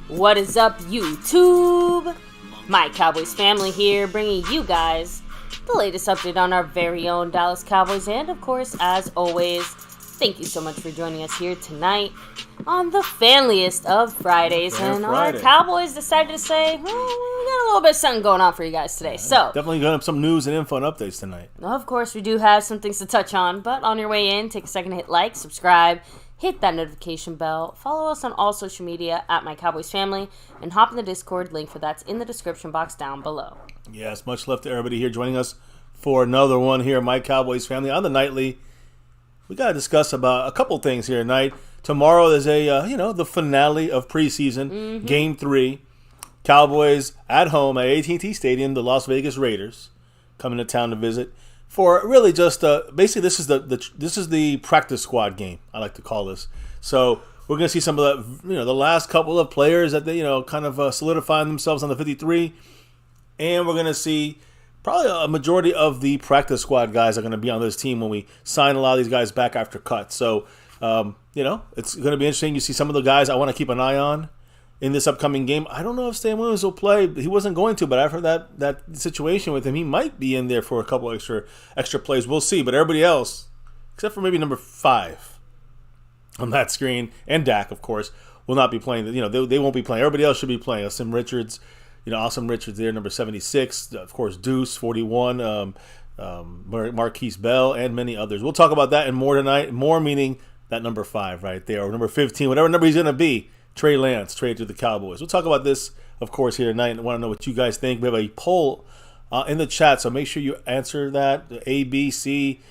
What is up, YouTube? My Cowboys family here, bringing you guys the latest update on our very own Dallas Cowboys. And of course, as always, thank you so much for joining us here tonight on the fanliest of Fridays. And our Cowboys decided to say, well, we got a little bit of something going on for you guys today. So definitely going to have some news and info and updates tonight. Of course, we do have some things to touch on, but on your way in, take a second to hit like, subscribe, hit that notification bell, follow us on all social media at MyCowboysFamily, and hop in the Discord. Link for that's in the description box down below. Yes, much love to everybody here joining us for another one here at My Cowboys Family on the nightly. We got to discuss about a couple things here tonight. Tomorrow is the finale of preseason, Game 3. Cowboys at home at AT&T Stadium, the Las Vegas Raiders coming to town to visit. For really just basically this is the practice squad game, I like to call this. So we're going to see some of the last couple of players that they kind of solidifying themselves on the 53, and we're going to see probably a majority of the practice squad guys are going to be on this team when we sign a lot of these guys back after cuts. So it's going to be interesting. You see some of the guys I want to keep an eye on in this upcoming game. I don't know if Stan Williams will play. He wasn't going to, but after that situation with him, he might be in there for a couple extra plays. We'll see. But everybody else, except for maybe number 5 on that screen, and Dak, of course, will not be playing. They won't be playing. Everybody else should be playing. Awesome Richards there, number 76. Of course, Deuce, 41. Marquise Bell, and many others. We'll talk about that and more tonight. More meaning that number 5 right there, or number 15, whatever number he's going to be. Trey Lance, traded to the Cowboys. We'll talk about this, of course, here tonight. I want to know what you guys think. We have a poll in the chat, so make sure you answer that, A, B, C,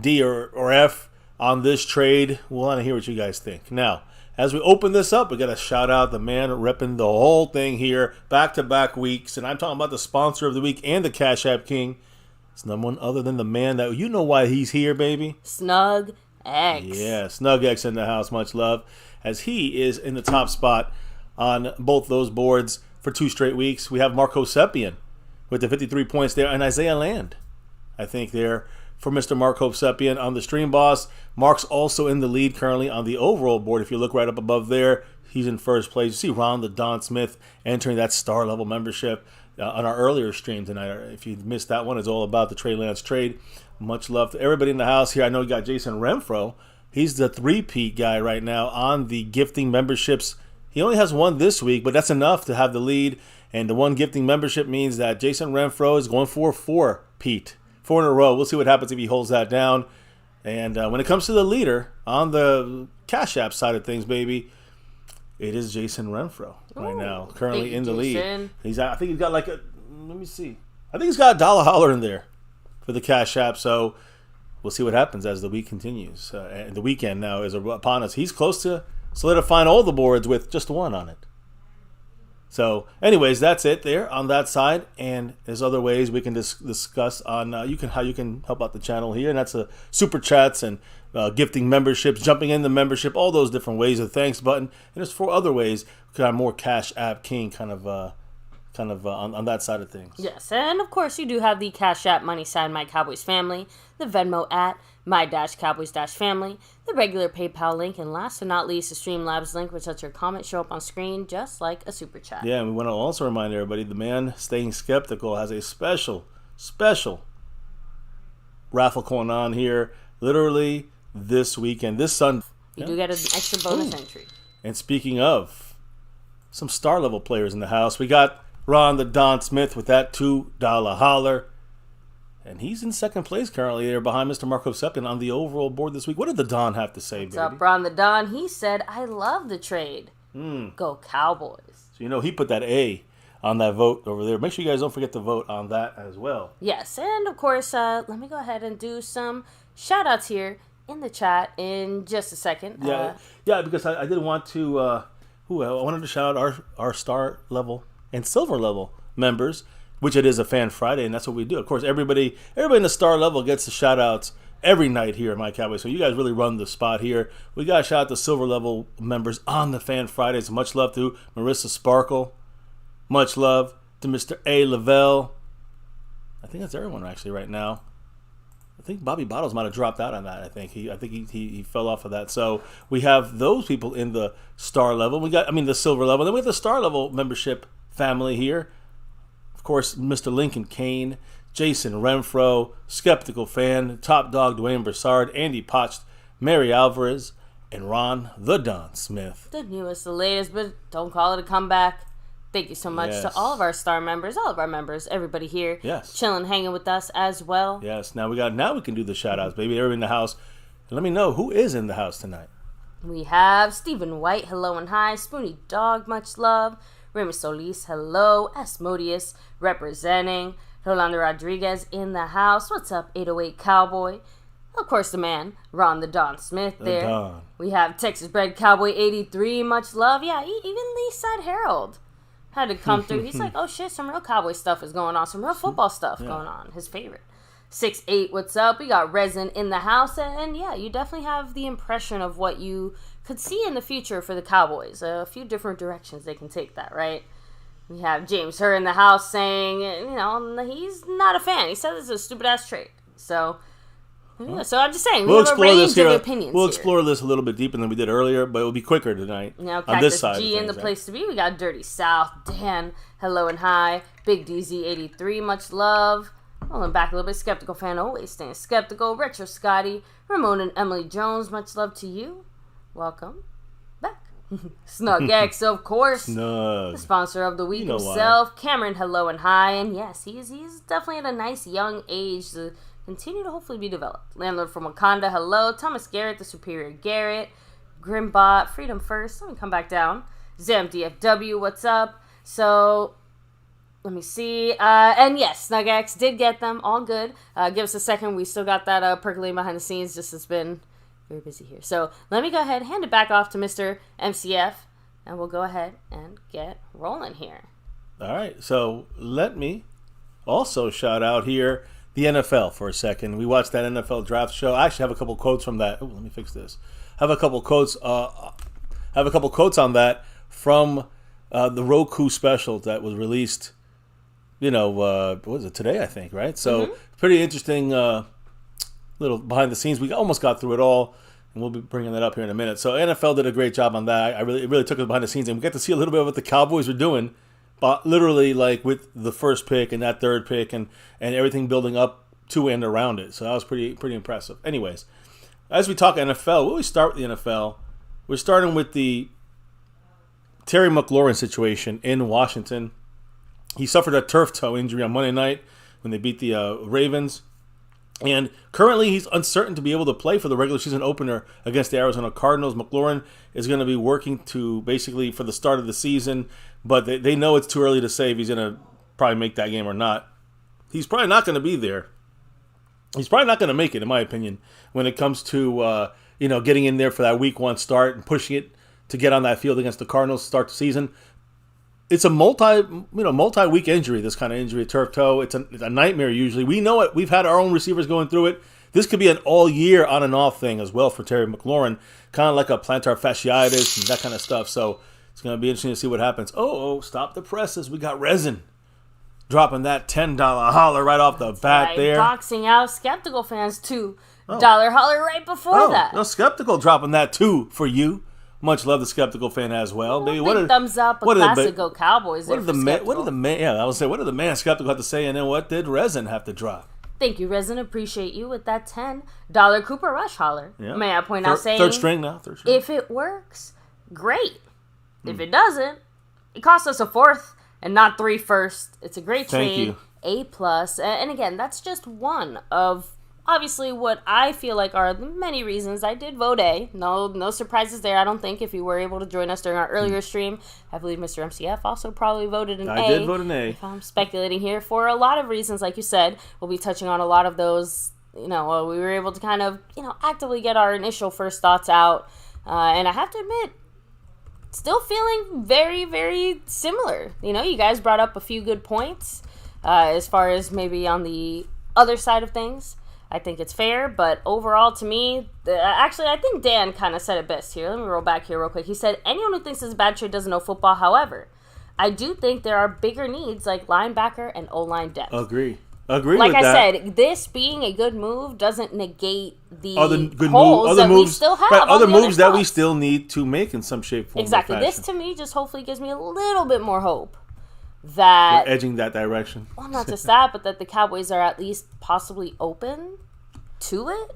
D, or F on this trade. We want to hear what you guys think. Now, as we open this up, we got to shout out the man repping the whole thing here, back-to-back weeks. And I'm talking about the sponsor of the week and the Cash App King. It's no one other than the man that you know why he's here, baby. Snug X. Yeah, Snug X in the house. Much love. As he is in the top spot on both those boards for 2 straight weeks. We have Marco Seppian with the 53 points there, and Isaiah Land, I think, there for Mr. Marco Seppian on the Stream Boss. Mark's also in the lead currently on the overall board. If you look right up above there, he's in first place. You see Ron the Don Smith entering that star-level membership on our earlier stream tonight. If you missed that one, it's all about the Trey Lance trade. Much love to everybody in the house here. I know you got Jason Renfro. He's the 3-peat guy right now on the gifting memberships. He only has 1 this week, but that's enough to have the lead. And the 1 gifting membership means that Jason Renfro is going for 4-peat. 4 in a row. We'll see what happens if he holds that down. And when it comes to the leader on the Cash App side of things, baby, it is Jason Renfro right now, currently in the lead. I think he's got let me see. I think he's got $1 holler in there for the Cash App. So we'll see what happens as the week continues. And the weekend now is upon us. He's close to solidifying all the boards with just one on it. So, anyways, that's it there on that side, and there's other ways we can discuss on how you can help out the channel here, and that's super chats and gifting memberships, jumping in the membership, all those different ways. The thanks button, and there's 4 other ways. Kind of more Cash App King kind of on that side of things. Yes, and of course you do have the Cash App money sign MyCowboysFamily, the Venmo at My-Cowboys-Family, the regular PayPal link, and last but not least, the Streamlabs link, which lets your comment show up on screen just like a super chat. Yeah, and we want to also remind everybody, the man staying skeptical has a special raffle going on here, literally this weekend, this Sunday. You do get an extra bonus entry. And speaking of some star level players in the house, we got Ron the Don Smith with that $2 holler. And he's in second place currently there behind Mr. Marco Septon on the overall board this week. What did the Don have to say, What's baby? up, Ron the Don? He said, I love the trade. Go Cowboys. So, he put that A on that vote over there. Make sure you guys don't forget to vote on that as well. Yes, and of course, let me go ahead and do some shout-outs here in the chat in just a second. Yeah, because I did want to, I wanted to shout out our star level and silver level members, which it is a Fan Friday, and that's what we do. Of course, everybody in the star level gets the shout-outs every night here at My Cowboys. So you guys really run the spot here. We got to shout out the silver level members on the Fan Fridays. Much love to Marissa Sparkle. Much love to Mr. A. Lavelle. I think that's everyone actually right now. I think Bobby Bottles might have dropped out on that. I think he fell off of that. So we have those people in the star level. The silver level. Then we have the star level membership family here. Of course, Mr. Lincoln Kane, Jason Renfro, Skeptical Fan, Top Dog Dwayne Broussard, Andy Potch, Mary Alvarez, and Ron the Don Smith. The newest, the latest, but don't call it a comeback. Thank you so much to all of our star members, all of our members, everybody here, chilling, hanging with us as well. Yes, now we can do the shout-outs, baby. Everybody in the house. And let me know who is in the house tonight. We have Stephen White, hello and hi. Spoony Dog, much love. Remy Solis, hello. Asmodeus, representing. Rolando Rodriguez in the house. What's up, 808 Cowboy? Of course, the man, Ron the Don Smith there. Don. We have Texas Bred Cowboy 83, much love. Yeah, even the Eastside Herald had to come through. He's like, oh shit, some real Cowboy stuff is going on. Some real football stuff going on. His favorite. 6'8", what's up? We got Resin in the house. And yeah, you definitely have the impression of what you could see in the future for the Cowboys. A few different directions they can take that, right? We have James Hurr in the house saying, he's not a fan. He says it's a stupid-ass trade. So, so I'm just saying, we have a range of opinions We'll explore this a little bit deeper than we did earlier, but it will be quicker tonight. Now, on this side G in the place to be. We got Dirty South, Dan, hello and hi. Big DZ83, much love. Rolling back a little bit. Skeptical Fan, always staying skeptical. Retro Scotty, Ramon and Emily Jones, much love to you. Welcome back. Snug X, of course. Snug. The sponsor of the week himself. Why. Cameron, hello and hi. And yes, he's definitely at a nice young age to continue to hopefully be developed. Landlord from Wakanda, hello. Thomas Garrett, the Superior Garrett. Grimbot, Freedom First. Let me come back down. Zam DFW, what's up? So, let me see. And yes, Snug X did get them. All good. Give us a second. We still got that percolating behind the scenes. Just has been very busy here. So let me go ahead, hand it back off to Mr. MCF, and we'll go ahead and get rolling here. All right. So let me also shout out here the NFL for a second. We watched that NFL draft show. I actually have a couple quotes from that. Oh, let me fix this. Have a couple quotes. Have a couple quotes on that from the Roku special that was released. What was it, today? I think, right? So pretty interesting. Little behind the scenes. We almost got through it all, and we'll be bringing that up here in a minute. So NFL did a great job on that. It really took us behind the scenes, and we got to see a little bit of what the Cowboys were doing, but literally like with the first pick and that third pick and everything building up to and around it. So that was pretty impressive. Anyways, as we talk NFL, when we start with the NFL, we're starting with the Terry McLaurin situation in Washington. He suffered a turf toe injury on Monday night when they beat the Ravens. And currently, he's uncertain to be able to play for the regular season opener against the Arizona Cardinals. McLaurin is going to be working to basically for the start of the season, but they know it's too early to say if he's going to probably make that game or not. He's probably not going to be there. He's probably not going to make it, in my opinion, when it comes to getting in there for that week one start and pushing it to get on that field against the Cardinals to start the season. It's a multi-week injury, this kind of injury, a turf toe. It's a nightmare usually. We know it. We've had our own receivers going through it. This could be an all-year on and off thing as well for Terry McLaurin, kind of like a plantar fasciitis and that kind of stuff. So it's going to be interesting to see what happens. Oh, stop the presses. We got Resin dropping that $10 holler right off the bat there. Boxing out Skeptical fans $2 holler right before that. No, Skeptical dropping that too for you. Much love the Skeptical fan as well. Maybe thumbs up. A classic Go Cowboys. What did the man? Yeah, I would say, what did the man Skeptical have to say? And then what did Resin have to drop? Thank you, Resin. Appreciate you with that $10 Cooper Rush holler. Yeah. May I point out, saying third string now. If it works, great. If it doesn't, it costs us a 4th and not 3 firsts. It's a great trade. A+. And again, that's just one of obviously what I feel like are the many reasons I did vote A. No surprises there, I don't think, if you were able to join us during our earlier stream. I believe Mr. MCF also probably voted an A. I did vote an A. If I'm speculating here, for a lot of reasons, like you said, we'll be touching on a lot of those. We were able to kind of, actively get our initial first thoughts out. And I have to admit, still feeling very, very similar. You guys brought up a few good points as far as maybe on the other side of things. I think it's fair, but overall to me, actually, I think Dan kind of said it best here. Let me roll back here real quick. He said, anyone who thinks this is a bad trade doesn't know football. However, I do think there are bigger needs like linebacker and O-line depth. Agree like with I that. said, this being a good move doesn't negate the holes that we still have. Right, other moves that we still need to make in some shape, form, exactly. or fashion. This, to me, just hopefully gives me a little bit more hope that... We're edging that direction. Well, not just that, but that the Cowboys are at least possibly open to it,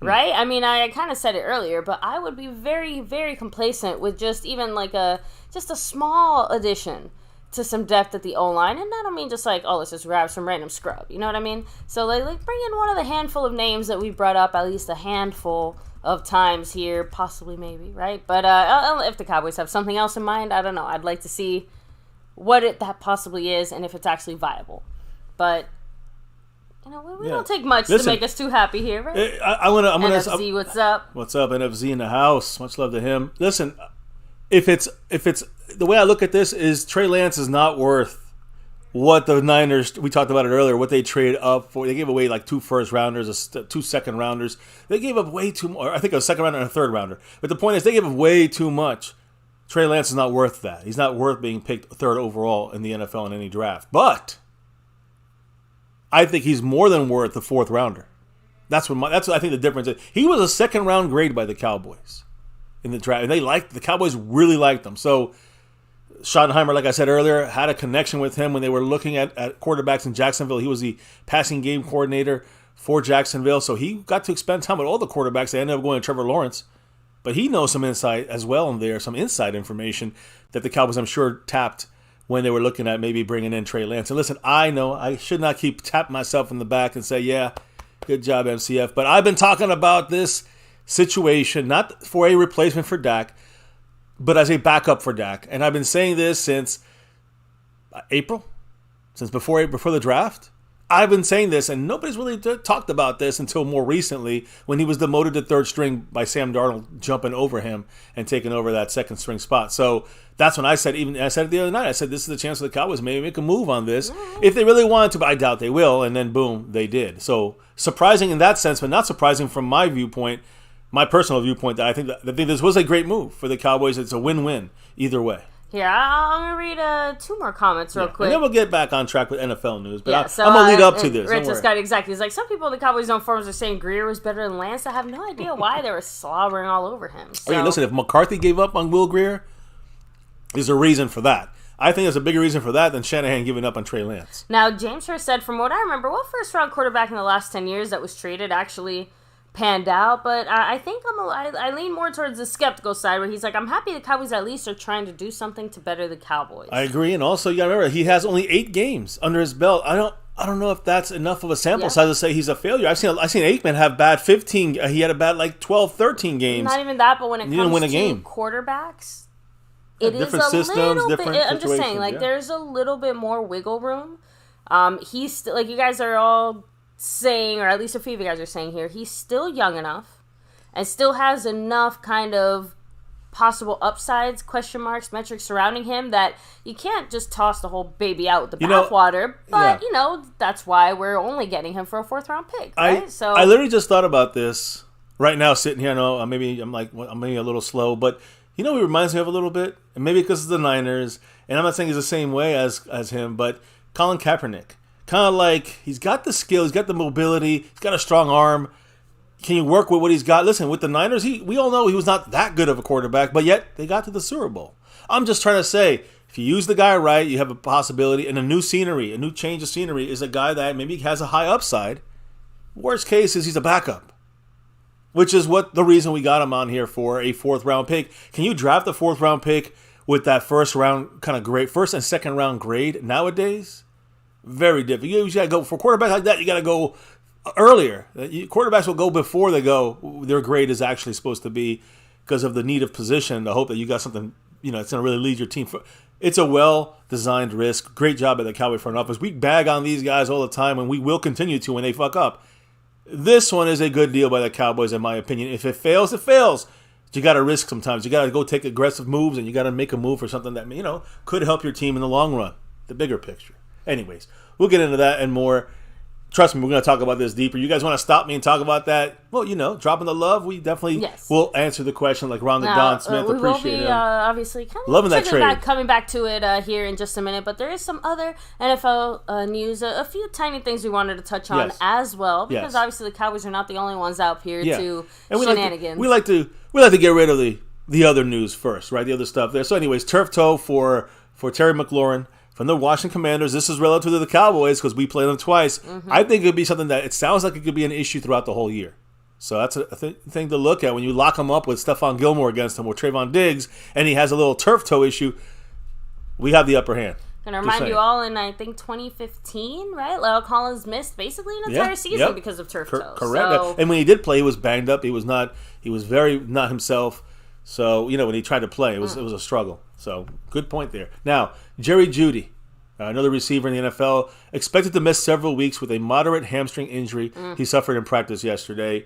right? I mean, I kind of said it earlier, but I would be very, very complacent with just even like a small addition to some depth at the O-line. And I don't mean just like, let's just grab some random scrub. You know what I mean? So like bring in one of the handful of names that we brought up at least a handful of times here, possibly, maybe, right? But if the Cowboys have something else in mind, I don't know. I'd like to see what that possibly is and if it's actually viable. But we don't take much to make us too happy here, right? I'm gonna NFC, what's up? What's up, NFC in the house? Much love to him. Listen, if it's the way I look at this is Trey Lance is not worth what the Niners, we talked about it earlier, what they trade up for. They gave away like 2 first-rounders, 2 second-rounders. They gave up way too much. I think a second-rounder and a third-rounder. But the point is, they gave up way too much. Trey Lance is not worth that. He's not worth being picked 3rd overall in the NFL in any draft. But I think he's more than worth the 4th rounder. That's what I think the difference is. He was a 2nd-round grade by the Cowboys in the draft, and the Cowboys really liked him. So Schottenheimer, like I said earlier, had a connection with him when they were looking at quarterbacks in Jacksonville. He was the passing game coordinator for Jacksonville, so he got to spend time with all the quarterbacks. They ended up going to Trevor Lawrence, but he knows some insight as well in there, some inside information that the Cowboys, I'm sure, tapped when they were looking at maybe bringing in Trey Lance. And listen, I know I should not keep tapping myself in the back and say, yeah, good job, MCF. But I've been talking about this situation, not for a replacement for Dak, but as a backup for Dak. And I've been saying this since April, since before the draft. I've been saying this, and nobody's really talked about this until more recently when he was demoted to 3rd string by Sam Darnold jumping over him and taking over that 2nd string spot. So that's when I said it the other night. I said this is the chance for the Cowboys maybe make a move on this if they really wanted to, but I doubt they will. And then boom, they did. So surprising in that sense, but not surprising from my viewpoint, my personal viewpoint, that I think this was a great move for the Cowboys. It's a win-win either way. Yeah, I'm going to read 2 more comments real quick. And then we'll get back on track with NFL news. But I'm going to lead up to this. Rich just got exactly. He's like, some people in the Cowboys Zone forums are saying Greer was better than Lance. I have no idea why they were slobbering all over him. So. Hey, listen, if McCarthy gave up on Will Greer, there's a reason for that. I think there's a bigger reason for that than Shanahan giving up on Trey Lance. Now, James Hurst said, from what I remember, what first-round quarterback in the last 10 years that was traded actually panned out, but I think I lean more towards the skeptical side where he's like, I'm happy the Cowboys at least are trying to do something to better the Cowboys. I agree, and also you gotta remember he has only 8 games under his belt. I don't know if that's enough of a sample size to say he's a failure. I've seen Aikman have bad 15. He had a bad 12, 13 games. Not even that, but when it comes to quarterbacks, it is a little bit. I'm just saying, there's a little bit more wiggle room. He's still, you guys are all saying, or at least a few of you guys are saying here, he's still young enough and still has enough kind of possible upsides, question marks, metrics surrounding him that you can't just toss the whole baby out with the bathwater. But, that's why we're only getting him for a 4th-round pick, right? I literally just thought about this right now sitting here. I know maybe I'm maybe a little slow, but he reminds me of a little bit, and maybe because of the Niners, and I'm not saying he's the same way as him, but Colin Kaepernick. Kind of like, he's got the skill, he's got the mobility, he's got a strong arm. Can you work with what he's got? Listen, with the Niners, we all know he was not that good of a quarterback, but yet they got to the Super Bowl. I'm just trying to say, if you use the guy right, you have a possibility, and a new change of scenery is a guy that maybe has a high upside. Worst case is he's a backup, which is the reason we got him on here for a 4th-round pick. Can you draft a 4th-round pick with that first and second round grade nowadays? Very difficult. You got to go for quarterbacks like that. You got to go earlier. Quarterbacks will go before their grade is actually supposed to be, because of the need of position, to hope that you got something it's going to really lead your team. It's a well-designed risk. Great job at the Cowboy front office. We bag on these guys all the time, and we will continue to when they fuck up. This one is a good deal by the Cowboys, in my opinion. If it fails, it fails. You got to risk sometimes. You got to go take aggressive moves, and you got to make a move for something that could help your team in the long run. The bigger picture. Anyways, we'll get into that and more. Trust me, we're going to talk about this deeper. You guys want to stop me and talk about that? Well, dropping the love, we definitely will answer the question like Ron the Don Smith. We Appreciate will be it. Obviously kind of loving that trade. Coming back to it here in just a minute, but there is some other NFL news, a few tiny things we wanted to touch on as well, because obviously the Cowboys are not the only ones out here to shenanigans. We like to get rid of the other news first, right? The other stuff there. So anyways, turf toe for Terry McLaurin from the Washington Commanders. This is relative to the Cowboys because we play them twice. Mm-hmm. I think it could be something that it sounds like it could be an issue throughout the whole year. So that's a thing to look at when you lock him up with Stephon Gilmore against him or Trayvon Diggs, and he has a little turf toe issue. We have the upper hand. Going to remind you all, in I think 2015, right? Lyle Collins missed basically an entire season because of turf toe. Correct. So, and when he did play, he was banged up. He was very not himself. So, when he tried to play, it was a struggle. So, good point there. Now, Jerry Jeudy, another receiver in the NFL, expected to miss several weeks with a moderate hamstring injury he suffered in practice yesterday.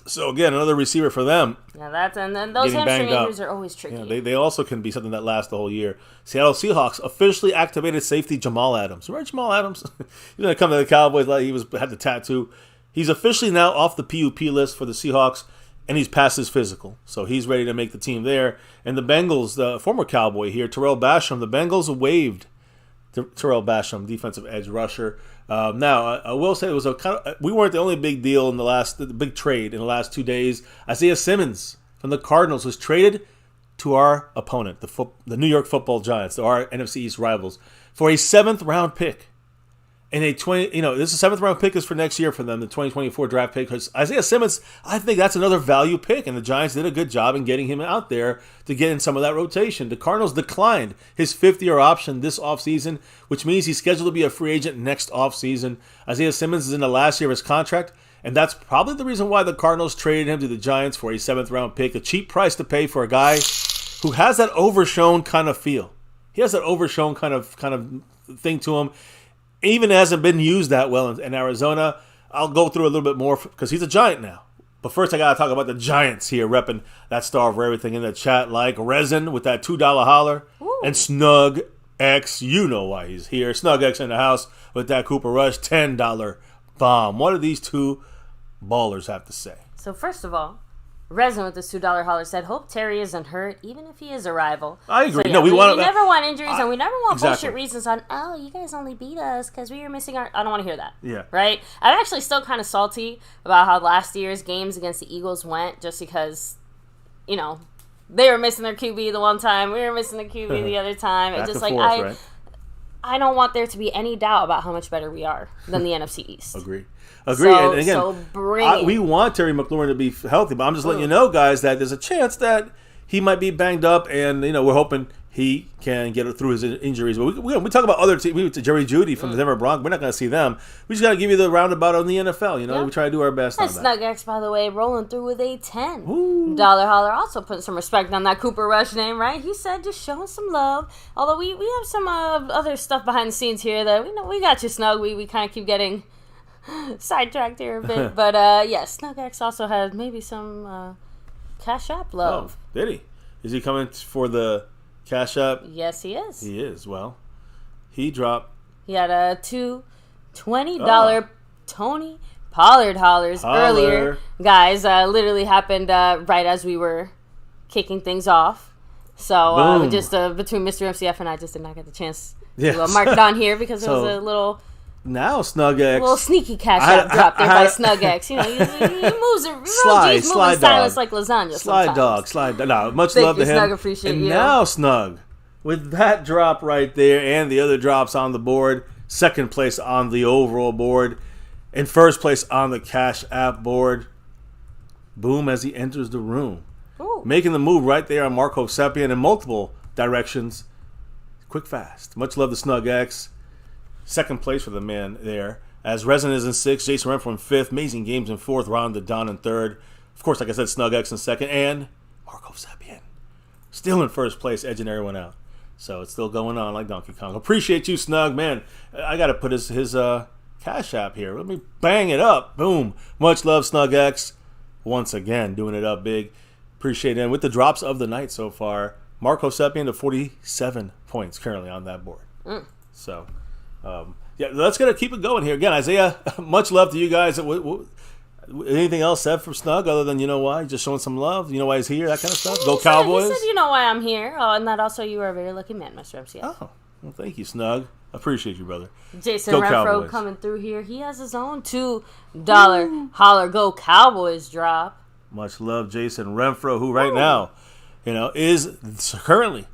So, again, another receiver for them. Yeah, and then those hamstring injuries are always tricky. Yeah, they also can be something that lasts the whole year. Seattle Seahawks officially activated safety Jamal Adams. Remember Jamal Adams? He's going to come to the Cowboys like he had the tattoo. He's officially now off the PUP list for the Seahawks, and he's past his physical. So he's ready to make the team there. And the Bengals, the former Cowboy here, Terrell Basham, the Bengals waived Terrell Basham, defensive edge rusher. Now, I will say it was we weren't the only big deal in the big trade in the last 2 days. Isaiah Simmons from the Cardinals was traded to our opponent, the New York Football Giants, our NFC East rivals, for a 7th-round pick. And this 7th-round pick is for next year for them, the 2024 draft pick. Because Isaiah Simmons, I think that's another value pick, and the Giants did a good job in getting him out there to get in some of that rotation. The Cardinals declined his 5th-year option this offseason, which means he's scheduled to be a free agent next offseason. Isaiah Simmons is in the last year of his contract, and that's probably the reason why the Cardinals traded him to the Giants for a 7th-round pick, a cheap price to pay for a guy who has that overshown kind of feel. He has that overshown kind of thing to him. Even hasn't been used that well in Arizona. I'll go through a little bit more because he's a Giant now. But first, I got to talk about the Giants here, repping that star for everything in the chat, like Resin with that $2 holler. Ooh. And Snug X, you know why he's here. Snug X in the house with that Cooper Rush $10 bomb. What do these two ballers have to say? So first of all, Resin with the $2 holler said, "Hope Terry isn't hurt, even if he is a rival." I agree. So, no, we never want injuries, and we never want bullshit reasons on, "Oh, you guys only beat us because we were missing our." I don't want to hear that. Yeah. Right. I'm actually still kind of salty about how last year's games against the Eagles went, just because, they were missing their QB the one time, we were missing the QB the other time. It's just like right? I don't want there to be any doubt about how much better we are than the NFC East. Agree. So, and again, we want Terry McLaurin to be healthy, but I'm just letting you know, guys, that there's a chance that he might be banged up, and we're hoping he can get through his injuries. But we talk about other teams. We went to Jerry Jeudy from the Denver Broncos. We're not going to see them. We just got to give you the roundabout on the NFL. We try to do our best on that. Snug X, by the way, rolling through with a $10 holler. Also putting some respect on that Cooper Rush name, right? He said just showing some love. Although we have some other stuff behind the scenes here that we got you, Snug. We kind of keep getting sidetracked here a bit. But Snug X also has maybe some Cash App love. Oh, did he? Is he coming for the Cash App? Yes, he is. He is. Well, he dropped. He had two $20 Tony Pollard hollers earlier. Guys, literally happened right as we were kicking things off. So just between Mr. MCF and I just did not get the chance to mark it on here because it was a little... Now SnugX. A little sneaky Cash App drop there by SnugX. You know, he moves it. Slide silence like lasagna. Slide dog. No, much love to him. Snug, appreciate you. Now Snug, with that drop right there and the other drops on the board, second place on the overall board, and first place on the Cash App board. Boom as he enters the room. Ooh. Making the move right there on Marco Sepien in multiple directions. Quick, fast. Much love to SnugX. Second place for the man there. As Resin is in 6th, Jason Renfro in 5th, Amazing Games in 4th, Ron the Don in 3rd. Of course, like I said, SnugX in 2nd, and Marco Sepien still in 1st place, edging everyone out. So it's still going on like Donkey Kong. Appreciate you, Snug. Man, I got to put his Cash App here. Let me bang it up. Boom. Much love, SnugX. Once again, doing it up big. Appreciate him. With the drops of the night so far, Marco Sepien to 47 points currently on that board. So... let's keep it going here. Again, Isaiah, much love to you guys. Anything else said from Snug other than, you know why? Just showing some love? You know why he's here? That kind of stuff? Go Cowboys? He said, you know why I'm here. Oh, and that also you are a very lucky man, Mr. MCF. Oh, well, thank you, Snug. Appreciate you, brother. Jason Renfro coming through here. He has his own $2 holler Go Cowboys drop. Much love, Jason Renfro, who right now, is currently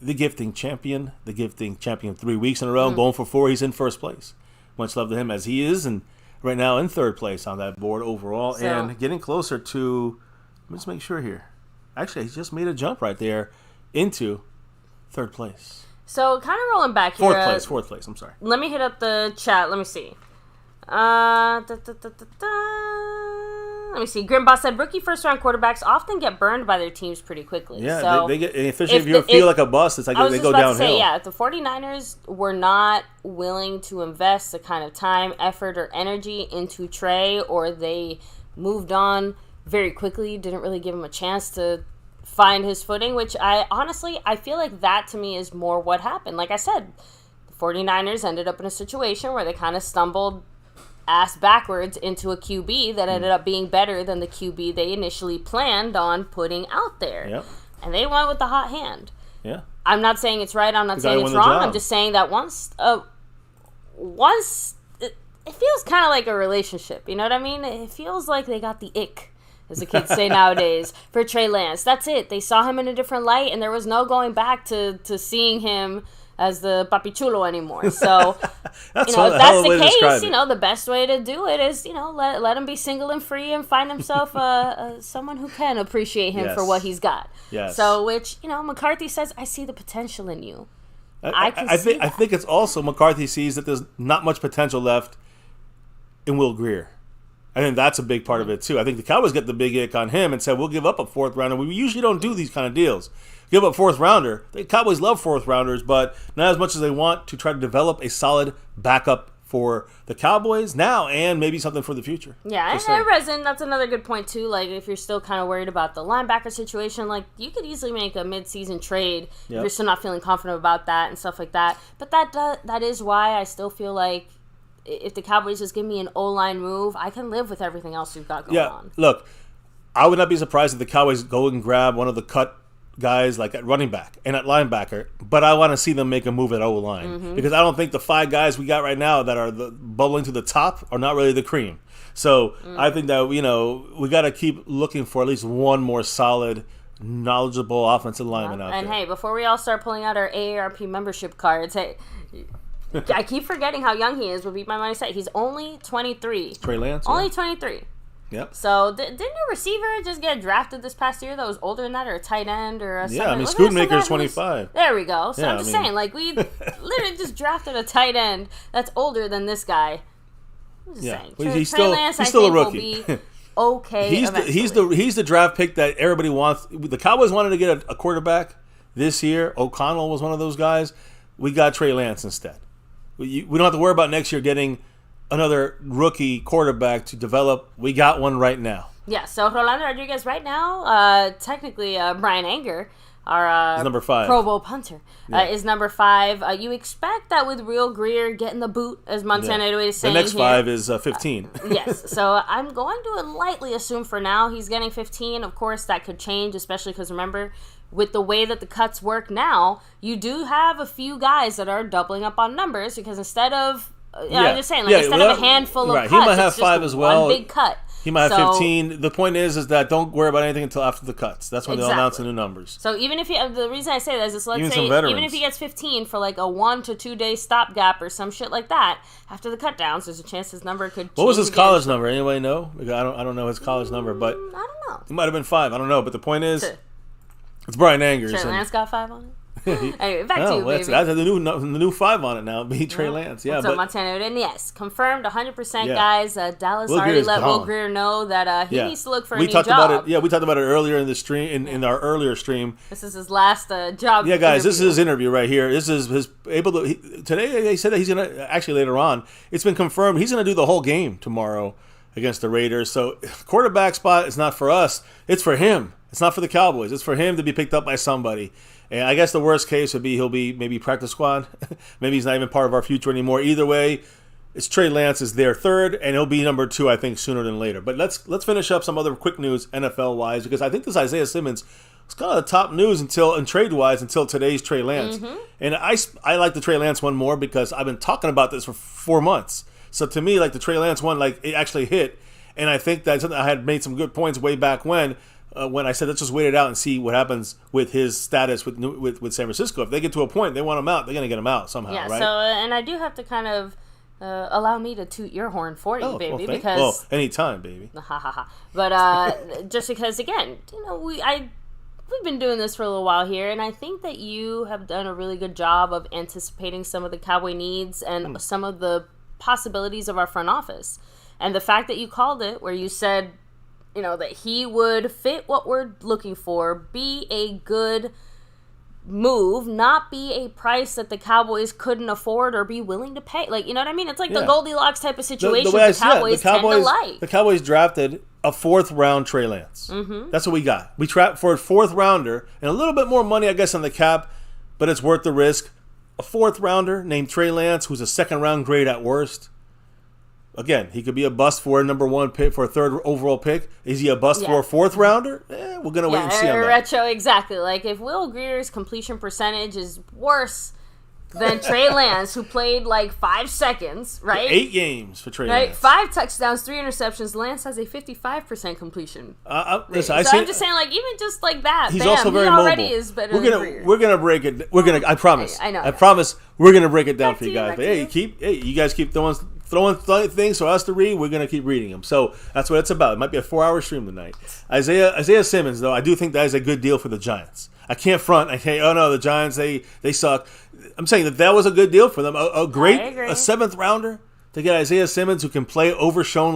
the gifting champion 3 weeks in a row, going for 4. He's in first place. Much love to him as he is, and right now in third place on that board overall, and getting closer to. Let me just make sure here. Actually, he just made a jump right there into third place. So kind of rolling back here. Fourth place. I'm sorry. Let me hit up the chat. Let me see. Let me see. Grimboss said rookie first-round quarterbacks often get burned by their teams pretty quickly. Yeah, so they get, especially if you feel like a bust, it's like they go downhill. If the 49ers were not willing to invest the kind of time, effort, or energy into Trey, or they moved on very quickly, didn't really give him a chance to find his footing, which I feel like that to me is more what happened. Like I said, the 49ers ended up in a situation where they kind of stumbled ass backwards into a QB that ended up being better than the QB they initially planned on putting out there. Yep. And they went with the hot hand. Yeah. I'm not saying it's right. I'm not saying it's wrong. I'm just saying that once it feels kind of like a relationship. You know what I mean? It feels like they got the ick, as the kids say nowadays, for Trey Lance. That's it. They saw him in a different light, and there was no going back to seeing him as the papi chulo anymore. So, if that's the case, the best way to do it is, let him be single and free and find himself someone who can appreciate him for what he's got. Yes. So, which, McCarthy says, I see the potential in you. I think it's also McCarthy sees that there's not much potential left in Will Grier. I think that's a big part of it, too. I think the Cowboys get the big ick on him and said, we'll give up a fourth rounder. We usually don't do these kind of deals. Give up fourth rounder. The Cowboys love fourth rounders, but not as much as they want to try to develop a solid backup for the Cowboys now and maybe something for the future. Yeah, and Resin, that's another good point, too. Like, if you're still kind of worried about the linebacker situation, like, you could easily make a mid-season trade if you're still not feeling confident about that and stuff like that. But that is why I still feel like if the Cowboys just give me an O-line move, I can live with everything else you've got going on. Look, I would not be surprised if the Cowboys go and grab one of the cut guys like at running back and at linebacker, but I want to see them make a move at O-line because I don't think the 5 guys we got right now that are bubbling to the top are not really the cream. So I think that, we got to keep looking for at least one more solid, knowledgeable offensive lineman out there. And hey, before we all start pulling out our AARP membership cards, hey, I keep forgetting how young he is, but beat my money set. He's only 23. Trey Lance? Only 23. Yep. So, didn't a receiver just get drafted this past year that was older than that, or a tight end, or a Yeah, I mean, Schoonmaker's 25. There we go. So, I'm just saying, like, we literally just drafted a tight end that's older than this guy. I'm just saying. He's Trey Lance, still a rookie. Will be okay he's the draft pick that everybody wants. The Cowboys wanted to get a quarterback this year. O'Connell was one of those guys. We got Trey Lance instead. We don't have to worry about next year getting another rookie quarterback to develop. We got one right now. Yeah, so Rolando Rodriguez right now, technically Brian Anger, our number 5. Pro Bowl punter, is number 5. You expect that with Real Greer getting the boot, as Montana is saying. The next here. 5 is 15. Yes, so I'm going to lightly assume for now he's getting 15. Of course, that could change, especially because remember, with the way that the cuts work now, you do have a few guys that are doubling up on numbers because instead of, I'm just saying, instead of a handful of cuts, he might have it's 5 just as well. One big cut. He might have 15. The point is that don't worry about anything until after the cuts. That's when they'll announce the new numbers. So even if the reason I say that is, let's say, even if he gets 15 for like a 1 to 2 day stopgap or some shit like that, after the cut downs, there's a chance his number could. What was his college number? Anybody know? I don't know his college number, but I don't know. It might have been 5. I don't know, but the point is, it's Brian Angers. Trey Lance got 5 on it. Anyway, back to you, baby. That's the new 5 on it now. Be Trey Lance. Yeah, so Montana, and yes, confirmed 100%, guys. Dallas already let Will Greer know that he needs to look for a new job. About it. We talked about it earlier in the stream. In our earlier stream, this is his last job. Yeah, guys, this is his interview right here. This is his today. They said that he's gonna actually later on. It's been confirmed he's gonna do the whole game tomorrow against the Raiders. So quarterback spot is not for us. It's for him. It's not for the Cowboys. It's for him to be picked up by somebody. And I guess the worst case would be he'll be maybe practice squad. Maybe he's not even part of our future anymore. Either way, it's Trey Lance is their 3rd, and he'll be number 2, I think, sooner than later. But let's finish up some other quick news NFL-wise, because I think this Isaiah Simmons was kind of the top news and trade-wise until today's Trey Lance. Mm-hmm. And I like the Trey Lance one more because I've been talking about this for 4 months. So to me, the Trey Lance one, it actually hit. And I think that I had made some good points way back when I said, let's just wait it out and see what happens with his status with San Francisco. If they get to a point, they want him out, they're going to get him out somehow, right? So, and I do have to kind of allow me to toot your horn for you, baby, because... anytime, baby. But just because, again, we've been doing this for a little while here, and I think that you have done a really good job of anticipating some of the Cowboy needs and some of the possibilities of our front office. And the fact that you called it, where you said... that he would fit what we're looking for, be a good move, not be a price that the Cowboys couldn't afford or be willing to pay. You know what I mean? It's like the Goldilocks type of situation the Cowboys tend to like. The Cowboys drafted a 4th-round Trey Lance. Mm-hmm. That's what we got. We trapped for a 4th-rounder and a little bit more money, I guess, on the cap, but it's worth the risk. A 4th-rounder named Trey Lance, who's a 2nd-round grade at worst. Again, he could be a bust for a number 1 pick, for a 3rd overall pick. Is he a bust for a 4th rounder? We're going to wait and see on that. Retro, exactly. If Will Greer's completion percentage is worse than Trey Lance, who played 5 seconds, right? 8 games for Trey Lance. 5 touchdowns, 3 interceptions. Lance has a 55% completion. Listen, I'm just saying, even just like that, he's also very mobile. Already is better than Greer. We're gonna break it. I promise. I know. I promise. We're gonna break it down for you guys. But you guys keep throwing things for us to read. We're gonna keep reading them. So that's what it's about. It might be a 4-hour stream tonight. Isaiah Simmons, though, I do think that is a good deal for the Giants. I can't front. Oh no, the Giants they suck. I'm saying that was a good deal for them. A 7th rounder to get Isaiah Simmons, who can play overshown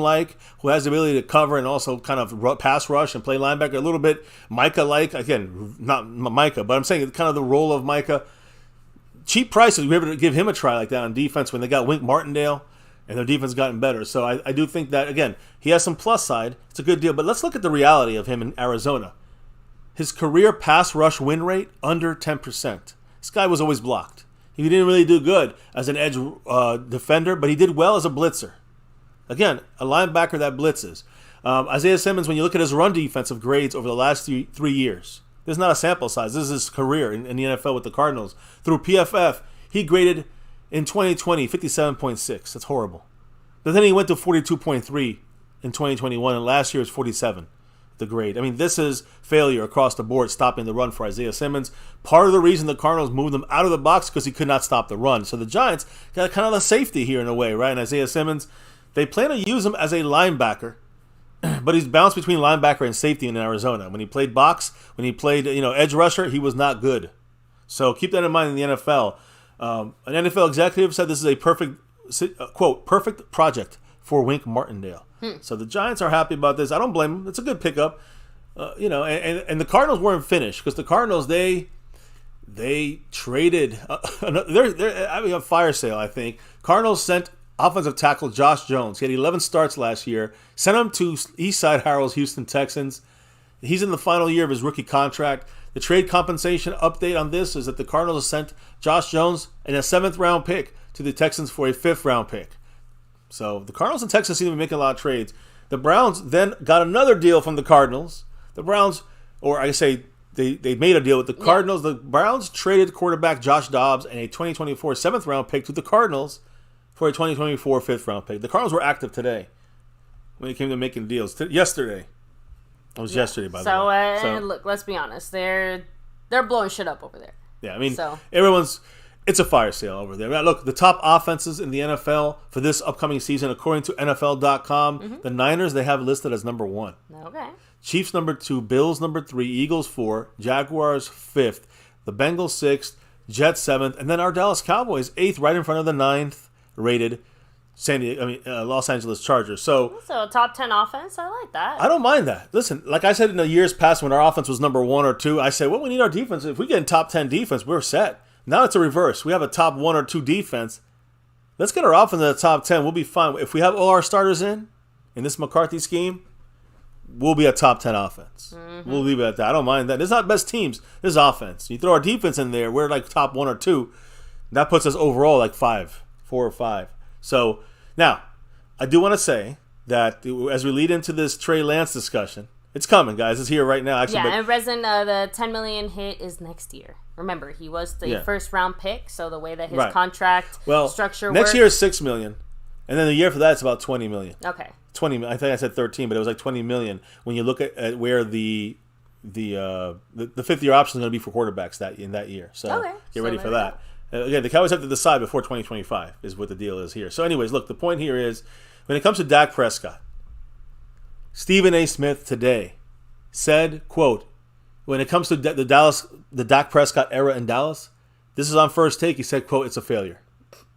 who has the ability to cover and also kind of pass rush and play linebacker a little bit Micah Again, not Micah, but I'm saying kind of the role of Micah. Cheap prices. We were able to give him a try like that on defense when they got Wink Martindale, and their defense gotten better. So I do think that, again, he has some plus side. It's a good deal. But let's look at the reality of him in Arizona. His career pass rush win rate, under 10%. This guy was always blocked. He didn't really do good as an edge defender, but he did well as a blitzer. Again, a linebacker that blitzes. Isaiah Simmons, when you look at his run defensive grades over the last 3 years, there's not a sample size. This is his career in the NFL with the Cardinals. Through PFF, he graded in 2020 57.6. That's horrible. But then he went to 42.3 in 2021, and last year was 47. The grade. I mean, this is failure across the board, stopping the run for Isaiah Simmons. Part of the reason the Cardinals moved him out of the box because he could not stop the run. So the Giants got kind of a safety here in a way, right? And Isaiah Simmons, they plan to use him as a linebacker, but he's bounced between linebacker and safety in Arizona. When he played box, when he played edge rusher, he was not good. So keep that in mind in the NFL. An NFL executive said this is a perfect, quote, perfect project for Wink Martindale. So the Giants are happy about this. I don't blame them. It's a good pickup. And the Cardinals weren't finished because the Cardinals, they traded. They're having a fire sale, I think. Cardinals sent offensive tackle Josh Jones. He had 11 starts last year. Sent him to Eastside Harrell's Houston Texans. He's in the final year of his rookie contract. The trade compensation update on this is that the Cardinals sent Josh Jones and a 7th-round pick to the Texans for a 5th-round pick. So the Cardinals and Texans seem to be making a lot of trades. The Browns then got another deal from the Cardinals. The Browns, or I say they made a deal with the Cardinals. Yeah. The Browns traded quarterback Josh Dobbs and a 2024 7th-round pick to the Cardinals for a 2024 5th-round pick. The Cardinals were active today when it came to making deals. Yesterday. It was yesterday, by the way. So, look, let's be honest. They're blowing shit up over there. Yeah, I mean, it's a fire sale over there. Now, look, the top offenses in the NFL for this upcoming season, according to NFL.com, the Niners, they have listed as number 1. Okay. Chiefs number 2, Bills number 3, Eagles 4, Jaguars 5th, the Bengals 6th, Jets 7th, and then our Dallas Cowboys 8th, right in front of the 9th rated Los Angeles Chargers. So top 10 offense, I like that. I don't mind that. Listen, like I said in the years past when our offense was number 1 or 2, I said, well, we need our defense. If we get in top 10 defense, we're set. Now it's a reverse. We have a top 1 or 2 defense. Let's get our offense in the top 10. We'll be fine. If we have all our starters in this McCarthy scheme, we'll be a top 10 offense. We'll leave it at that. I don't mind that. It's not best teams. This is offense. You throw our defense in there, we're like top 1 or 2. That puts us overall like 4 or 5. So now, I do want to say that as we lead into this Trey Lance discussion, it's coming, guys. It's here right now. Actually, and Resin, the $10 million hit is next year. Remember, he was the first-round pick, so the way that his contract structure next works. year is $6 million, and then the year for that it's about $20 million. Okay. 20. I think I said 13, but it was like $20 million when you look at where the 5th-year option is going to be for quarterbacks in that year. So get ready for that. Again, the Cowboys have to decide before 2025 is what the deal is here. So anyways, look, the point here is when it comes to Dak Prescott, Stephen A. Smith today said, quote, when it comes to the Dak Prescott era in Dallas, this is on First Take, he said, quote, it's a failure,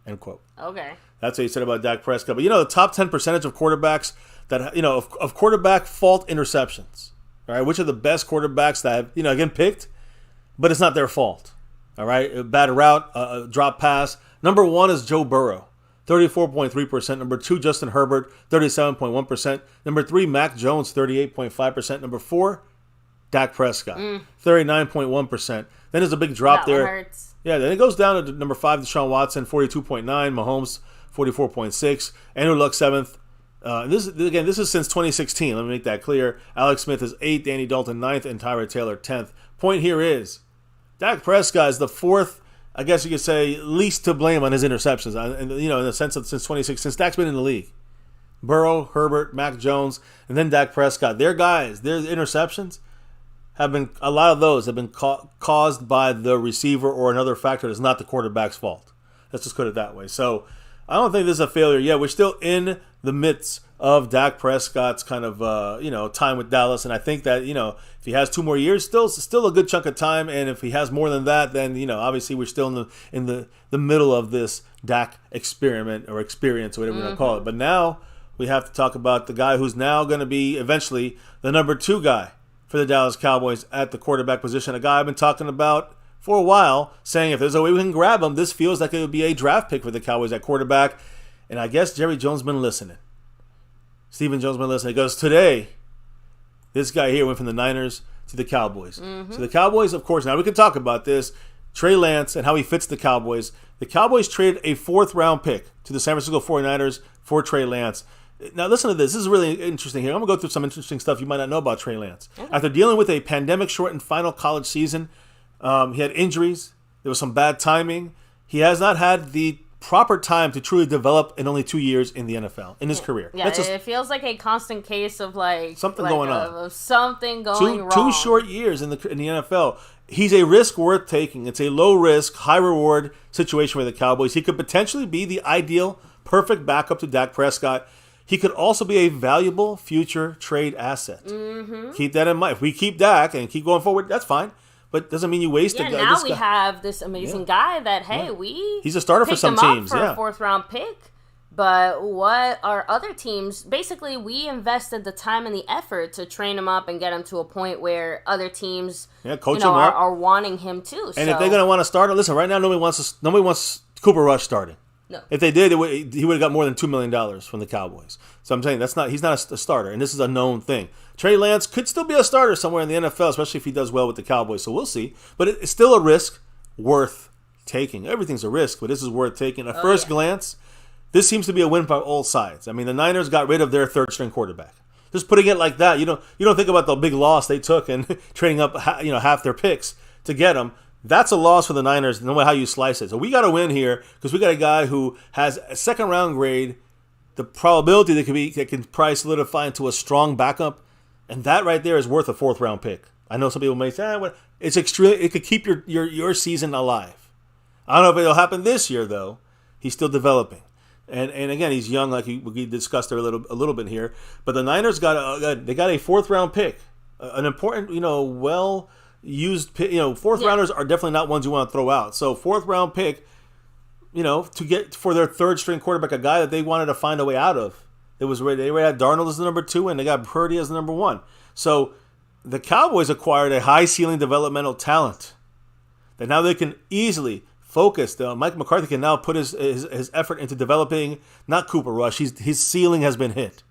end quote. Okay. That's what he said about Dak Prescott. But the top 10% of quarterbacks that, of quarterback fault interceptions, all right, which are the best quarterbacks that have, again, picked, but it's not their fault. All right, a bad route, a drop pass. Number 1 is Joe Burrow, 34.3%. Number 2, Justin Herbert, 37.1%. Number 3, Mac Jones, 38.5%. Number 4, Dak Prescott, 39.1%. Then there's a big drop there. Hurts. Yeah, then it goes down to number 5, Deshaun Watson, 42.9. Mahomes, 44.6. Andrew Luck, 7th. This is since 2016. Let me make that clear. Alex Smith is 8th, Danny Dalton 9th, and Tyrod Taylor 10th. Point here is, Dak Prescott is the 4th, I guess you could say, least to blame on his interceptions. In the sense of since 2016, since Dak's been in the league. Burrow, Herbert, Mac Jones, and then Dak Prescott. Their interceptions have been, a lot of those have been caused by the receiver or another factor that's not the quarterback's fault. Let's just put it that way. So I don't think this is a failure yet. We're still in the midst of Dak Prescott's kind of time with Dallas, and I think that if he has 2 more years, still a good chunk of time, and if he has more than that, then obviously we're still in the middle of this Dak experiment or experience or whatever you want to call it. But now we have to talk about the guy who's now going to be eventually the number 2 guy for the Dallas Cowboys at the quarterback position. A guy I've been talking about for a while, saying if there's a way we can grab him, this feels like it would be a draft pick for the Cowboys at quarterback. And I guess Jerry Jones been listening. Stephen Jones been listening. He goes, today, this guy here went from the Niners to the Cowboys. So the Cowboys, of course, now we can talk about this. Trey Lance and how he fits the Cowboys. The Cowboys traded a 4th-round pick to the San Francisco 49ers for Trey Lance. Now listen to this. This is really interesting here. I'm going to go through some interesting stuff you might not know about Trey Lance. After dealing with a pandemic-shortened final college season, he had injuries. There was some bad timing. He has not had the proper time to truly develop in only 2 years in the NFL, in his career. Yeah, it feels like a constant case of something going on. Of something going wrong. 2 short years in the NFL. He's a risk worth taking. It's a low-risk, high-reward situation for the Cowboys. He could potentially be the ideal, perfect backup to Dak Prescott. He could also be a valuable future trade asset. Keep that in mind. If we keep Dak and keep going forward, that's fine. But doesn't mean you waste it. Yeah, now we have this amazing guy that, he's a starter for some teams. For a 4th-round pick. But what are other teams? Basically, we invested the time and the effort to train him up and get him to a point where other teams coach him up. Are wanting him too. And if they're going to want to start him, listen, right now nobody wants Cooper Rush starting. No. If they did, he would have got more than $2 million from the Cowboys. So I'm saying he's not a starter, and this is a known thing. Trey Lance could still be a starter somewhere in the NFL, especially if he does well with the Cowboys. So we'll see. But it's still a risk worth taking. Everything's a risk, but this is worth taking. At first glance, this seems to be a win by all sides. I mean, the Niners got rid of their third-string quarterback. Just putting it like that, you don't think about the big loss they took and trading up half their picks to get him. That's a loss for the Niners, no matter how you slice it. So we got to win here because we got a guy who has a second-round grade, the probability that can probably solidify into a strong backup, and that right there is worth a fourth-round pick. I know some people may say, it's extreme. It could keep your season alive. I don't know if it'll happen this year though. He's still developing, and again, he's young, like we discussed there a little bit here. But the Niners got a fourth-round pick, an important, well-used pick. Fourth rounders are definitely not ones you want to throw out. So fourth-round pick, to get for their third-string quarterback, a guy that they wanted to find a way out of. They had Darnold as the number 2, and they got Purdy as the number 1. So the Cowboys acquired a high-ceiling developmental talent that now they can easily focus. Mike McCarthy can now put his effort into developing not Cooper Rush. His ceiling has been hit.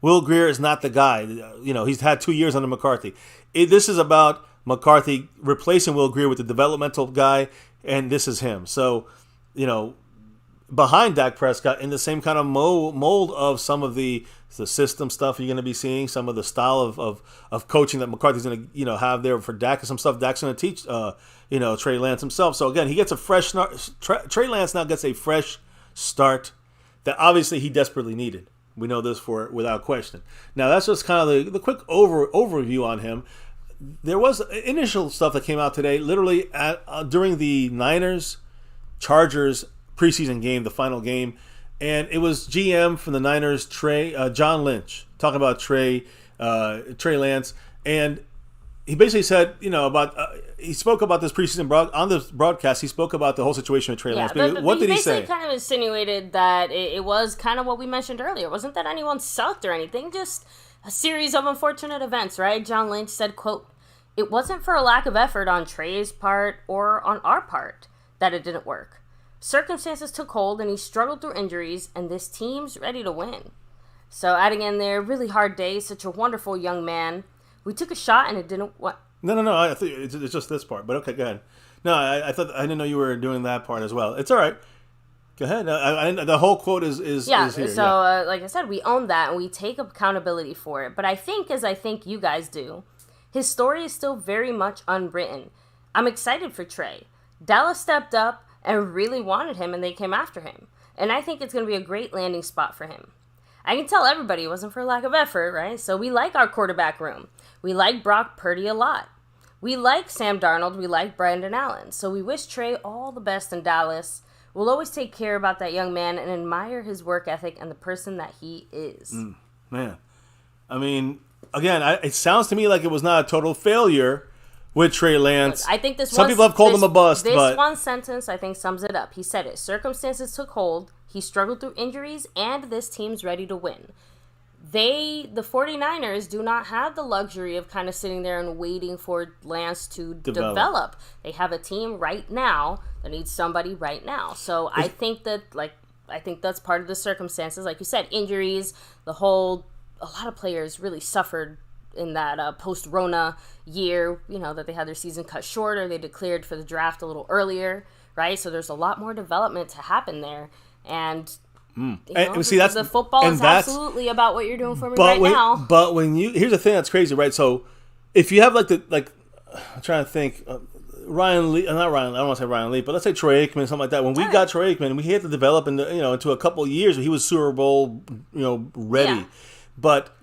Will Grier is not the guy. He's had 2 years under McCarthy. This is about McCarthy replacing Will Grier with the developmental guy, and this is him. So, behind Dak Prescott in the same kind of mold of some of the system stuff you're going to be seeing, some of the style of coaching that McCarthy's going to have there for Dak, and some stuff Dak's going to teach Trey Lance himself. So again, he gets a fresh start. Trey Lance now gets a fresh start that obviously he desperately needed. We know this without question. Now that's just kind of the quick overview on him. There was initial stuff that came out today, literally during the Niners-Chargers preseason game, the final game, and it was GM from the Niners, John Lynch, talking about Trey Lance, and he basically said, he spoke about this preseason on the broadcast. He spoke about the whole situation with Trey Lance. But what did he say? He basically kind of insinuated that it was kind of what we mentioned earlier. It wasn't that anyone sucked or anything, just a series of unfortunate events, right? John Lynch said, quote, "It wasn't for a lack of effort on Trey's part or on our part that it didn't work. Circumstances took hold and he struggled through injuries, and this team's ready to win." So adding in there, really hard day, such a wonderful young man. We took a shot and it didn't... What? No. I think it's just this part, but okay, go ahead. No, I didn't know you were doing that part as well. It's all right. Go ahead. The whole quote is here. So like I said, we own that and we take accountability for it. But I think you guys do, his story is still very much unwritten. I'm excited for Trey. Dallas stepped up and really wanted him, and they came after him. And I think it's going to be a great landing spot for him. I can tell everybody it wasn't for lack of effort, right? So we like our quarterback room. We like Brock Purdy a lot. We like Sam Darnold. We like Brandon Allen. So we wish Trey all the best in Dallas. We'll always take care about that young man and admire his work ethic and the person that he is. Man. I mean, again, it sounds to me like it was not a total failure with Trey Lance. I think some people have called him a bust. This one sentence, I think, sums it up. He said it. Circumstances took hold. He struggled through injuries, and this team's ready to win. The 49ers, do not have the luxury of kind of sitting there and waiting for Lance to develop. They have a team right now that needs somebody right now. So I think that's part of the circumstances. Like you said, injuries, a lot of players really suffered in that post-Rona year, that they had their season cut short or they declared for the draft a little earlier, right? So there's a lot more development to happen there. And see, that's the football is absolutely about what you're doing for me right now. But here's the thing that's crazy, right? So if you have I'm trying to think, Ryan Lee, not Ryan, I don't want to say Ryan Lee, but let's say Troy Aikman, something like that. When we got Troy Aikman, we had to develop into a couple of years. He was Super Bowl, ready, but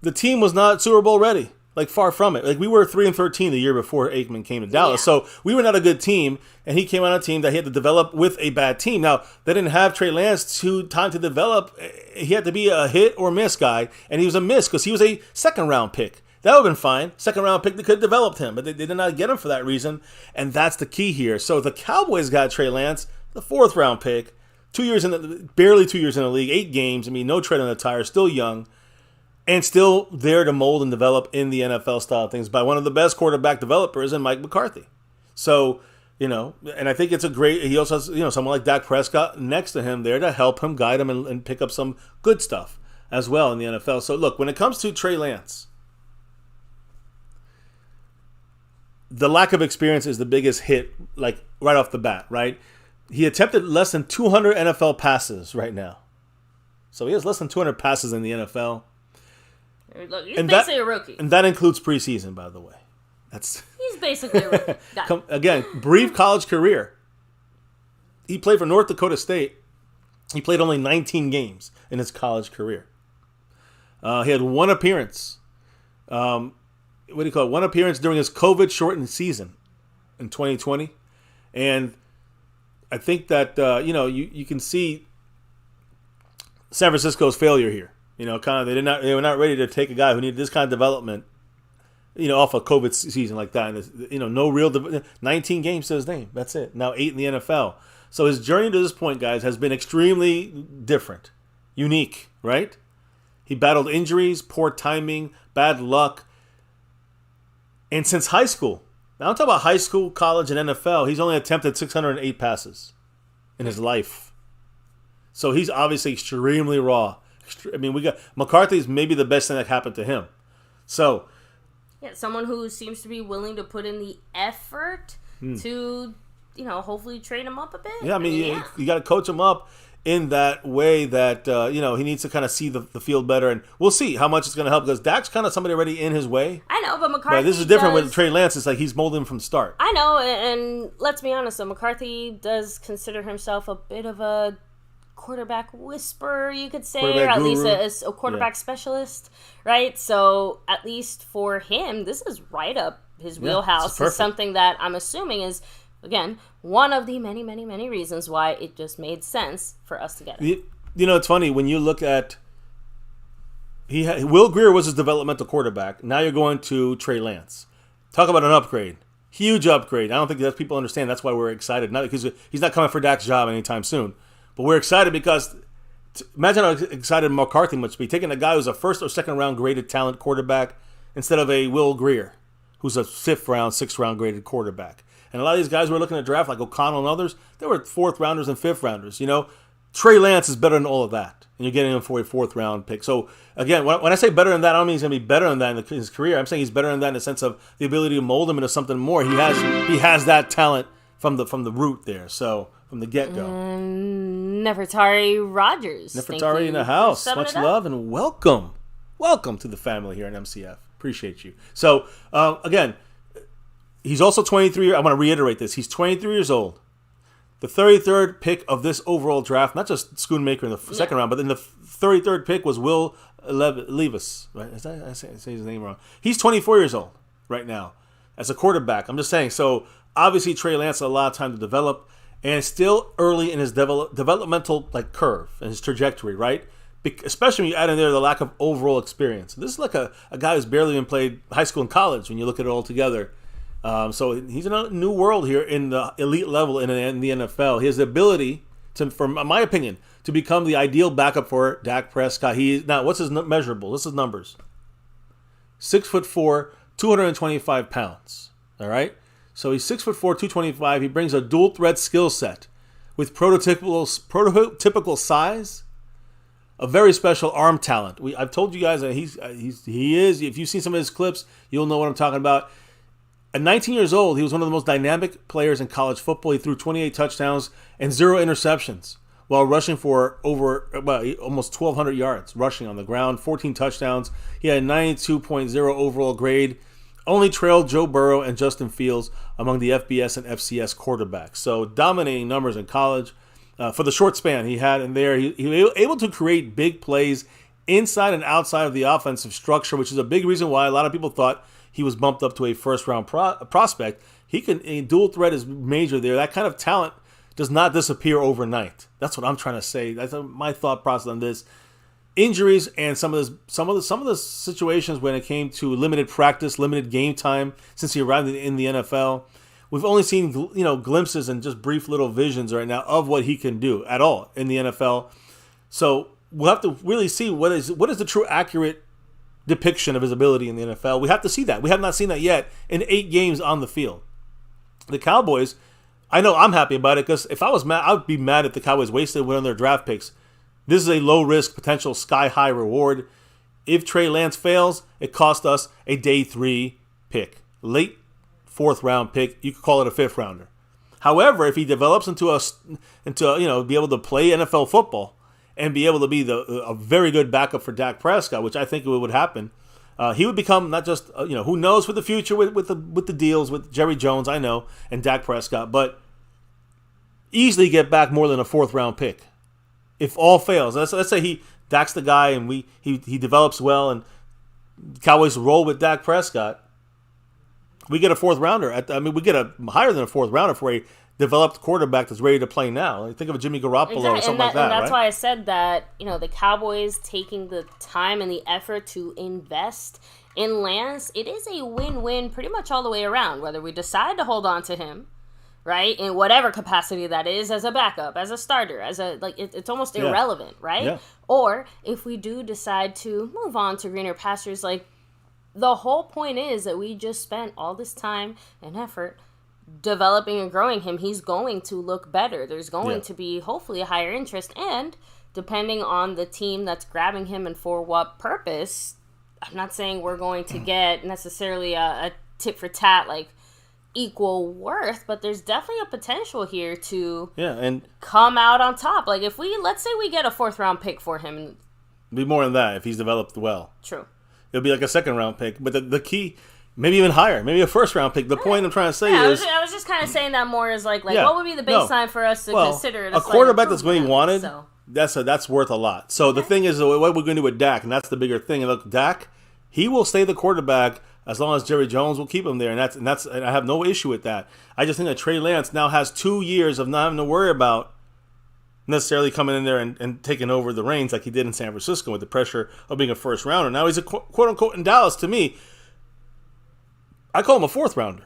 the team was not Super Bowl ready. Far from it. We were 3-13 the year before Aikman came to Dallas. Yeah. So we were not a good team, and he came on a team that he had to develop with a bad team. Now, they didn't have Trey Lance time to develop. He had to be a hit or miss guy, and he was a miss because he was a second-round pick. That would have been fine. Second-round pick, they could have developed him, but they did not get him for that reason, and that's the key here. So the Cowboys got Trey Lance, the fourth-round pick, barely 2 years in the league, 8 games. No tread on the tire, still young. And still there to mold and develop in the NFL style of things by one of the best quarterback developers in Mike McCarthy. So And I think it's a great. He also has someone like Dak Prescott next to him there to help him, guide him, and pick up some good stuff as well in the NFL. So look, when it comes to Trey Lance, the lack of experience is the biggest hit, like right off the bat, right? He attempted less than 200 NFL passes right now. So he has less than 200 passes in the NFL. Look, he's basically a rookie. And that includes preseason, by the way. He's basically a rookie. Again, brief college career. He played for North Dakota State. He played only 19 games in his college career. He had one appearance. One appearance during his COVID-shortened season in 2020. And I think that, you can see San Francisco's failure here. They were not ready to take a guy who needed this kind of development, off a COVID season like that. And, no real 19 games to his name. That's it. Now 8 in the NFL. So his journey to this point, guys, has been extremely different, unique, right? He battled injuries, poor timing, bad luck. And since high school, now I'm talking about high school, college, and NFL, he's only attempted 608 passes in his life. So he's obviously extremely raw. I mean, McCarthy's maybe the best thing that happened to him. So, yeah, someone who seems to be willing to put in the effort to, hopefully train him up a bit. Yeah, I mean, you got to coach him up in that way that, he needs to kind of see the field better. And we'll see how much it's going to help because Dak's kind of somebody already in his way. I know, but McCarthy this is different with Trey Lance. It's like he's molding him from the start. I know, and let's be honest, so McCarthy does consider himself a bit of a quarterback whisperer, you could say, or at least a quarterback specialist, right? So at least for him, this is right up his wheelhouse. It's something that I'm assuming is, again, one of the many, many, many reasons why it just made sense for us to get him. It's funny when you look at Will Grier was his developmental quarterback. Now you're going to Trey Lance. Talk about an upgrade. Huge upgrade. I don't think that people understand. That's why we're excited. Not because he's not coming for Dak's job anytime soon. But we're excited because imagine how excited McCarthy must be taking a guy who's a first or second round graded talent quarterback instead of a Will Grier, who's a fifth round, sixth round graded quarterback. And a lot of these guys we're looking to draft, like O'Connell and others, they were fourth rounders and fifth rounders. Trey Lance is better than all of that, and you're getting him for a fourth round pick. So again, when I say better than that, I don't mean he's going to be better than that in his career. I'm saying he's better than that in the sense of the ability to mold him into something more. He has that talent from the root there. So from the get-go. Nefertari Rogers. Nefertari in the house. Much love and welcome. Welcome to the family here in MCF. Appreciate you. So, again, he's also 23. I want to reiterate this. He's 23 years old. The 33rd pick of this overall draft, not just Schoonmaker in the second round, but then the 33rd pick was Will Levis. Right? I say his name wrong. He's 24 years old right now as a quarterback. I'm just saying. So, obviously, Trey Lance had a lot of time to develop. And still early in his developmental curve and his trajectory, right? Especially when you add in there the lack of overall experience. This is like a guy who's barely even played high school and college when you look at it all together. So he's in a new world here in the elite level in the NFL. He has the ability to, from my opinion, to become the ideal backup for Dak Prescott. Now, what's his measurable? This is numbers. 6'4", 225 pounds. All right. So he's 6'4", 225. He brings a dual threat skill set with prototypical size, a very special arm talent. I've told you guys that he is. If you've seen some of his clips, you'll know what I'm talking about. At 19 years old, he was one of the most dynamic players in college football. He threw 28 touchdowns and 0 interceptions while rushing for almost 1,200 yards rushing on the ground, 14 touchdowns. He had a 92.0 overall grade. Only trailed Joe Burrow and Justin Fields among the FBS and FCS quarterbacks. So dominating numbers in college. For the short span he had in there, he was able to create big plays inside and outside of the offensive structure, which is a big reason why a lot of people thought he was bumped up to a first-round prospect. Dual threat is major there. That kind of talent does not disappear overnight. That's what I'm trying to say. That's my thought process on this. Injuries and some of the situations when it came to limited practice, limited game time since he arrived in the NFL. We've only seen glimpses and just brief little visions right now of what he can do at all in the NFL. So we'll have to really see what is the true accurate depiction of his ability in the NFL. We have to see that. We have not seen that yet in 8 games on the field. The Cowboys I know I'm happy about it because if I was mad, I would be mad if the Cowboys wasted one of their draft picks. This is a low-risk, potential sky-high reward. If Trey Lance fails, it cost us a day 3 pick. Late 4th-round pick. You could call it a 5th-rounder. However, if he develops into be able to play NFL football and be able to be a very good backup for Dak Prescott, which I think would happen, he would become not just who knows for the future with the deals with Jerry Jones, I know, and Dak Prescott, but easily get back more than a 4th-round pick. If all fails, let's say Dak's the guy and he develops well and Cowboys roll with Dak Prescott. We get a 4th-rounder. We get a higher than a 4th-rounder for a developed quarterback that's ready to play now. Think of a Jimmy Garoppolo or something like that, and that's right? why I said that, the Cowboys taking the time and the effort to invest in Lance, it is a win-win pretty much all the way around, whether we decide to hold on to him, right, in whatever capacity that is, as a backup, as a starter, it's almost irrelevant, right? Yeah. Or if we do decide to move on to greener pastures, the whole point is that we just spent all this time and effort developing and growing him. He's going to look better. There's going to be hopefully a higher interest, and depending on the team that's grabbing him and for what purpose, I'm not saying we're going to get necessarily a tit for tat equal worth, but there's definitely a potential here to come out on top. If let's say we get a 4th-round pick for him, it'd be more than that if he's developed well. True. It'll be like a 2nd-round pick, but the key, maybe even higher, maybe a 1st-round pick. The point I'm trying to say is, I was just kind of saying that more as what would be the baseline for us to consider a quarterback that's going to be wanted. So. That's worth a lot. So the thing is, what we're going to do with Dak, and that's the bigger thing. And look, Dak, he will stay the quarterback as long as Jerry Jones will keep him there, and I have no issue with that. I just think that Trey Lance now has 2 years of not having to worry about necessarily coming in there and taking over the reins like he did in San Francisco with the pressure of being a 1st-rounder. Now he's a quote-unquote in Dallas. To me, I call him a 4th-rounder.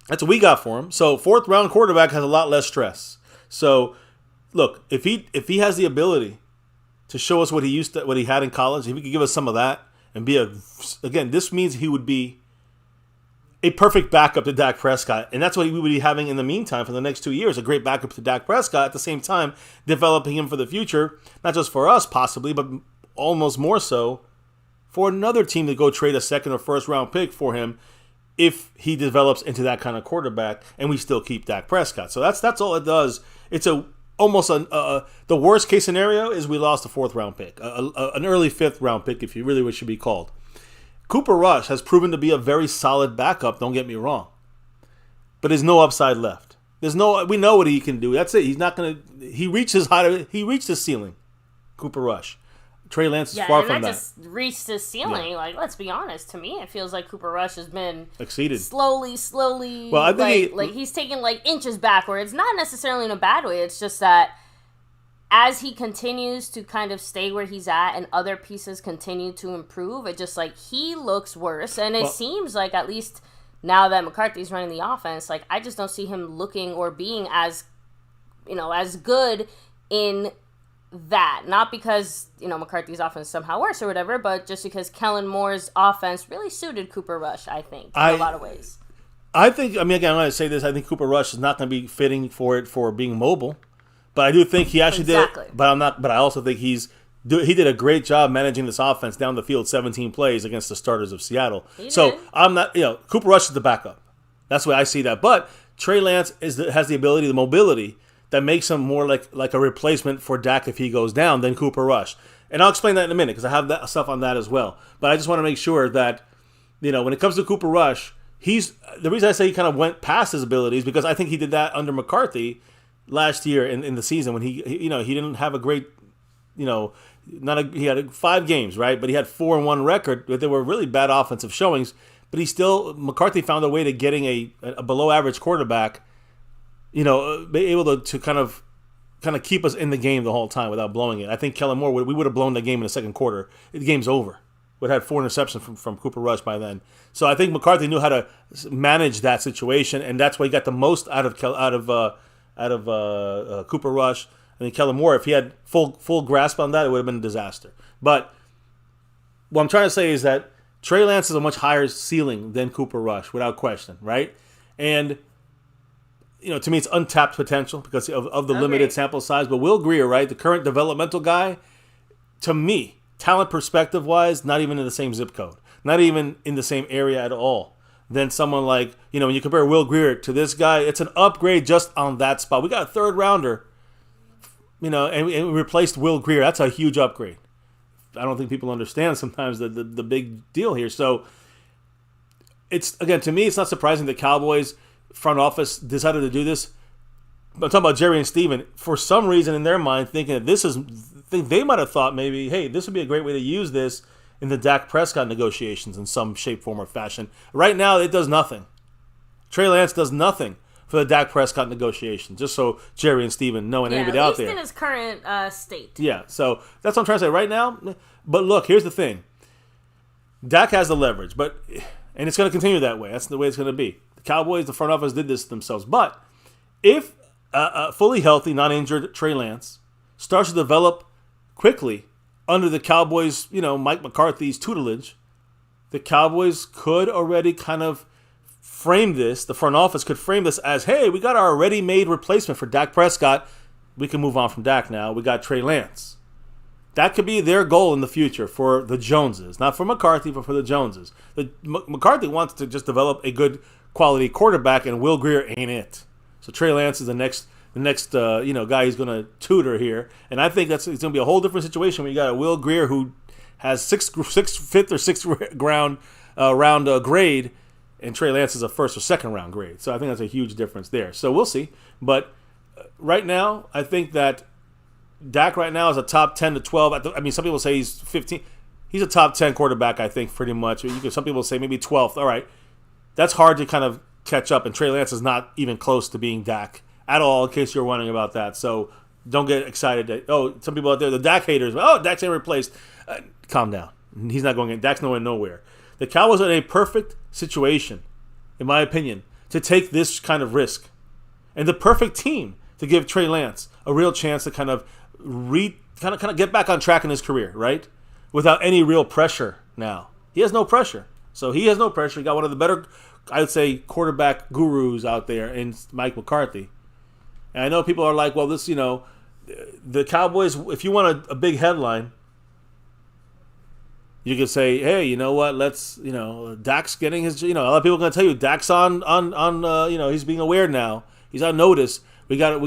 That's what we got for him. So 4th-round quarterback has a lot less stress. So look, if he has the ability to show us what he had in college, if he could give us some of that and this means he would be a perfect backup to Dak Prescott. And that's what we would be having in the meantime for the next 2 years, a great backup to Dak Prescott, at the same time developing him for the future, not just for us possibly, but almost more so for another team to go trade a 2nd or 1st-round pick for him if he develops into that kind of quarterback and we still keep Dak Prescott. So that's all it does. It's the worst case scenario is we lost a 4th-round pick, an early 5th-round pick if you really wish to be called. Cooper Rush has proven to be a very solid backup, don't get me wrong. But there's no upside left. We know what he can do. That's it. He reached his ceiling. Cooper Rush. Trey Lance is far from that. Just reached his ceiling. Yeah. Let's be honest. To me, it feels like Cooper Rush has been exceeded slowly. Well, I think he's taken inches backwards. Not necessarily in a bad way. It's just that as he continues to kind of stay where he's at and other pieces continue to improve, it just he looks worse. And it seems like, at least now that McCarthy's running the offense, I just don't see him looking or being as good in that. Not because, McCarthy's offense is somehow worse or whatever, but just because Kellen Moore's offense really suited Cooper Rush, I think, in a lot of ways. I think, again, I'm going to say this, I think Cooper Rush is not going to be fitting for being mobile. But I do think he actually did it. But I also think he did a great job managing this offense down the field, 17 plays against the starters of Seattle. I'm not, Cooper Rush is the backup. That's the way I see that. But Trey Lance has the ability, the mobility that makes him more like a replacement for Dak if he goes down than Cooper Rush. And I'll explain that in a minute because I have that stuff on that as well. But I just want to make sure that when it comes to Cooper Rush, the reason I say he kind of went past his abilities because I think he did that under McCarthy last year in the season when he didn't have a great, he had 5 games, right? But he had 4-1 record. But they were really bad offensive showings. But McCarthy found a way to getting a below average quarterback, be able to kind of keep us in the game the whole time without blowing it. I think Kellen Moore, we would have blown the game in the 2nd quarter. The game's over. We'd had 4 interceptions from Cooper Rush by then. So I think McCarthy knew how to manage that situation, and that's why he got the most out of Cooper Rush. I think Kellen Moore, if he had full grasp on that, it would have been a disaster. But what I'm trying to say is that Trey Lance is a much higher ceiling than Cooper Rush, without question, right? And to me, it's untapped potential because of the limited sample size. But Will Grier, right, the current developmental guy, to me, talent perspective-wise, not even in the same zip code. Not even in the same area at all. Than someone like, when you compare Will Grier to this guy, it's an upgrade just on that spot. We got a third rounder, and we replaced Will Grier. That's a huge upgrade. I don't think people understand sometimes the big deal here. So, it's, again, to me, it's not surprising the Cowboys front office decided to do this. I'm talking about Jerry and Steven. For some reason in their mind, thinking that they might have thought maybe, hey, this would be a great way to use this in the Dak Prescott negotiations in some shape, form, or fashion. Right now, it does nothing. Trey Lance does nothing for the Dak Prescott negotiations, just so Jerry and Steven know and anybody out there. At least in his current state. Yeah, so that's what I'm trying to say right now. But look, here's the thing. Dak has the leverage, and it's going to continue that way. That's the way it's going to be. The Cowboys, the front office did this to themselves. But if a fully healthy, non-injured Trey Lance starts to develop quickly under the Cowboys, Mike McCarthy's tutelage, the Cowboys could already kind of frame this, the front office could frame this as, hey, we got our ready-made replacement for Dak Prescott. We can move on from Dak now. We got Trey Lance. That could be their goal in the future for the Joneses. Not for McCarthy, but for the Joneses. McCarthy wants to just develop a good quality quarterback, and Will Grier ain't it. So Trey Lance is the next guy he's going to tutor here. And I think it's going to be a whole different situation when you got a Will Grier who has fifth or sixth round grade, and Trey Lance is a first or second round grade. So I think that's a huge difference there. So we'll see. But right now, I think that Dak right now is a top 10 to 12. Some people say he's 15. He's a top 10 quarterback, I think, pretty much. Some people say maybe 12th. All right. That's hard to kind of catch up, and Trey Lance is not even close to being Dak at all, in case you're wondering about that. So don't get excited. Some people out there, the Dak haters, Dak's ain't replaced. Calm down. He's not going in. Dak's going nowhere. The Cowboys are in a perfect situation, in my opinion, to take this kind of risk. And the perfect team to give Trey Lance a real chance to kind of get back on track in his career, right? Without any real pressure now. He has no pressure. So he has no pressure. He got one of the better, I would say, quarterback gurus out there in Mike McCarthy. And I know people are like, well, this, the Cowboys, if you want a big headline, you could say, hey, you know what, let's, Dak's getting his, a lot of people are going to tell you, Dak's on he's being aware now. He's on notice. We got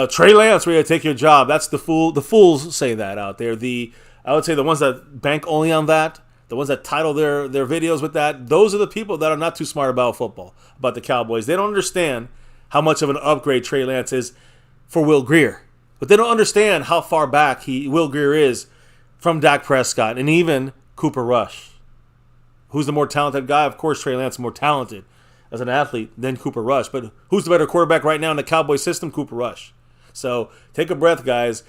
Trey Lance, we're going to take your job. That's the fools say that out there. I would say the ones that bank only on that, the ones that title their videos with that, those are the people that are not too smart about football, about the Cowboys. They don't understand how much of an upgrade Trey Lance is for Will Grier. But they don't understand how far back Will Grier is from Dak Prescott and even Cooper Rush. Who's the more talented guy? Of course, Trey Lance is more talented as an athlete than Cooper Rush. But who's the better quarterback right now in the Cowboys system? Cooper Rush. So take a breath, guys.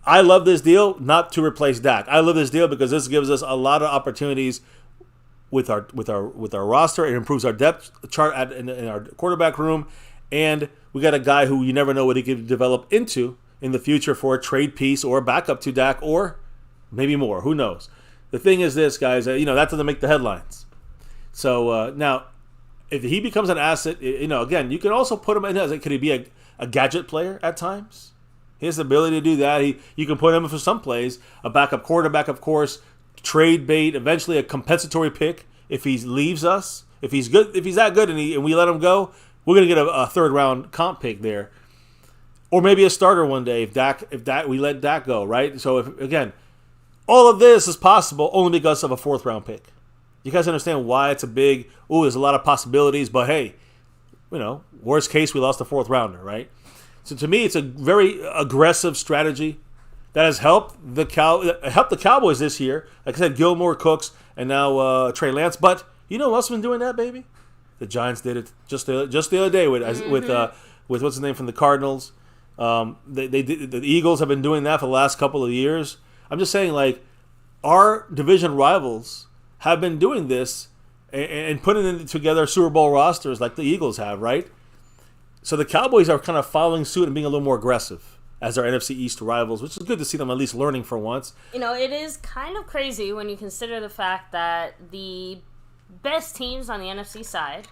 I love this deal not to replace Dak. I love this deal because this gives us a lot of opportunities with our roster. It improves our depth chart in our quarterback room. And we got a guy who you never know what he could develop into in the future for a trade piece or a backup to Dak or maybe more. Who knows? The thing is this, guys, that doesn't make the headlines. So now, if he becomes an asset, again, you can also put him in as, could he be a gadget player at times? He has the ability to do that. You can put him in for some plays, a backup quarterback, of course, trade bait, eventually a compensatory pick if he leaves us. If he's good, if he's that good and we let him go, we're going to get a third round comp pick there. Or maybe a starter one day if we let Dak go, right? So again, all of this is possible only because of a fourth round pick. You guys understand why it's there's a lot of possibilities, but hey, worst case, we lost a fourth rounder, right? So to me, it's a very aggressive strategy that has helped the Cowboys this year. Like I said, Gilmore, Cooks, and now Trey Lance. But you know who else has been doing that, baby? The Giants did it just the other day with what's his name from the Cardinals. The Eagles have been doing that for the last couple of years. I'm just saying, like, our division rivals have been doing this and putting together Super Bowl rosters like the Eagles have, right? So the Cowboys are kind of following suit and being a little more aggressive as our NFC East rivals, which is good to see them at least learning for once. It is kind of crazy when you consider the fact that the best teams on the NFC side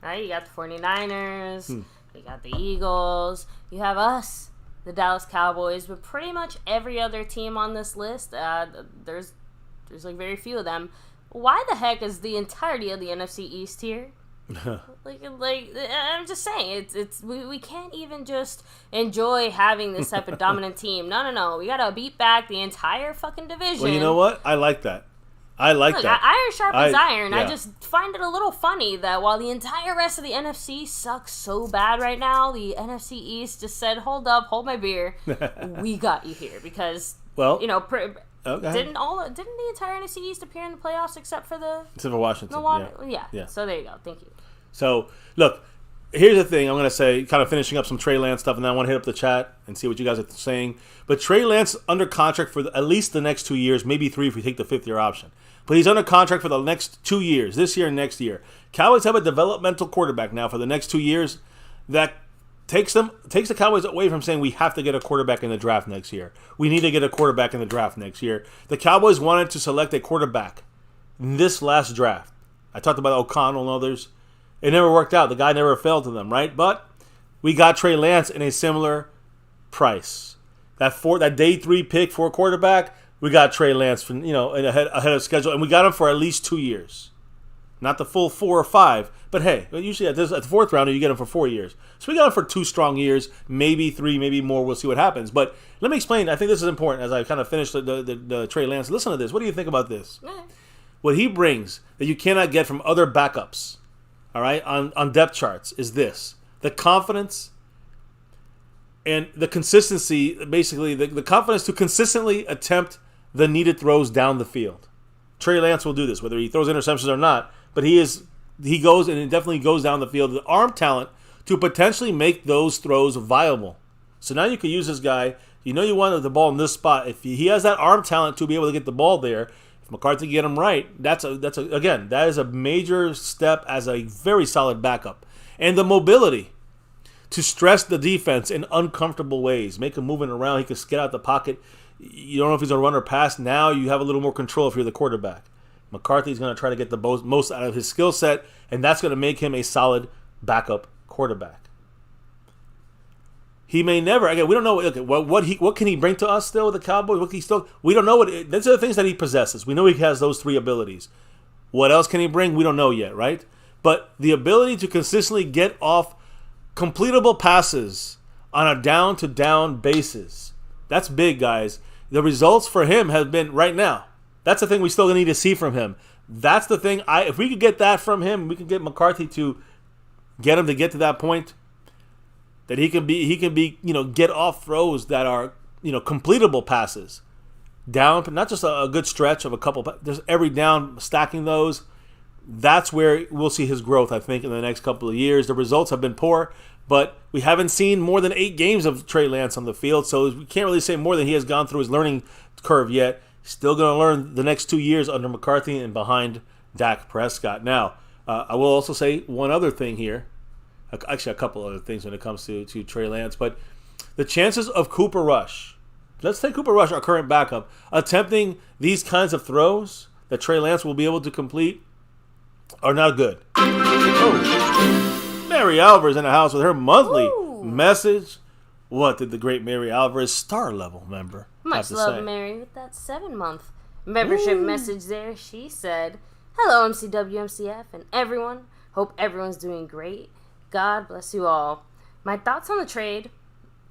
Right? You got the 49ers, you got the Eagles, you have us, the Dallas Cowboys, but pretty much every other team on this list, there's like very few of them. Why the heck is the entirety of the NFC East here? like I'm just saying, we can't even just enjoy having this type of dominant team. No. We gotta beat back the entire fucking division. Well, you know what? I like that. Look, that. Iron sharpens iron. Yeah. I just find it a little funny that while the entire rest of the NFC sucks so bad right now, the NFC East just said, "Hold up, hold my beer. We got you here." Because didn't the entire NFC East appear in the playoffs except for Washington? Yeah. So there you go. Thank you. So look, here's the thing. I'm going to say, kind of finishing up some Trey Lance stuff, and then I want to hit up the chat and see what you guys are saying. But Trey Lance under contract for at least the next 2 years, maybe 3 if we take the 5th-year option. But he's under contract for the next 2 years, this year and next year. Cowboys have a developmental quarterback now for the next 2 years that takes the Cowboys away from saying we have to get a quarterback in the draft next year. We need to get a quarterback in the draft next year. The Cowboys wanted to select a quarterback in this last draft. I talked about O'Connell and others. It never worked out. The guy never fell to them, right? But we got Trey Lance in a similar price. That day 3 pick for a quarterback, we got Trey Lance for, ahead of schedule, and we got him for at least 2 years. Not the full 4 or 5, but hey, usually at the 4th rounder, you get him for 4 years. So we got him for 2 strong years, maybe 3, maybe more. We'll see what happens. But let me explain. I think this is important as I kind of finish the Trey Lance. Listen to this. What do you think about this? Yeah. What he brings that you cannot get from other backups, all right, on depth charts is this: the confidence and the consistency, basically the confidence to consistently attempt the needed throws down the field. Trey Lance will do this, whether he throws interceptions or not, but he goes and it definitely goes down the field. The arm talent to potentially make those throws viable. So now you can use this guy. You wanted the ball in this spot. If he has that arm talent to be able to get the ball there, if McCarthy can get him right, that is a major step as a very solid backup. And the mobility to stress the defense in uncomfortable ways, make him moving around. He can get out the pocket. You don't know if he's a run or pass. Now you have a little more control if you're the quarterback. McCarthy's going to try to get the most out of his skill set, and that's going to make him a solid backup quarterback. He may never. Again, we don't know. Okay, what can he bring to us still with the Cowboys? We don't know those are the things that he possesses. We know he has those 3 abilities. What else can he bring? We don't know yet, right? But the ability to consistently get off completable passes on a down-to-down basis, that's big, guys. The results for him have been right now. That's the thing we still need to see from him. That's the thing. If we could get that from him, we can get McCarthy to get him to get to that point that he can be get off throws that are completable passes down, but not just a good stretch of a couple. There's every down stacking those. That's where we'll see his growth, I think, in the next couple of years. The results have been poor, but we haven't seen more than 8 games of Trey Lance on the field, so we can't really say more than he has gone through his learning curve yet. Still going to learn the next 2 years under McCarthy and behind Dak Prescott. Now, I will also say one other thing here. Actually, a couple other things when it comes to Trey Lance. But the chances of Cooper Rush, let's take Cooper Rush, our current backup, attempting these kinds of throws that Trey Lance will be able to complete are not good. Oh, Mary Alvarez in the house with her monthly message. What did the great Mary Alvarez, star-level member, much love, say? Mary, with that 7-month membership message there. She said, "Hello, MCWMCF and everyone. Hope everyone's doing great. God bless you all. My thoughts on the trade,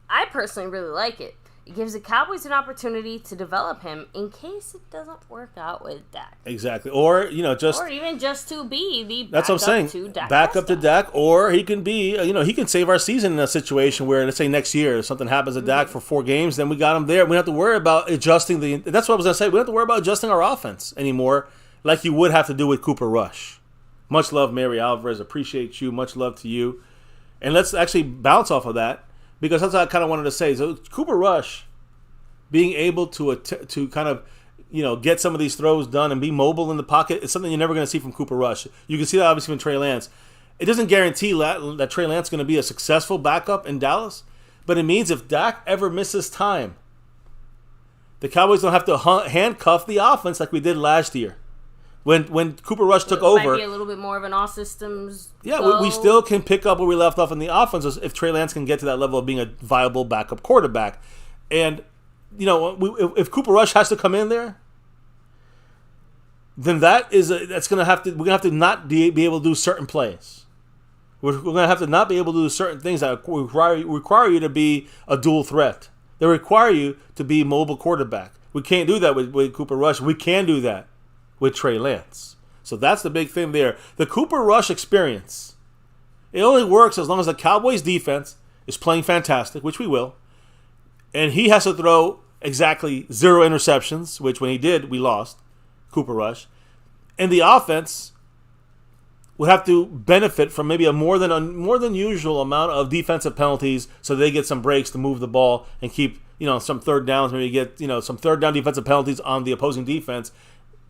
I personally really like it. It gives the Cowboys an opportunity to develop him in case it doesn't work out with Dak. Exactly. Or, or even just to be the backup that's what I'm saying. To Dak. Backup to Dak, or he can be, he can save our season in a situation where, let's say next year, if something happens to Dak for 4 games, then we got him there. We don't have to worry about adjusting that's what I was going to say. We don't have to worry about adjusting our offense anymore like you would have to do with Cooper Rush. Much love, Mary Alvarez. Appreciate you. Much love to you. And let's actually bounce off of that, because that's what I kind of wanted to say. So Cooper Rush being able to kind of, get some of these throws done and be mobile in the pocket is something you're never going to see from Cooper Rush. You can see that obviously from Trey Lance. It doesn't guarantee that Trey Lance is going to be a successful backup in Dallas, but it means if Dak ever misses time, the Cowboys don't have to handcuff the offense like we did last year. When Cooper Rush took It over, might be a little bit more of an all systems. yeah, we still can pick up where we left off in the offense if Trey Lance can get to that level of being a viable backup quarterback. And if Cooper Rush has to come in there, then we're gonna have to not be able to do certain plays. We're gonna have to not be able to do certain things that require you to be a dual threat. They require you to be a mobile quarterback. We can't do that with Cooper Rush. We can do that with Trey Lance. So that's the big thing there. The Cooper Rush experience, it only works as long as the Cowboys defense is playing fantastic, which we will, and he has to throw exactly 0 interceptions, which when he did, we lost, Cooper Rush. And the offense would have to benefit from maybe a more than usual amount of defensive penalties so they get some breaks to move the ball and keep, some third downs, maybe get, some third down defensive penalties on the opposing defense,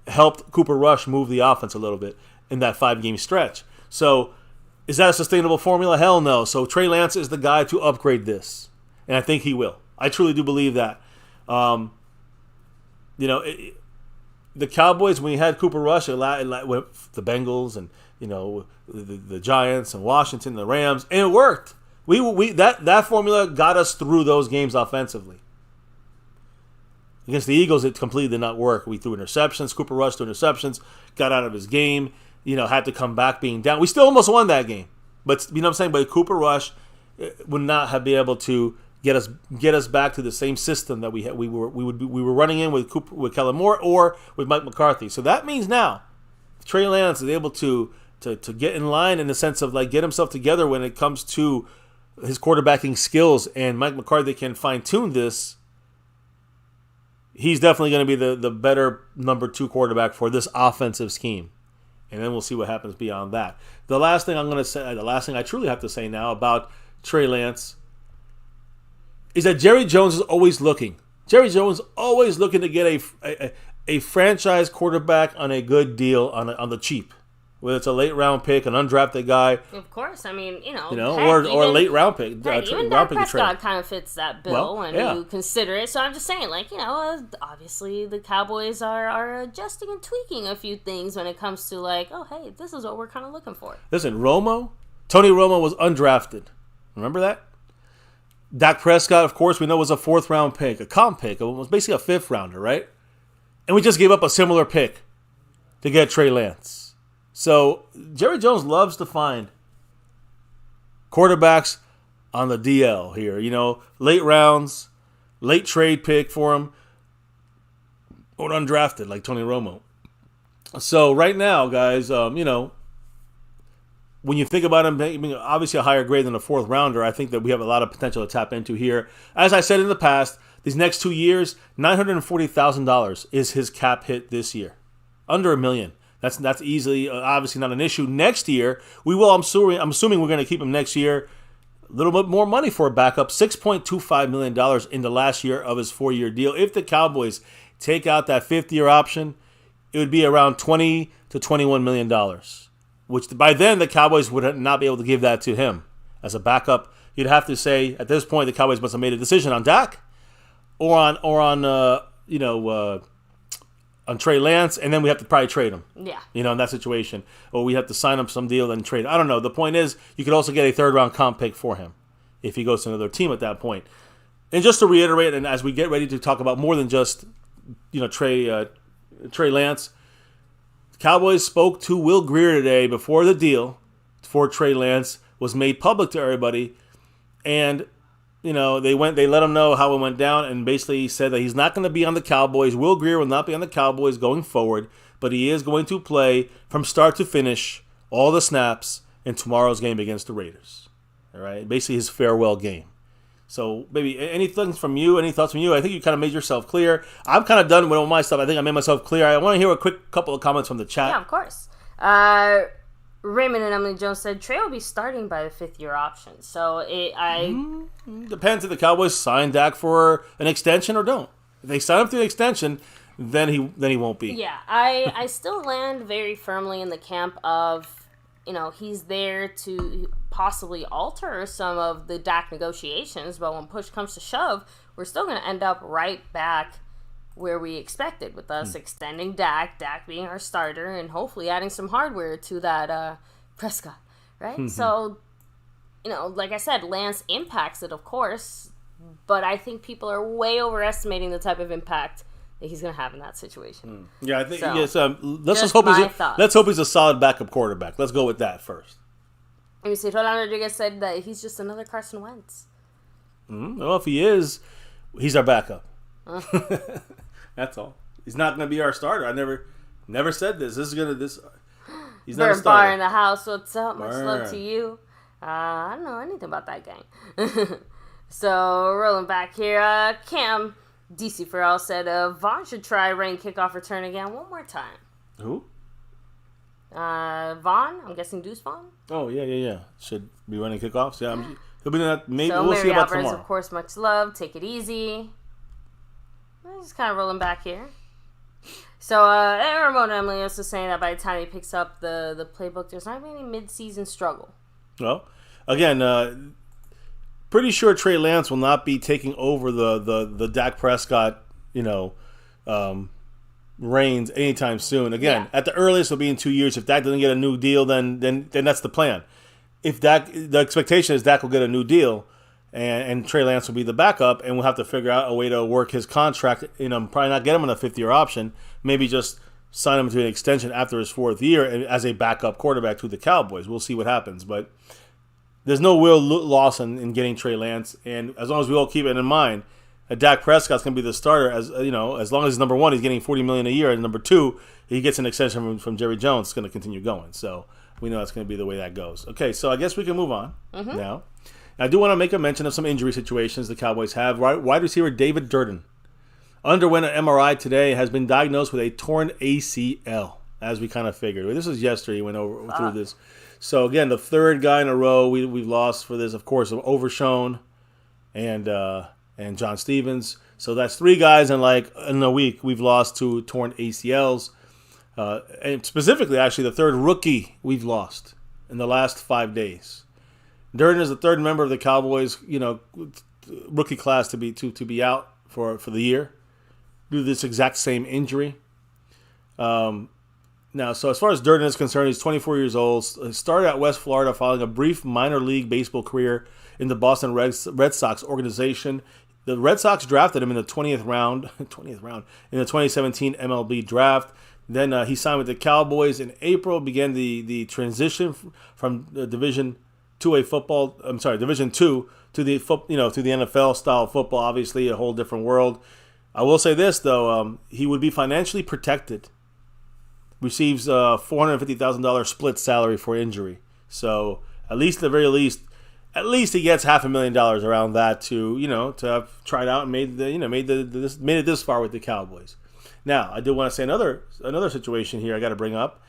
helped Cooper Rush move the offense a little bit in that 5-game stretch. So is that a sustainable formula? Hell no. So Trey Lance is the guy to upgrade this, and I think he will. I truly do believe that. The Cowboys, when we had Cooper Rush, with the Bengals and the Giants and Washington, the Rams, and it worked. That formula got us through those games offensively. Against the Eagles, it completely did not work. We threw interceptions. Cooper Rush threw interceptions, got out of his game, had to come back being down. We still almost won that game. But you know what I'm saying? But Cooper Rush would not have been able to get us back to the same system that we were running in with Kellen Moore or with Mike McCarthy. So that means now Trey Lance is able to get in line in the sense of get himself together when it comes to his quarterbacking skills, and Mike McCarthy can fine-tune this. He's definitely going to be the better number 2 quarterback for this offensive scheme. And then we'll see what happens beyond that. The last thing I truly have to say now about Trey Lance is that Jerry Jones is always looking. Jerry Jones always looking to get a franchise quarterback on a good deal on the cheap. Whether it's a late round pick, an undrafted guy. Of course, I mean, or a late round pick. Even Dak Prescott kind of fits that bill when you consider it. So I'm just saying, obviously the Cowboys are adjusting and tweaking a few things when it comes to hey, this is what we're kind of looking for. Listen, Tony Romo was undrafted. Remember that? Dak Prescott, of course, we know was a 4th round pick, a comp pick. It was basically a 5th rounder, right? And we just gave up a similar pick to get Trey Lance. So Jerry Jones loves to find quarterbacks on the DL here. Late rounds, late trade pick for him, or undrafted like Tony Romo. So right now, guys, when you think about him being obviously a higher grade than a 4th rounder, I think that we have a lot of potential to tap into here. As I said in the past, these next 2 years, $940,000 is his cap hit this year. Under $1 million. That's easily, obviously not an issue. Next year, we will. I'm assuming we're going to keep him next year. A little bit more money for a backup, $6.25 million in the last year of his 4-year deal. If the Cowboys take out that 5th-year option, it would be around $20 to $21 million, which by then the Cowboys would not be able to give that to him as a backup. You'd have to say at this point the Cowboys must have made a decision on Dak or on Trey Lance, and then we have to probably trade him. Yeah. In that situation. Or we have to sign up some deal and trade him. I don't know. The point is, you could also get a 3rd-round comp pick for him if he goes to another team at that point. And just to reiterate, and as we get ready to talk about more than just, Trey Lance, the Cowboys spoke to Will Grier today before the deal for Trey Lance was made public to everybody, and they let him know how it went down, and basically said that he's not going to be on the Cowboys. Will Grier will not be on the Cowboys going forward, but he is going to play from start to finish all the snaps in tomorrow's game against the Raiders. All right, basically his farewell game. So maybe any thoughts from you? I think you kind of made yourself clear. I'm kind of done with all my stuff. I think I made myself clear. I want to hear a quick couple of comments from the chat. Yeah, of course. Raymond and Emily Jones said Trey will be starting by the 5th-year option. So depends if the Cowboys sign Dak for an extension or don't. If they sign him to an extension, then he won't be. Yeah, I still land very firmly in the camp of, he's there to possibly alter some of the Dak negotiations, but when push comes to shove, we're still going to end up right back where we expected, with us extending Dak being our starter, and hopefully adding some hardware to that Prescott, right? So, like I said, Lance impacts it, of course, but I think people are way overestimating the type of impact that he's going to have in that situation. Yeah, I think so, let's hope he's a solid backup quarterback. Let's go with that first. Let me see. Roland Rodriguez said that he's just another Carson Wentz. Well, if he is, he's our backup. That's all. He's not going to be our starter. I never said this. He's not a starter. Bar in the house. What's up? Much love to you. I don't know anything about that gang. So, rolling back here, Cam DC Farrell said Vaughn should try rain kickoff return again one more time. Who? Vaughn? I'm guessing Deuce Vaughn? Oh, yeah. Should be running kickoffs. Yeah, he'll be doing that. Maybe so we'll see about Alvarez, tomorrow. Of course, much love. Take it easy. Just kind of rolling back here. So, Ramon Emily also saying that by the time he picks up the playbook, there's not really any mid-season struggle. Well, again, pretty sure Trey Lance will not be taking over the Dak Prescott, reigns anytime soon. Again, at the earliest, it'll be in 2 years. If Dak doesn't get a new deal, then that's the plan. If the expectation is Dak will get a new deal, and Trey Lance will be the backup, and we'll have to figure out a way to work his contract. Probably not get him on a 5th-year option. Maybe just sign him to an extension after his 4th year as a backup quarterback to the Cowboys. We'll see what happens, but there's no real loss in getting Trey Lance, and as long as we all keep it in mind, Dak Prescott's going to be the starter. As long as number one, he's getting $40 million a year, and number two, he gets an extension from Jerry Jones. It's going to continue going. So we know that's going to be the way that goes. Okay, so I guess we can move on now. I do want to make a mention of some injury situations the Cowboys have. Wide receiver David Durden underwent an MRI today, has been diagnosed with a torn ACL, as we kind of figured. This was yesterday. He went through this. So, again, the 3rd guy in a row we've lost for this, of course, of Overshone and John Stevens. So that's 3 guys in a week we've lost to torn ACLs. And specifically, actually, the 3rd rookie we've lost in the last 5 days. Durden is the 3rd member of the Cowboys, rookie class to be out for the year due to this exact same injury. Now, so as far as Durden is concerned, he's 24 years old. Started at West Florida following a brief minor league baseball career in the Boston Red Sox organization. The Red Sox drafted him in the 20th round in the 2017 MLB draft. Then he signed with the Cowboys in April, began the transition from Division 2 to the NFL style football. Obviously, a whole different world. I will say this though, he would be financially protected. Receives $450,000 split salary for injury. So at least he gets $500,000 around that to have tried out and made it this far with the Cowboys. Now I do want to say another situation here I got to bring up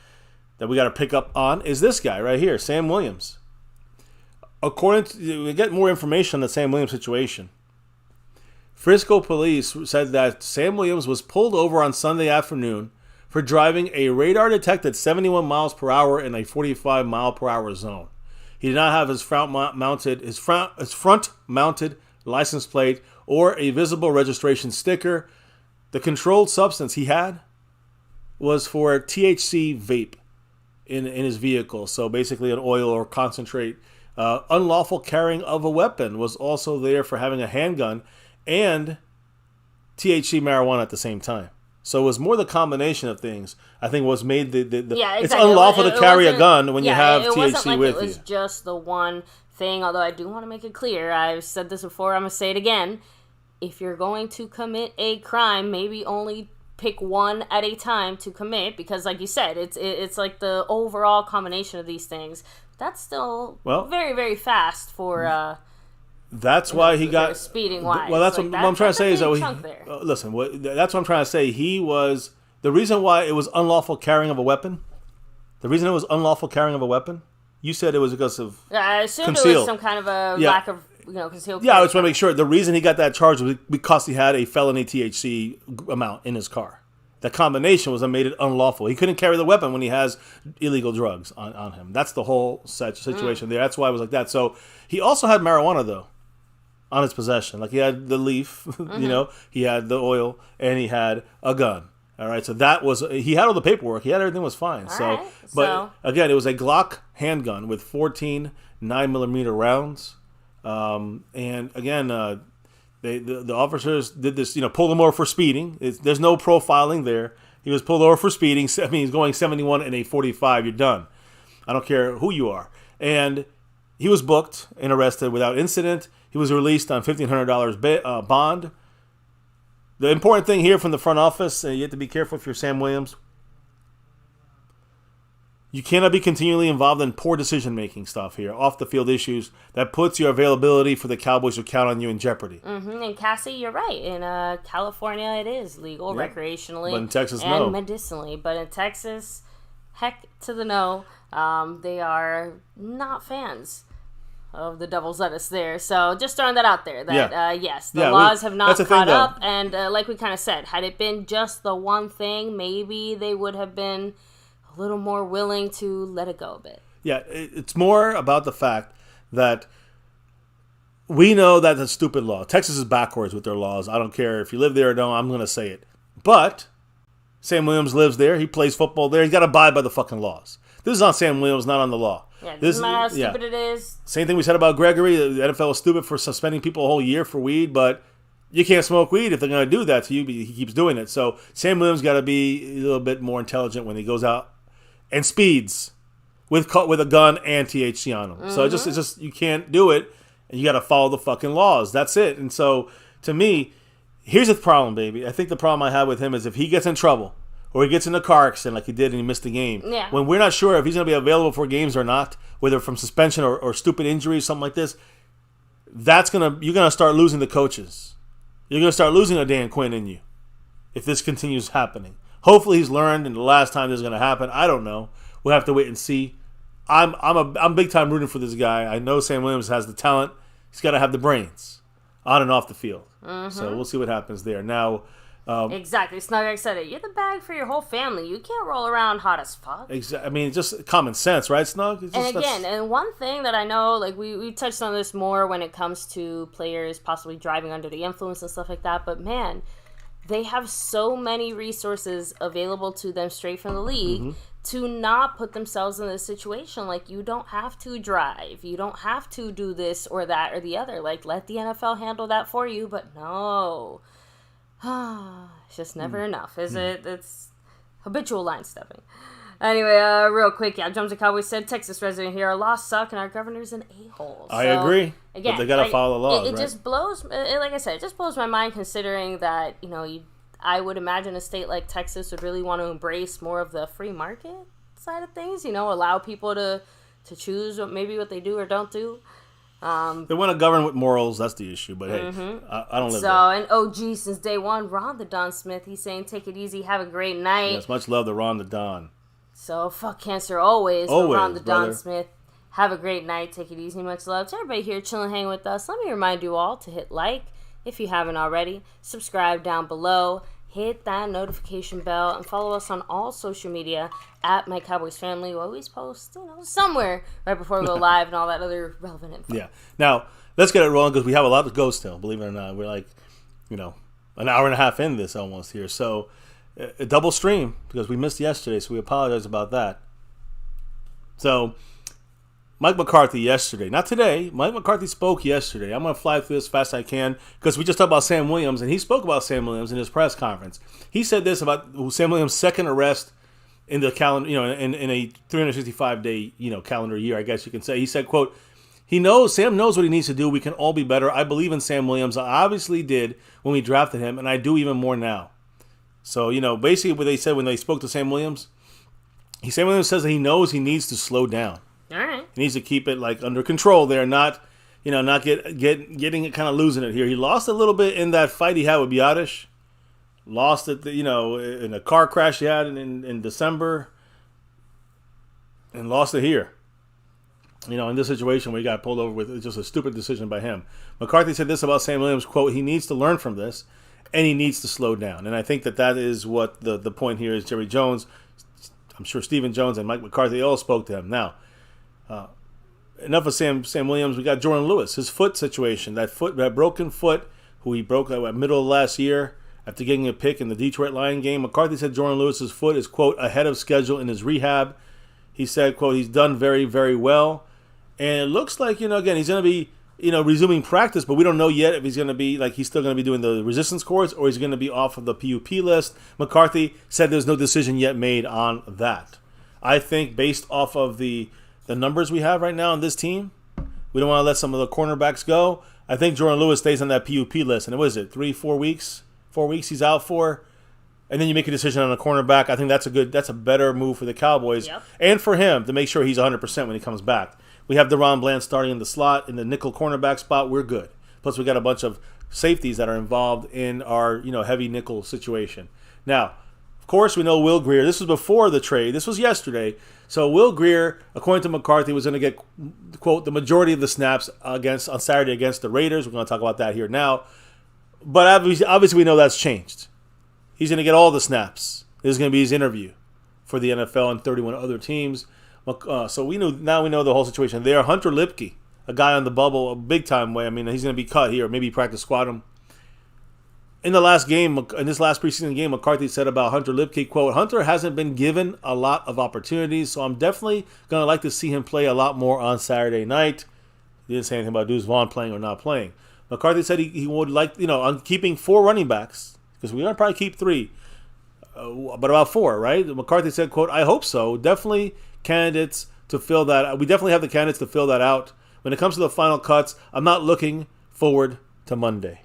that we got to pick up on is this guy right here, Sam Williams. We get more information on the Sam Williams situation. Frisco police said that Sam Williams was pulled over on Sunday afternoon for driving a radar-detected 71 miles per hour in a 45 mile per hour zone. He did not have his front-mounted license plate or a visible registration sticker. The controlled substance he had was for a THC vape in his vehicle, so basically an oil or concentrate. Unlawful carrying of a weapon was also there for having a handgun and THC marijuana at the same time. So it was more the combination of things. I think was made exactly. It's unlawful to carry a gun when you have THC with you. It was just the one thing. Although I do want to make it clear, I've said this before. I'm gonna say it again. If you're going to commit a crime, maybe only pick one at a time to commit, because, like you said, it's like the overall combination of these things. That's still very, very fast for. That's why he got speeding wise. Well, that's what I'm trying to say is that listen. That's what I'm trying to say. He was the reason why it was unlawful carrying of a weapon. The reason it was unlawful carrying of a weapon. You said it was because of I assumed it was some kind of a lack of concealed. Yeah, I just want to make sure. The reason he got that charge was because he had a felony THC amount in his car. The combination was what made it unlawful. He couldn't carry the weapon when he has illegal drugs on him. That's the whole situation there. That's why it was like that. So he also had marijuana though. on his possession. Like he had the leaf, he had the oil, and he had a gun. All right, so he had all the paperwork. He had everything was fine. But again, it was a Glock handgun with 14 9mm rounds. And again, the officers did this, pulled him over for speeding. There's no profiling there. He was pulled over for speeding. I mean, he's going 71 in a 45. You're done. I don't care who you are. And he was booked and arrested without incident. He was released on $1,500 bond. The important thing here from the front office, you have to be careful if you're Sam Williams. You cannot be continually involved in poor decision-making stuff here, off-the-field issues. That puts your availability for the Cowboys to count on you in jeopardy. Mm-hmm. And Cassie, you're right. In California, it is legal recreationally. But in Texas, and no. Medicinally. But in Texas, heck to the no. They are not fans of the devil's lettuce there. So just throwing that out there. That yes, the laws have not caught up. And like we kind of said, had it been just the one thing, maybe they would have been a little more willing to let it go a bit. Yeah, it's more about the fact that we know that it's a stupid law. Texas is backwards with their laws. I don't care if you live there or don't. I'm going to say it. But Sam Williams lives there. He plays football there. He's got to abide by the fucking laws. This is on Sam Williams, not on the law. Yeah, doesn't matter how stupid it is. Same thing we said about Gregory. The NFL is stupid for suspending people a whole year for weed, but you can't smoke weed if they're going to do that to you. But he keeps doing it. So Sam Williams got to be a little bit more intelligent when he goes out and speeds with a gun and THC on him. Mm-hmm. So it's just you can't do it, and you got to follow the fucking laws. That's it. And so to me, here's the problem, baby. I think the problem I have with him is if he gets in trouble or he gets in a car accident like he did and he missed the game. Yeah. When we're not sure if he's going to be available for games or not, whether from suspension or stupid injuries, something like this, you're gonna start losing the coaches. You're gonna start losing a Dan Quinn in you if this continues happening. Hopefully he's learned, and the last time this is gonna happen, I don't know. We'll have to wait and see. I'm big time rooting for this guy. I know Sam Williams has the talent. He's got to have the brains on and off the field. Mm-hmm. So we'll see what happens there. Now. Exactly. Snug said it. You're the bag for your whole family. You can't roll around hot as fuck. I mean, just common sense, right, Snug? And one thing that I know, like we touched on this more when it comes to players possibly driving under the influence and stuff like that, but man, they have so many resources available to them straight from the league to not put themselves in this situation. Like, you don't have to drive. You don't have to do this or that or the other. Like, let the NFL handle that for you, but no. It's just never enough, is it? It's habitual line stuffing. Anyway, real quick, Jones and Cowboys said, Texas resident here, our laws suck and our governor's an a-hole. I agree. Again, but they got to follow the laws, It just blows, like I said, it just blows my mind considering that, I would imagine a state like Texas would really want to embrace more of the free market side of things, allow people to choose what they do or don't do. They want to govern with morals. That's the issue. But hey, I don't live there. And OG since day one, Ron the Don Smith. He's saying, "Take it easy, have a great night." Yes, much love to Ron the Don. So fuck cancer always. Ron the Don Smith. Have a great night. Take it easy. Much love to everybody here chilling, hanging with us. Let me remind you all to hit like if you haven't already. Subscribe down below. Hit that notification bell and follow us on all social media at MyCowboysFamily. We always post, somewhere right before we go live and all that other relevant info. Yeah. Now, let's get it rolling because we have a lot to go still, believe it or not. We're like, an hour and a half in this almost here. So, a double stream because we missed yesterday, so we apologize about that. So, Mike McCarthy yesterday, not today. Mike McCarthy spoke yesterday. I'm going to fly through this as fast as I can because we just talked about Sam Williams, and he spoke about Sam Williams in his press conference. He said this about Sam Williams' second arrest in the calendar, in a 365-day, calendar year, I guess you can say. He said, quote, Sam knows what he needs to do. We can all be better. I believe in Sam Williams. I obviously did when we drafted him, and I do even more now. So, basically what they said when they spoke to Sam Williams, Sam Williams says that he knows he needs to slow down. All right. He needs to keep it under control there, not getting it, kind of losing it here. He lost a little bit in that fight he had with Biotish. Lost it, in a car crash he had in December, and lost it here. In this situation where he got pulled over with, it's just a stupid decision by him. McCarthy said this about Sam Williams, quote, he needs to learn from this, and he needs to slow down. And I think that is what the point here is. Jerry Jones, I'm sure Stephen Jones and Mike McCarthy all spoke to him. Now, enough of Sam Williams. We got Jordan Lewis, his foot situation, that broken foot, who he broke at middle of last year after getting a pick in the Detroit Lion game. McCarthy said Jordan Lewis's foot is, quote, ahead of schedule in his rehab. He said, quote, he's done very, very well. And it looks like, again, he's going to be, resuming practice, but we don't know yet if he's going to be, he's still going to be doing the resistance course or he's going to be off of the PUP list. McCarthy said there's no decision yet made on that. I think based off of the numbers we have right now on this team, we don't want to let some of the cornerbacks go. I think Jordan Lewis stays on that PUP list. And what is it, 3-4 weeks? 4 weeks he's out for? And then you make a decision on a cornerback. I think that's a better move for the Cowboys. Yep. And for him to make sure he's 100% when he comes back. We have DeRon Bland starting in the slot, in the nickel cornerback spot. We're good. Plus, we got a bunch of safeties that are involved in our, heavy nickel situation. Now, of course, we know Will Grier. This was before the trade. This was yesterday. So Will Grier, according to McCarthy, was going to get, quote, the majority of the snaps on Saturday against the Raiders. We're going to talk about that here now. But obviously we know that's changed. He's going to get all the snaps. This is going to be his interview for the NFL and 31 other teams. So we know the whole situation there. Hunter Lipke, a guy on the bubble, a big time way. I mean, he's going to be cut here. Maybe practice squad him. In this last preseason game, McCarthy said about Hunter Lipke, quote, Hunter hasn't been given a lot of opportunities, so I'm definitely going to like to see him play a lot more on Saturday night. He didn't say anything about Deuce Vaughn playing or not playing. McCarthy said he would like, on keeping 4 running backs, because we're going to probably keep 3, but about 4, right? McCarthy said, quote, I hope so. Definitely candidates to fill that. We definitely have the candidates to fill that out. When it comes to the final cuts, I'm not looking forward to Monday.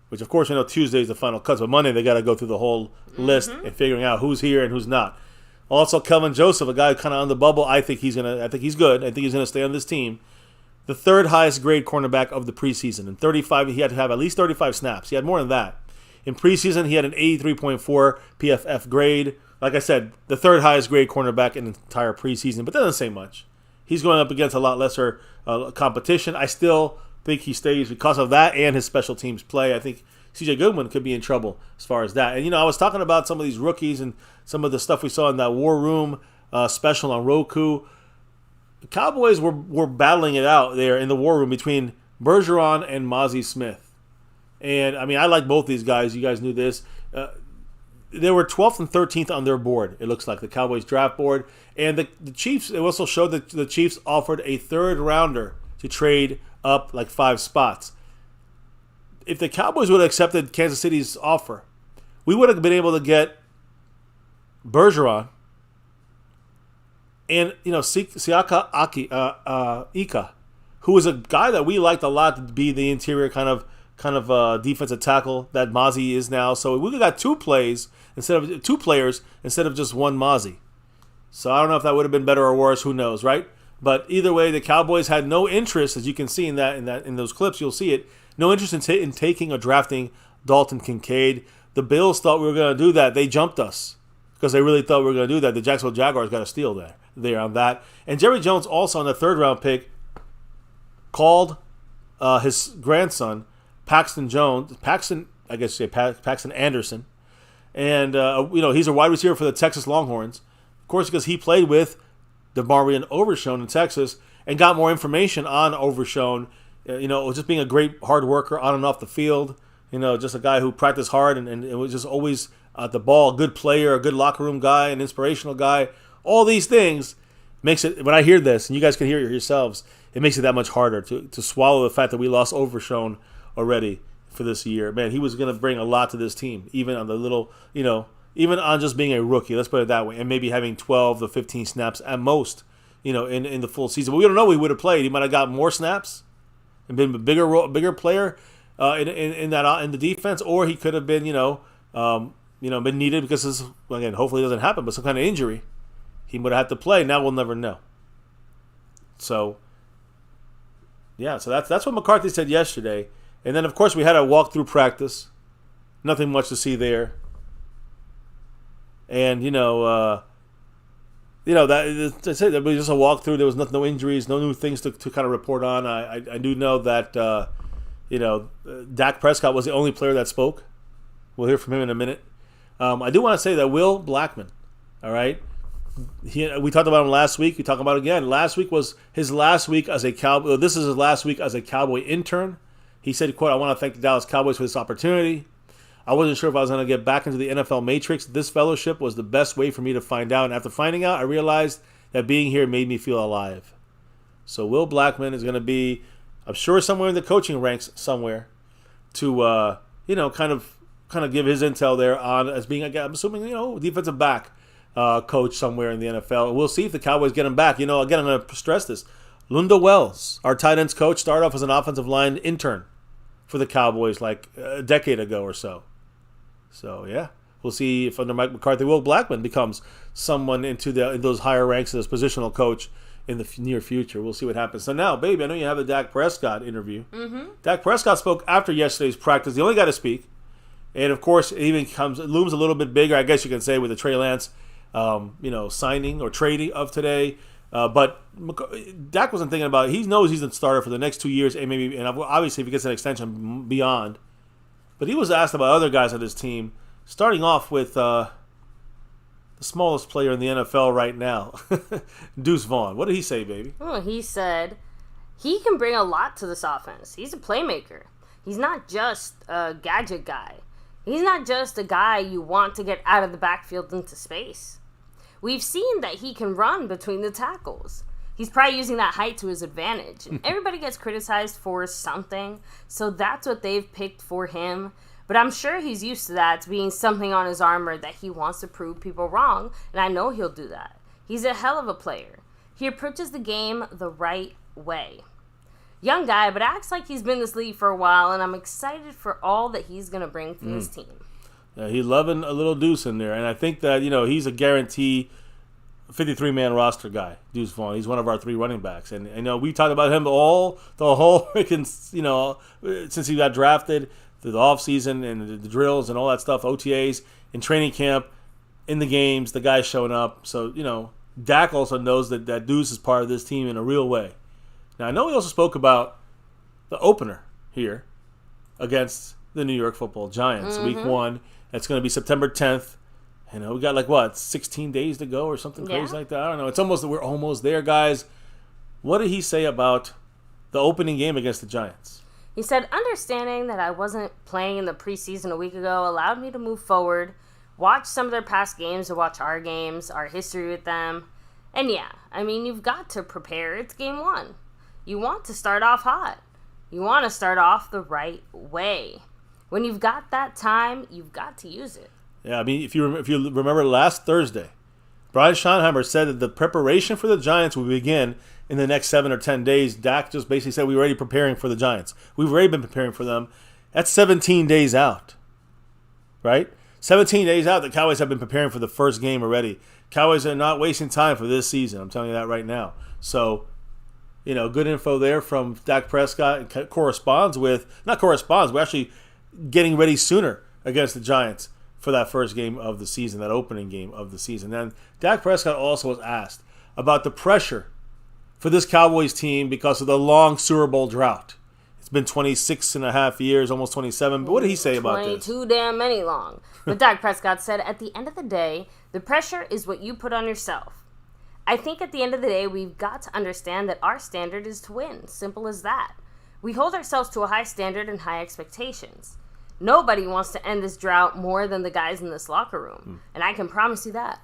Which, of course, we know Tuesday is the final cuts, but Monday they got to go through the whole list and figuring out who's here and who's not. Also, Kelvin Joseph, a guy kind of on the bubble. I think he's good. I think he's gonna stay on this team. The 3rd highest grade cornerback of the preseason. In 35, he had to have at least 35 snaps. He had more than that. In preseason, he had an 83.4 PFF grade. Like I said, the 3rd highest grade cornerback in the entire preseason, but that doesn't say much. He's going up against a lot lesser competition. I still think he stays because of that and his special teams play. I think CJ Goodwin could be in trouble as far as that. And, I was talking about some of these rookies and some of the stuff we saw in that War Room special on Roku. The Cowboys were battling it out there in the War Room between Bergeron and Mozzie Smith. And, I mean, I like both these guys. You guys knew this. They were 12th and 13th on their board, it looks like, the Cowboys draft board. And the Chiefs, it also showed that the Chiefs offered a 3rd rounder to trade up 5 spots. If the Cowboys would have accepted Kansas City's offer, we would have been able to get Bergeron and Siaka Ika, who is a guy that we liked a lot to be the interior kind of defensive tackle that Mozzie is now. So we got 2 players instead of just one Mozzie. So I don't know if that would have been better or worse. Who knows, right? But either way, the Cowboys had no interest, as you can see in those clips. You'll see it. No interest in taking or drafting Dalton Kincaid. The Bills thought we were going to do that. They jumped us because they really thought we were going to do that. The Jacksonville Jaguars got a steal there on that. And Jerry Jones also on the 3rd round pick called his grandson Paxton Anderson, and he's a wide receiver for the Texas Longhorns. Of course, because he played with DeMarvion Overshown in Texas and got more information on Overshown. Just being a great hard worker on and off the field. Just a guy who practiced hard and it was just always at the ball, a good player, a good locker room guy, an inspirational guy. All these things makes it, when I hear this, and you guys can hear it yourselves, it makes it that much harder to swallow the fact that we lost Overshown already for this year. Man, he was going to bring a lot to this team, even on the little, even on just being a rookie, let's put it that way, and maybe having 12 to 15 snaps at most, in the full season. But we don't know. He would have played. He might have got more snaps and been a bigger player in the defense, or he could have been, been needed because again, hopefully it doesn't happen, but some kind of injury. He would have had to play. Now we'll never know. So, yeah, so that's what McCarthy said yesterday. And then, of course, we had a walk-through practice. Nothing much to see there. And, that I said, it was just a walkthrough. There was no injuries, no new things to kind of report on. I do know that, Dak Prescott was the only player that spoke. We'll hear from him in a minute. I do want to say that Will Blackman, all right, We talked about him last week. We talk about it again. Last week was his last week as a Cowboy. This is his last week as a Cowboy intern. He said, quote, "I want to thank the Dallas Cowboys for this opportunity. I wasn't sure if I was going to get back into the NFL matrix. This fellowship was the best way for me to find out. And after finding out, I realized that being here made me feel alive." So Will Blackman is going to be, I'm sure, somewhere in the coaching ranks somewhere to, kind of give his intel there on as being, I'm assuming, defensive back coach somewhere in the NFL. We'll see if the Cowboys get him back. Again, I'm going to stress this. Lunda Wells, our tight ends coach, started off as an offensive line intern for the Cowboys like a decade ago or so. So, yeah, we'll see if under Mike McCarthy, Will Blackman becomes someone in those higher ranks as positional coach in the near future. We'll see what happens. So now, baby, I know you have the Dak Prescott interview. Mm-hmm. Dak Prescott spoke after yesterday's practice. The only guy to speak. And, of course, it looms a little bit bigger, I guess you can say, with the Trey Lance signing or trading of today. But Dak wasn't thinking about it. He knows he's the starter for the next 2 years, and obviously if he gets an extension beyond. But he was asked about other guys on his team, starting off with the smallest player in the NFL right now, Deuce Vaughn. What did he say, baby? Well, he said he can bring a lot to this offense. He's a playmaker. He's not just a gadget guy. He's not just a guy you want to get out of the backfield into space. We've seen that he can run between the tackles. He's probably using that height to his advantage. And everybody gets criticized for something, so that's what they've picked for him. But I'm sure he's used to that, to being something on his armor that he wants to prove people wrong, and I know he'll do that. He's a hell of a player. He approaches the game the right way. Young guy, but acts like he's been in this league for a while, and I'm excited for all that he's going to bring for his team. Yeah, he's loving a little Deuce in there, and I think that, he's a guarantee 53-man roster guy, Deuce Vaughn. He's one of our 3 running backs. And we talked about him the whole freaking, since he got drafted, through the offseason and the drills and all that stuff, OTAs, in training camp, in the games, the guy's showing up. So, Dak also knows that Deuce is part of this team in a real way. Now, I know he also spoke about the opener here against the New York Football Giants, Week 1. It's going to be September 10th. We got 16 days to go or something crazy like that. I don't know. We're almost there, guys. What did he say about the opening game against the Giants? He said, understanding that I wasn't playing in the preseason a week ago allowed me to move forward, watch some of their past games, or watch our games, our history with them. And you've got to prepare. It's game 1. You want to start off hot. You want to start off the right way. When you've got that time, you've got to use it. Yeah, if you remember last Thursday, Brian Schottenheimer said that the preparation for the Giants will begin in the next 7 or 10 days. Dak just basically said we're already preparing for the Giants. We've already been preparing for them. That's 17 days out, right? 17 days out, the Cowboys have been preparing for the first game already. Cowboys are not wasting time for this season. I'm telling you that right now. So, good info there from Dak Prescott. We're actually getting ready sooner against the Giants for that first game of the season, that opening game of the season. Then Dak Prescott also was asked about the pressure for this Cowboys team because of the long Super Bowl drought. It's been 26 and a half years, almost 27. But what did he say about this? 22 damn many long. But Dak Prescott said, at the end of the day, the pressure is what you put on yourself. I think at the end of the day, we've got to understand that our standard is to win. Simple as that. We hold ourselves to a high standard and high expectations. Nobody wants to end this drought more than the guys in this locker room. And I can promise you that.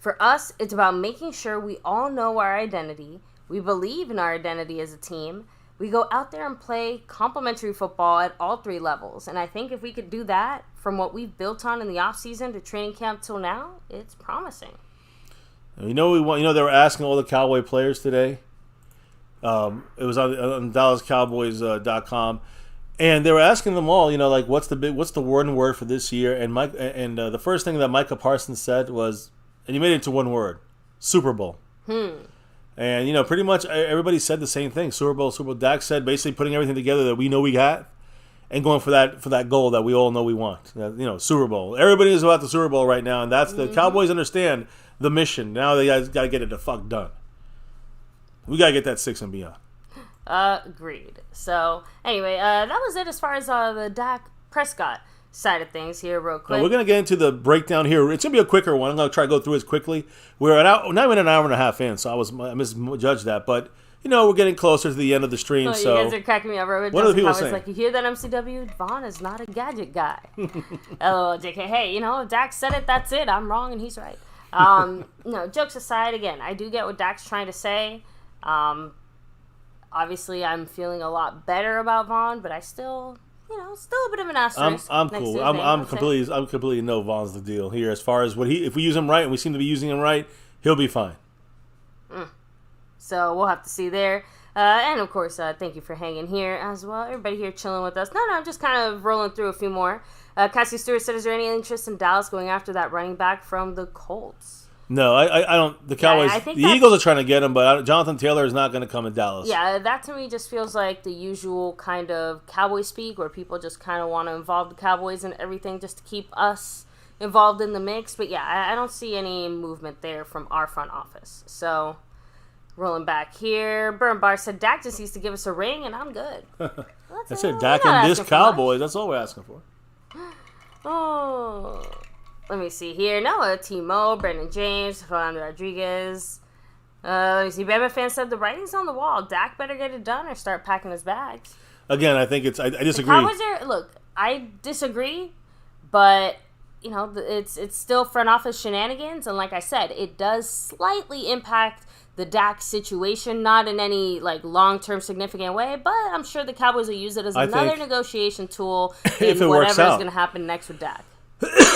For us, it's about making sure we all know our identity. We believe in our identity as a team. We go out there and play complementary football at all 3 levels. And I think if we could do that, from what we've built on in the offseason to training camp till now, it's promising. They were asking all the Cowboy players today. It was on DallasCowboys.com. And they were asking them all, what's the word for this year? And the first thing that Micah Parsons said was, and he made it into one word, Super Bowl. And pretty much everybody said the same thing, Super Bowl. Dak said basically putting everything together that we know we got, and going for that goal that we all know we want. Super Bowl. Everybody is about the Super Bowl right now, and that's the Cowboys understand the mission. Now they guys got to get it the fuck done. We got to get that 6 and beyond. Agreed. So, anyway, that was it as far as the Dak Prescott side of things here real quick. Now, we're going to get into the breakdown here. It's going to be a quicker one. I'm going to try to go through it quickly. We're not even an hour and a half in, so I misjudged that. But, we're getting closer to the end of the stream. You guys are cracking me up. What are the people saying? Like, you hear that, MCW? Vaughn is not a gadget guy. LOL, JK. Hey, if Dax said it, that's it. I'm wrong and he's right. No, jokes aside, again, I do get what Dak's trying to say. Obviously, I'm feeling a lot better about Vaughn, but I still, still a bit of an asterisk. I'm cool. I'm completely no Vaughn's the deal here. As far as if we use him right, and we seem to be using him right, he'll be fine. So we'll have to see there. And of course, thank you for hanging here as well. Everybody here chilling with us. No, I'm just kind of rolling through a few more. Cassie Stewart said, is there any interest in Dallas going after that running back from the Colts? No, I don't. The Cowboys, the Eagles are trying to get him, but Jonathan Taylor is not going to come in Dallas. Yeah, that to me just feels like the usual kind of Cowboy speak where people just kind of want to involve the Cowboys in everything just to keep us involved in the mix. But yeah, I don't see any movement there from our front office. So, rolling back here, Burn Bar said, Dak just needs to give us a ring, and I'm good. That's it, Dak and this Cowboys. That's all we're asking for. Oh, let me see here. Noah, T-Mo, Brandon James, Fernando Rodriguez. Let me see. Bama fan said the writing's on the wall. Dak better get it done or start packing his bags. Again, I think I disagree. The Cowboys I disagree, but it's still front office shenanigans, and like I said, it does slightly impact the Dak situation, not in any long-term significant way, but I'm sure the Cowboys will use it as another negotiation tool in whatever's going to happen next with Dak.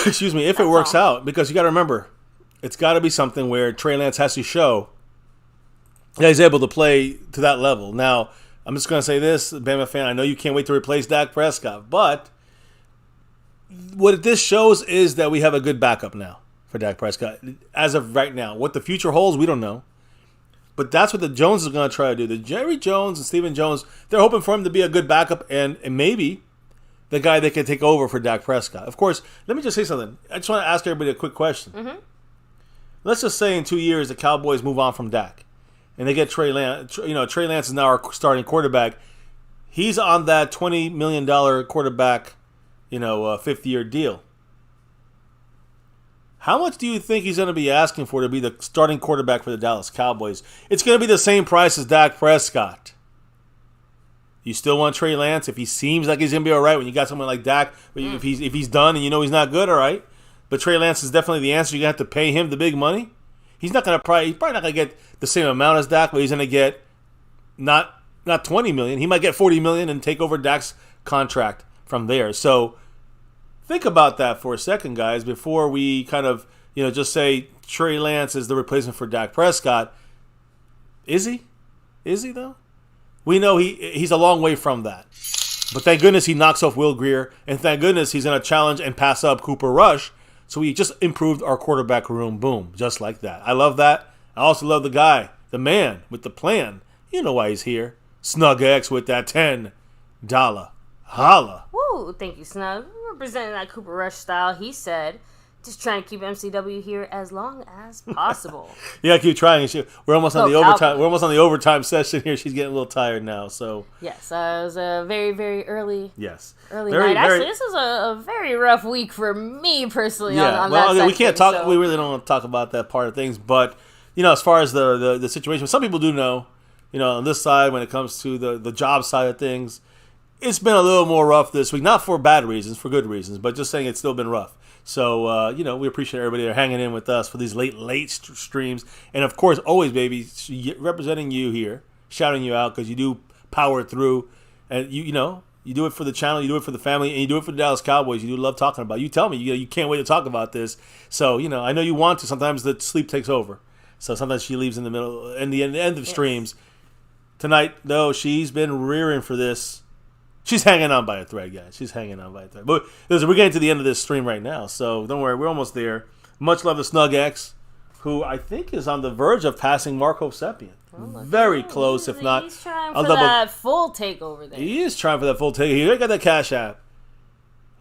Excuse me, if it works out, because you got to remember, it's got to be something where Trey Lance has to show that he's able to play to that level. Now, I'm just going to say this, Bama fan, I know you can't wait to replace Dak Prescott, but what this shows is that we have a good backup now for Dak Prescott. As of right now, what the future holds, we don't know. But that's what the Joneses are going to try to do. The Jerry Jones and Stephen Jones, they're hoping for him to be a good backup and maybe the guy that can take over for Dak Prescott. Of course, let me just say something. I just want to ask everybody a quick question. Mm-hmm. Let's just say in 2 years the Cowboys move on from Dak and they get Trey Lance. Trey Lance is now our starting quarterback. He's on that $20 million quarterback, fifth-year deal. How much do you think he's going to be asking for to be the starting quarterback for the Dallas Cowboys? It's going to be the same price as Dak Prescott. You still want Trey Lance if he seems like he's going to be all right when you got someone like Dak. If he's done and he's not good, all right. But Trey Lance is definitely the answer. You're going to have to pay him the big money. He's probably not going to get the same amount as Dak, but he's going to get not $20 million. He might get $40 million and take over Dak's contract from there. So think about that for a second, guys, before we kind of, just say Trey Lance is the replacement for Dak Prescott. Is he? Is he, though? We know he's a long way from that. But thank goodness he knocks off Will Grier, and thank goodness he's going to challenge and pass up Cooper Rush. So we just improved our quarterback room. Boom. Just like that. I love that. I also love the guy, the man with the plan. You know why he's here. Snug X with that $10 holla. Woo, thank you, Snug. Representing that Cooper Rush style, he said, just trying to keep MCW here as long as possible. Yeah, keep trying. We're almost on the overtime. We're almost on the overtime session here. She's getting a little tired now. So yes, it was a very, very early. Yes, early night. Actually, this is a very rough week for me personally. Yeah, on that section, we can't talk. So. We really don't want to talk about that part of things. But as far as the situation, some people do know. On this side, when it comes to the job side of things, it's been a little more rough this week. Not for bad reasons, for good reasons, but just saying it's still been rough. So, we appreciate everybody that are hanging in with us for these late streams. And, of course, always, baby, representing you here, shouting you out because you do power through. And, you do it for the channel, you do it for the family, and you do it for the Dallas Cowboys. You do love talking about it. You tell me, you can't wait to talk about this. So, I know you want to. Sometimes the sleep takes over. So sometimes she leaves in the middle, in the end of streams. Tonight, though, she's been rearing for this. She's hanging on by a thread, guys. She's hanging on by a thread. But listen, we're getting to the end of this stream right now, so don't worry. We're almost there. Much love to Snug X, who I think is on the verge of passing Marco Sapien. Very close, if not. He's trying for that full takeover there. He is trying for that full takeover. He got that cash app.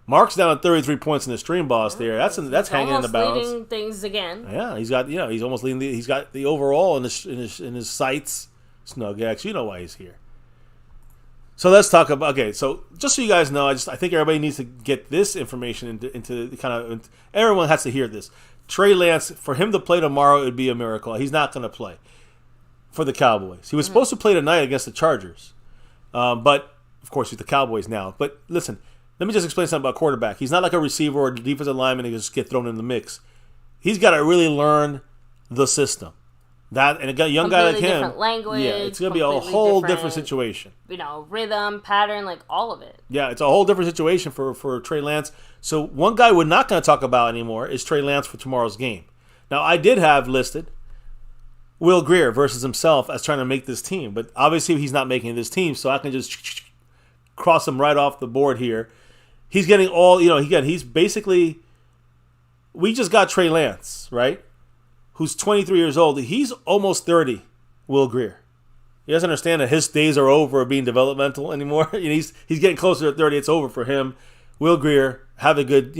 Mark's down at 33 points in the stream boss there. That's hanging in the balance. Leading things again. Yeah, he's got he's almost leading. He's got the overall in his sights. Snug X, you know why he's here. So let's talk about. Okay, so just so you guys know, I think everybody needs to get this information into the kind of. Everyone has to hear this. Trey Lance, for him to play tomorrow, it would be a miracle. He's not going to play for the Cowboys. He was supposed to play tonight against the Chargers, but of course he's the Cowboys now. But listen, let me just explain something about quarterback. He's not like a receiver or defensive lineman and just get thrown in the mix. He's got to really learn the system. That and a young guy like him, different language, it's going to be a whole different situation. Rhythm, pattern, like all of it. Yeah, it's a whole different situation for Trey Lance. So one guy we're not going to talk about anymore is Trey Lance for tomorrow's game. Now, I did have listed Will Grier versus himself as trying to make this team, but obviously he's not making this team, so I can just cross him right off the board here. He's getting all, he's basically, we just got Trey Lance, right? Who's 23 years old. He's almost 30, Will Grier. He doesn't understand that his days are over of being developmental anymore. He's getting closer to 30. It's over for him. Will Grier, have a good,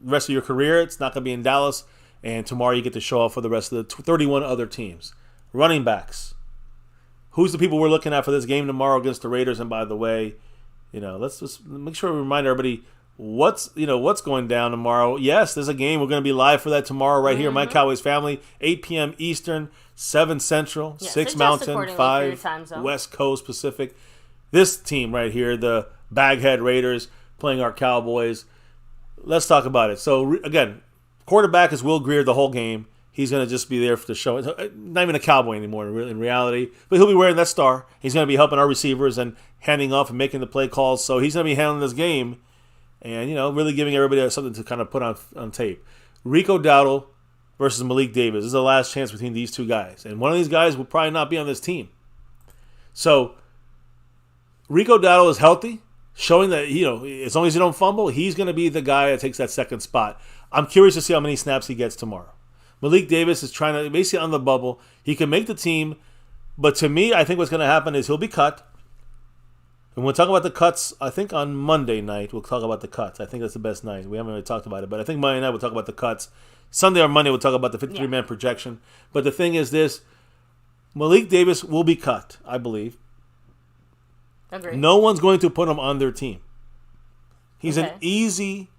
rest of your career. It's not going to be in Dallas. And tomorrow you get to show off for the rest of the 31 other teams. Running backs. Who's the people we're looking at for this game tomorrow against the Raiders? And by the way, let's just make sure we remind everybody what's going down tomorrow. Yes, there's a game. We're going to be live for that tomorrow right here. My Cowboys Family, 8 p.m. Eastern, 7 Central, 6 Mountain, 5 West Coast Pacific. This team right here, the Baghead Raiders, playing our Cowboys. Let's talk about it. So, again, quarterback is Will Grier the whole game. He's going to just be there for the show. Not even a Cowboy anymore in reality. But he'll be wearing that star. He's going to be helping our receivers and handing off and making the play calls. So he's going to be handling this game and, really giving everybody something to kind of put on tape. Rico Dowdle versus Malik Davis. This is the last chance between these two guys. And one of these guys will probably not be on this team. So Rico Dowdle is healthy, showing that, as long as you don't fumble, he's going to be the guy that takes that second spot. I'm curious to see how many snaps he gets tomorrow. Malik Davis is trying to, basically on the bubble. He can make the team, but to me, I think what's going to happen is he'll be cut. And we'll talk about the cuts, I think on Monday night, we'll talk about the cuts. I think that's the best night. We haven't really talked about it, but I think Monday night we'll talk about the cuts. Sunday or Monday we'll talk about the 53-man projection. But the thing is this, Malik Davis will be cut, I believe. Agreed. No one's going to put him on their team. He's an easy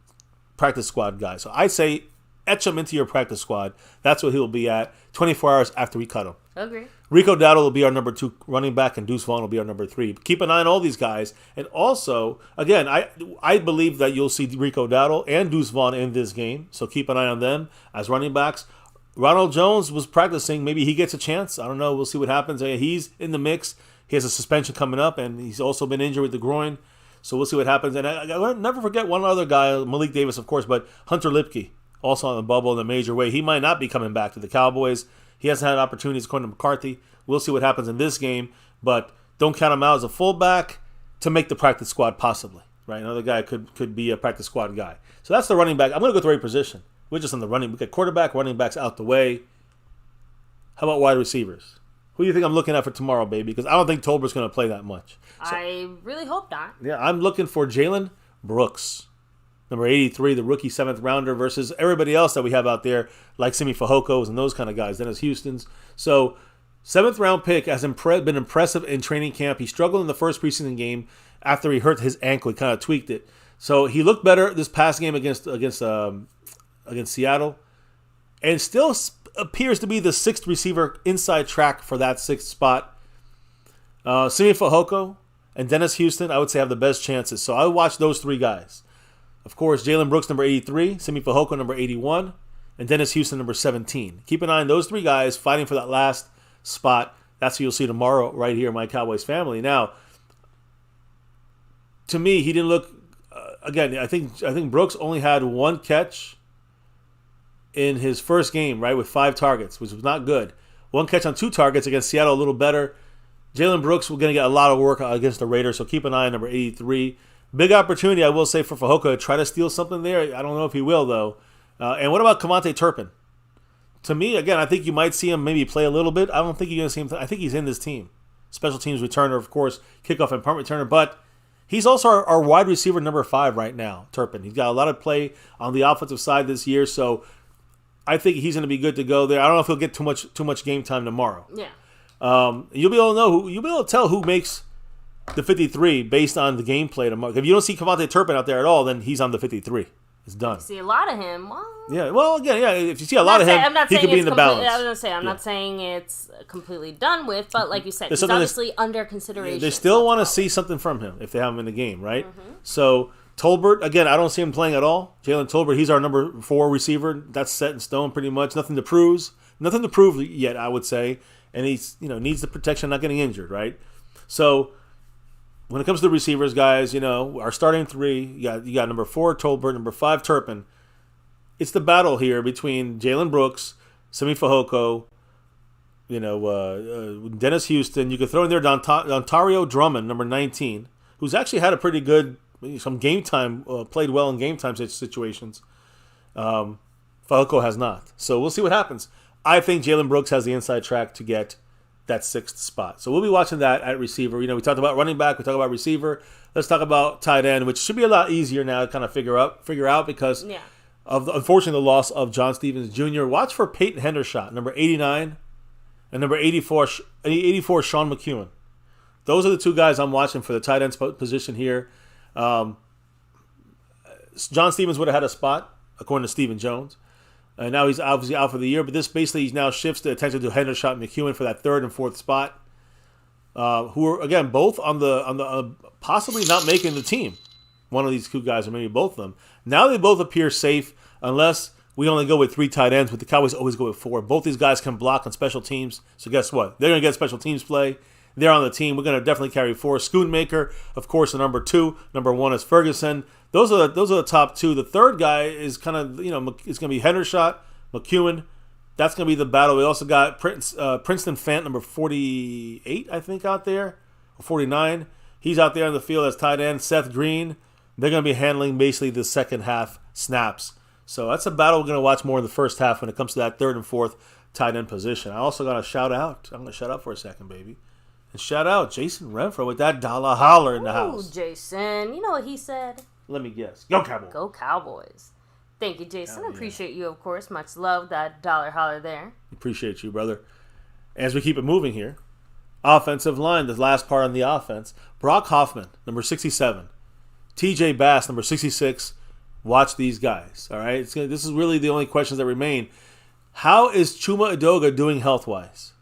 practice squad guy. So I say etch him into your practice squad. That's what he'll be at 24 hours after we cut him. Agree. Rico Dowdle will be our number 2 running back, and Deuce Vaughn will be our number 3. Keep an eye on all these guys. And also, again, I believe that you'll see Rico Dowdle and Deuce Vaughn in this game. So keep an eye on them as running backs. Ronald Jones was practicing. Maybe he gets a chance. I don't know. We'll see what happens. He's in the mix. He has a suspension coming up, and he's also been injured with the groin. So we'll see what happens. And I'll never forget one other guy, Malik Davis, of course, but Hunter Lipke, also on the bubble in a major way. He might not be coming back to the Cowboys. He hasn't had opportunities according to McCarthy. We'll see what happens in this game, but don't count him out as a fullback to make the practice squad possibly. Right? Another guy could be a practice squad guy. So that's the running back. I'm going to go to the right position. We're just on the running. We got quarterback, running backs out the way. How about wide receivers? Who do you think I'm looking at for tomorrow, baby? Because I don't think Tolbert's going to play that much. So, I really hope not. Yeah, I'm looking for Jalen Brooks, number 83, the rookie 7th rounder, versus everybody else that we have out there, like Simi Fehokos and those kind of guys, Dennis Houston's. So, 7th round pick has been impressive in training camp. He struggled in the first preseason game after he hurt his ankle. He kind of tweaked it. So, he looked better this past game against Seattle, and still appears to be the 6th receiver inside track for that 6th spot. Simi Fehoko and Dennis Houston, I would say, have the best chances. So I would watch those 3 guys. Of course, Jalen Brooks, number 83, Simi Fehoko, number 81, and Dennis Houston, number 17. Keep an eye on those 3 guys fighting for that last spot. That's what you'll see tomorrow right here in My Cowboys Family. Now, to me, he didn't look, again, I think Brooks only had 1 catch in his first game, right, with 5 targets, which was not good. 1 catch on 2 targets against Seattle, a little better. Jalen Brooks, we're going to get a lot of work against the Raiders, so keep an eye on number 83. Big opportunity, I will say, for Fehoko to try to steal something there. I don't know if he will, though. And what about Kevontae Turpin? To me, again, I think you might see him maybe play a little bit. I don't think you're going to see him. I think he's in this team. Special teams returner, of course, kickoff and punt returner, but he's also our wide receiver number 5 right now, Turpin. He's got a lot of play on the offensive side this year, so I think he's going to be good to go there. I don't know if he'll get too much game time tomorrow. Yeah. You'll be able to know you'll be able to tell who makes the 53 based on the gameplay tomorrow. If you don't see Cavante Turpin out there at all, then he's on the 53. It's done. See a lot of him. Well, yeah. Well, again, yeah. If you see a lot of him, he could be in the balance. I was gonna say I'm not saying it's completely done with, but like you said, he's obviously under consideration. They still want to see something from him if they have him in the game, right? So Tolbert, again, I don't see him playing at all. Jalen Tolbert, he's our number 4 receiver. That's set in stone pretty much. Nothing to prove yet, I would say. And he's needs the protection, not getting injured, right? So when it comes to the receivers, guys, our starting 3, you got number 4 Tolbert, number 5 Turpin. It's the battle here between Jalen Brooks, Simi Fehoko, Dennis Houston. You could throw in there Dontario Drummond, number 19, who's actually had a pretty good some game time, played well in game time situations. Fehoko has not. So we'll see what happens. I think Jalen Brooks has the inside track to get that 6th spot. So we'll be watching that at receiver. We talked about running back. We talked about receiver. Let's talk about tight end, which should be a lot easier now to kind of figure out because of unfortunately the loss of John Stevens Jr. Watch for Peyton Hendershot, number 89, and number 84 Sean McEwen. Those are the 2 guys I'm watching for the tight end position here. John Stevens would have had a spot, according to Stephen Jones. And now he's obviously out for the year, but this basically now shifts the attention to Hendershot and McEwen for that 3rd and 4th spot, who are, again, both on the possibly not making the team. One of these 2 guys, or maybe both of them. Now they both appear safe, unless we only go with 3 tight ends, but the Cowboys always go with 4. Both these guys can block on special teams, so guess what? They're going to get special teams play. They're on the team. We're going to definitely carry 4. Schoonmaker, of course, the number 2. Number 1 is Ferguson. Those are the top 2. The 3rd guy is kind of, it's going to be Hendershot, McEwen. That's going to be the battle. We also got Princeton Fant, number 48, I think, out there, or 49. He's out there on the field as tight end. Seth Green. They're going to be handling basically the second half snaps. So that's a battle we're going to watch more in the first half when it comes to that 3rd and 4th tight end position. I also got to shout out. I'm going to shout out for a second, baby. And shout out Jason Renfro with that dollar holler in the house. Jason. You know what he said? Let me guess. Go Cowboys. Go Cowboys. Thank you, Jason. I appreciate you, of course. Much love, that dollar holler there. Appreciate you, brother. As we keep it moving here, offensive line, the last part on the offense. Brock Hoffman, number 67. TJ Bass, number 66. Watch these guys, all right? This is really the only questions that remain. How is Chuma Edoga doing health-wise?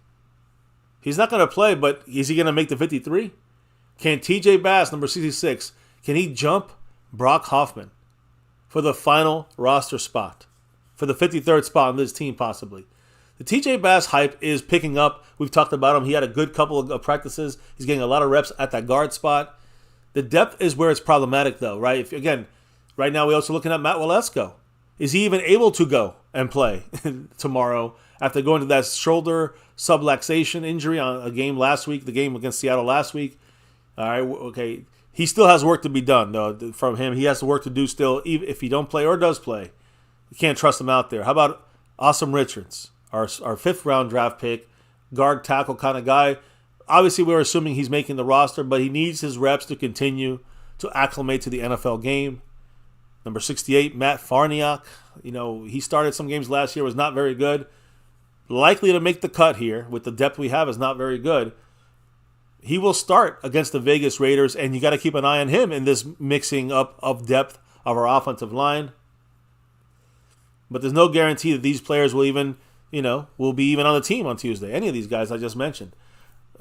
He's not going to play, but is he going to make the 53? Can TJ Bass, number 66, can he jump Brock Hoffman for the final roster spot? For the 53rd spot on this team, possibly. The TJ Bass hype is picking up. We've talked about him. He had a good couple of practices. He's getting a lot of reps at that guard spot. The depth is where it's problematic, though, right? Right now we're also looking at Matt Waletzko. Is he even able to go and play tomorrow after going to that shoulder subluxation injury on a game last week, the game against Seattle last week? All right, okay. He still has work to be done, though, from him. He has work to do still, even if he don't play or does play. You can't trust him out there. How about Awesome Richards, our 5th-round draft pick, guard tackle kind of guy? Obviously, we're assuming he's making the roster, but he needs his reps to continue to acclimate to the NFL game. Number 68, Matt Farniok. He started some games last year, was not very good. Likely to make the cut here with the depth we have is not very good. He will start against the Vegas Raiders, and you got to keep an eye on him in this mixing up of depth of our offensive line. But there's no guarantee that these players will even, will be even on the team on Tuesday. Any of these guys I just mentioned.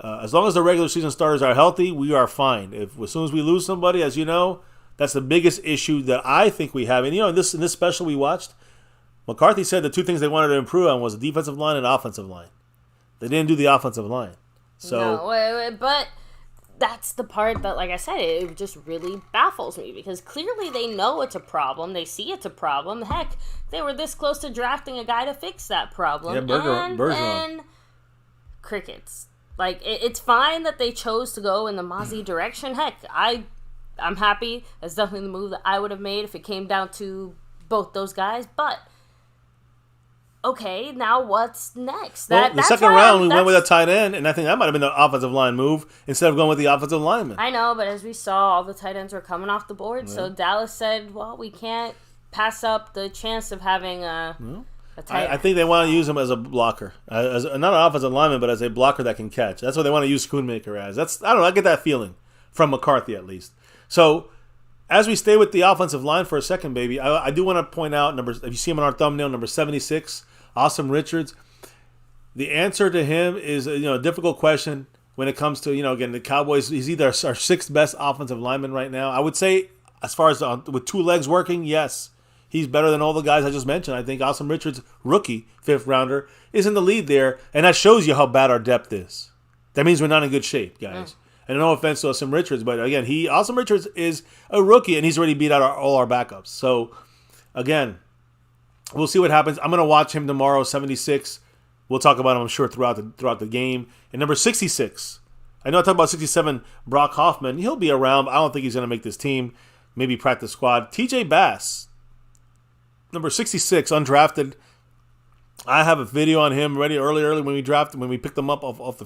As long as the regular season starters are healthy, we are fine. As soon as we lose somebody, as you know, that's the biggest issue that I think we have. And in this special we watched, McCarthy said the 2 things they wanted to improve on was the defensive line and offensive line. They didn't do the offensive line. So no, but that's the part that, like I said, it just really baffles me because clearly they know it's a problem. They see it's a problem. Heck, they were this close to drafting a guy to fix that problem. Yeah, Bergeron. And crickets. Like, it's fine that they chose to go in the Mozzie direction. Heck, I'm happy. That's definitely the move that I would have made if it came down to both those guys. But, okay, now what's next? The second round, we went with a tight end, and I think that might have been the offensive line move instead of going with the offensive lineman. I know, but as we saw, all the tight ends were coming off the board. Yeah. So Dallas said, well, we can't pass up the chance of having a tight end. I think they want to use him as a blocker. As not an offensive lineman, but as a blocker that can catch. That's what they want to use Schoonmaker as. I don't know, I get that feeling from McCarthy at least. So as we stay with the offensive line for a second, baby, I do want to point out, if you see him on our thumbnail, number 76, Awesome Richards. The answer to him is a difficult question when it comes to, again, the Cowboys. He's either our sixth best offensive lineman right now. I would say, as far as with two legs working, yes, he's better than all the guys I just mentioned. I think Awesome Richards, rookie, fifth rounder, is in the lead there, and that shows you how bad our depth is. That means we're not in good shape, guys. And no offense to Awesome Richards, but again, Awesome Richards is a rookie, and he's already beat out all our backups. So, again, we'll see what happens. I'm going to watch him tomorrow, 76. We'll talk about him, I'm sure, throughout the game. And number 66, I know I talked about 67, Brock Hoffman. He'll be around. I don't think he's going to make this team. Maybe practice squad. TJ Bass, number 66, undrafted. I have a video on him ready early when we picked him up off the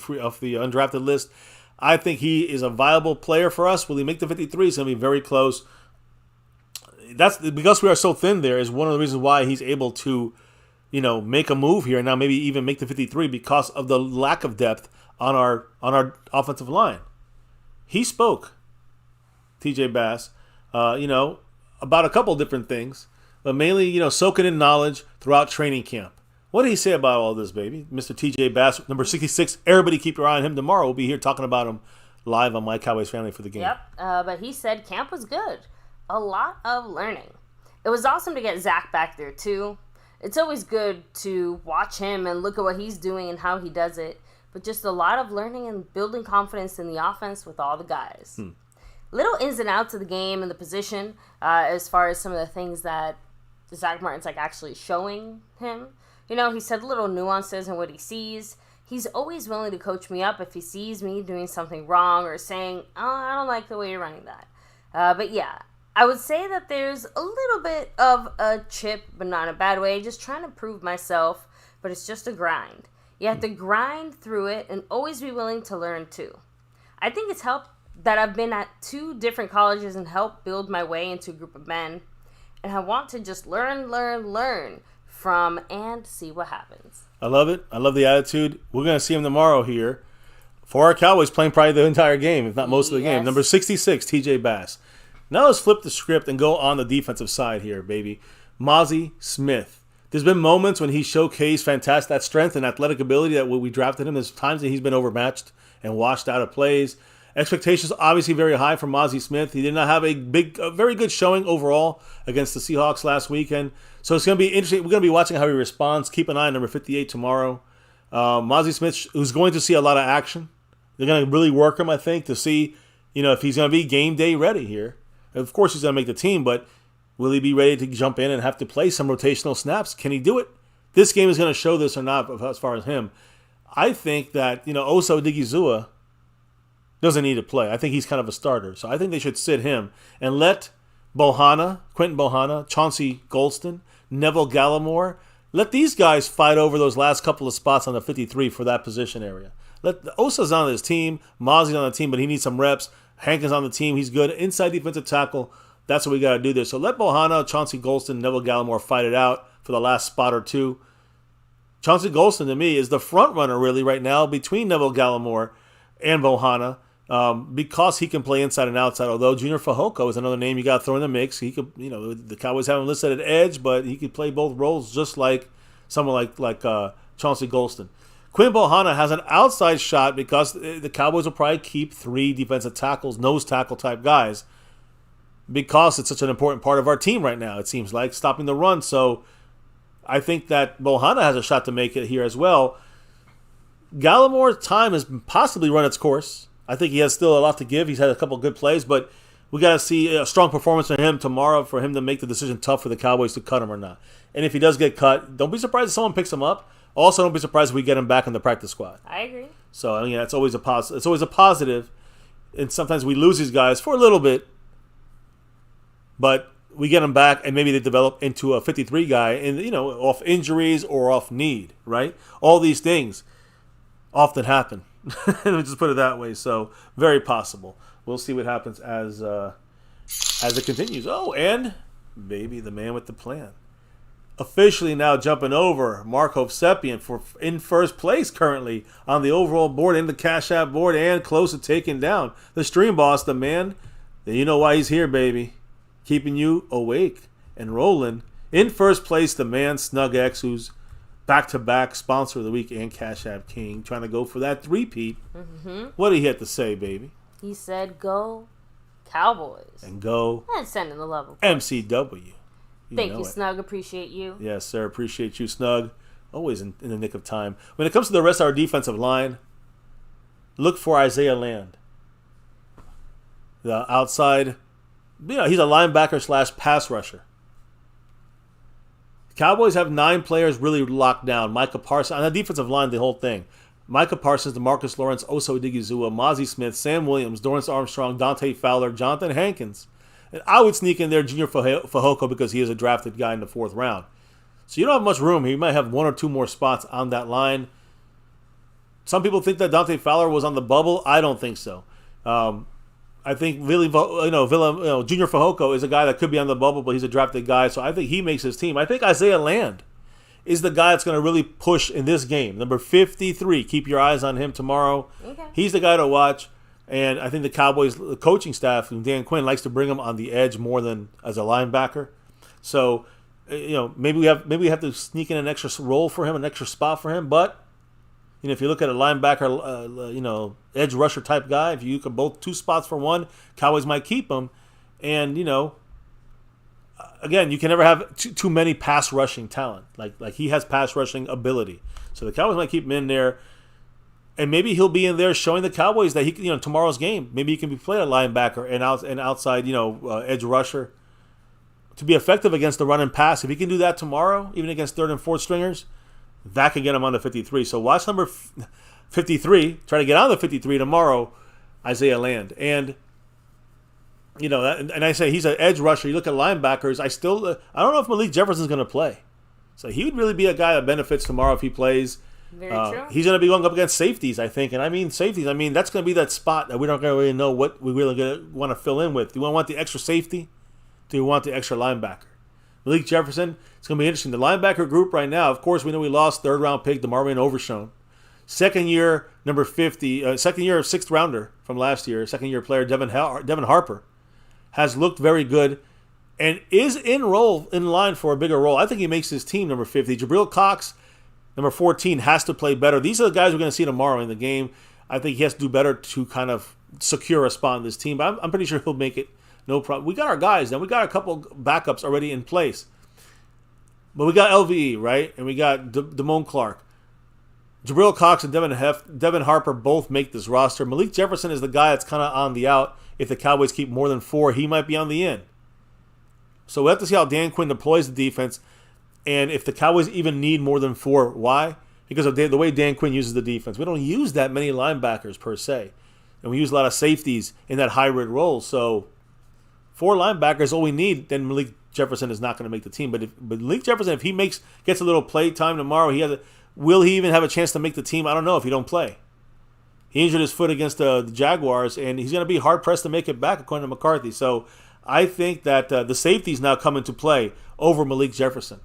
undrafted list. I think he is a viable player for us. Will he make the 53? It's going to be very close. That's because we are so thin. There is one of the reasons why he's able to, make a move here and now maybe even make the 53 because of the lack of depth on our offensive line. He spoke, TJ Bass, about a couple different things, but mainly, soaking in knowledge throughout training camp. What did he say about all this, baby? Mr. TJ Bass, number 66. Everybody keep your eye on him tomorrow. We'll be here talking about him live on My Cowboys Family for the game. Yep, but he said camp was good. A lot of learning. It was awesome to get Zach back there, too. It's always good to watch him and look at what he's doing and how he does it, but just a lot of learning and building confidence in the offense with all the guys. Little ins and outs of the game and the position as far as some of the things that Zach Martin's actually showing him. He said little nuances in what he sees. He's always willing to coach me up if he sees me doing something wrong or saying, oh, I don't like the way you're running that. But yeah, I would say that there's a little bit of a chip, but not in a bad way, just trying to prove myself, but it's just a grind. You have to grind through it and always be willing to learn too. I think it's helped that I've been at 2 different colleges and helped build my way into a group of men, and I want to just learn from and see what happens. I love it. I love the attitude. We're going to see him tomorrow here for our Cowboys, playing probably the entire game, if not most of the game. Number 66, TJ Bass. Now let's flip the script and go on the defensive side here, baby. Mazi Smith. There's been moments when he showcased fantastic that strength and athletic ability that when we drafted him. There's times that he's been overmatched and washed out of plays. Expectations obviously very high from Mazi Smith. He did not have a very good showing overall against the Seahawks last weekend. So it's going to be interesting. We're going to be watching how he responds. Keep an eye on number 58 tomorrow. Mazi Smith, who's going to see a lot of action. They're going to really work him, I think, to see if he's going to be game day ready here. Of course, he's going to make the team, but will he be ready to jump in and have to play some rotational snaps? Can he do it? This game is going to show this or not as far as him. I think that, Osa Odigizua doesn't need to play. I think he's kind of a starter. So I think they should sit him and let Quentin Bohanna, Chauncey Golston, Neville Gallimore, let these guys fight over those last couple of spots on the 53 for that position area. Osa's on his team, Mozzie's on the team, but he needs some reps. Hank is on the team. He's good. Inside defensive tackle. That's what we got to do there. So let Bohanna, Chauncey Golston, Neville Gallimore fight it out for the last spot or two. Chauncey Golston, to me, is the front runner really right now between Neville Gallimore and Bohanna because he can play inside and outside. Although Junior Fehoko is another name you got to throw in the mix. He could, the Cowboys have him listed at edge, but he could play both roles just like someone like Chauncey Golston. Quinn Bohanna has an outside shot because the Cowboys will probably keep 3 defensive tackles, nose tackle type guys, because it's such an important part of our team right now, it seems like, stopping the run. So I think that Bohanna has a shot to make it here as well. Gallimore's time has possibly run its course. I think he has still a lot to give. He's had a couple good plays, but we got to see a strong performance from him tomorrow for him to make the decision tough for the Cowboys to cut him or not. And if he does get cut, don't be surprised if someone picks him up. Also, don't be surprised if we get him back in the practice squad. I agree. So, that's always a positive. It's always a positive. And sometimes we lose these guys for a little bit, but we get them back, and maybe they develop into a 53 guy, and off injuries or off need, right? All these things often happen. Let me just put it that way. So, very possible. We'll see what happens as it continues. Oh, and baby, the man with the plan. officially now jumping over Mark Hovsepian for in first place currently on the overall board, in the Cash App board, and close to taking down the Stream Boss, the man. You know why he's here, baby. Keeping you awake and rolling. In first place, the man Snug X, who's back-to-back sponsor of the week and Cash App King, trying to go for that three-peat. Mm-hmm. What did he have to say, baby? He said, "Go Cowboys." And go. And sending the love. MCW. Thank you, Snug. Appreciate you. Yes, sir. Appreciate you, Snug. Always in the nick of time. When it comes to the rest of our defensive line, look for Isaiah Land. The outside, he's a linebacker / pass rusher. Cowboys have 9 players really locked down. Micah Parsons, on the defensive line, the whole thing. Micah Parsons, DeMarcus Lawrence, Oso Odigizua, Mozzie Smith, Sam Williams, Dorrance Armstrong, Dante Fowler, Jonathan Hankins. And I would sneak in there Junior Fajoko because he is a drafted guy in the 4th round. So you don't have much room here. You might have 1 or 2 more spots on that line. Some people think that Dante Fowler was on the bubble. I don't think so. I think Junior Fajoko is a guy that could be on the bubble, but he's a drafted guy, so I think he makes his team. I think Isaiah Land is the guy that's going to really push in this game. Number 53. Keep your eyes on him tomorrow. Okay. He's the guy to watch, and I think the Cowboys the coaching staff and Dan Quinn likes to bring him on the edge more than as a linebacker. So, maybe we have to sneak in an extra role for him, an extra spot for him, but if you look at a linebacker, edge rusher type guy, if you could both 2 spots for one, Cowboys might keep him. And, again, you can never have too many pass rushing talent. Like he has pass rushing ability. So the Cowboys might keep him in there. And maybe he'll be in there showing the Cowboys that he, tomorrow's game, maybe he can be played at linebacker and outside, edge rusher to be effective against the run and pass. If he can do that tomorrow, even against 3rd and 4th stringers, that could get him on the 53. So watch number 53. Try to get on the 53 tomorrow, Isaiah Land. And, and I say he's an edge rusher. You look at linebackers, I don't know if Malik Jefferson's going to play. So he would really be a guy that benefits tomorrow if he plays. Very true. He's going to be going up against safeties, I think. And I mean safeties. That's going to be that spot that we don't really know what we really gonna want to fill in with. Do we want the extra safety? Do we want the extra linebacker? Malik Jefferson, it's going to be interesting. The linebacker group right now, of course, we know we lost 3rd-round pick DeMarvin Overshown. Second year, number 50, second year of 6th rounder from last year, second-year player Devin Harper has looked very good and is in line for a bigger role. I think he makes his team number 50. Jabril Cox, number 14, has to play better. These are the guys we're going to see tomorrow in the game. I think he has to do better to kind of secure a spot in this team, but I'm pretty sure he'll make it. No problem. We got our guys now. We got a couple backups already in place. But we got LVE, right? And we got Damone Clark. Jabril Cox and Devin Harper both make this roster. Malik Jefferson is the guy that's kind of on the out. If the Cowboys keep more than 4, he might be on the in. So we have to see how Dan Quinn deploys the defense and if the Cowboys even need more than 4. Why? Because of the way Dan Quinn uses the defense. We don't use that many linebackers per se. And we use a lot of safeties in that hybrid role. So 4 linebackers, all we need, then Malik Jefferson is not going to make the team. But Malik Jefferson, if he gets a little play time tomorrow, will he even have a chance to make the team? I don't know if he don't play. He injured his foot against the Jaguars, and he's going to be hard-pressed to make it back, according to McCarthy. So I think that the safeties now come into play over Malik Jefferson.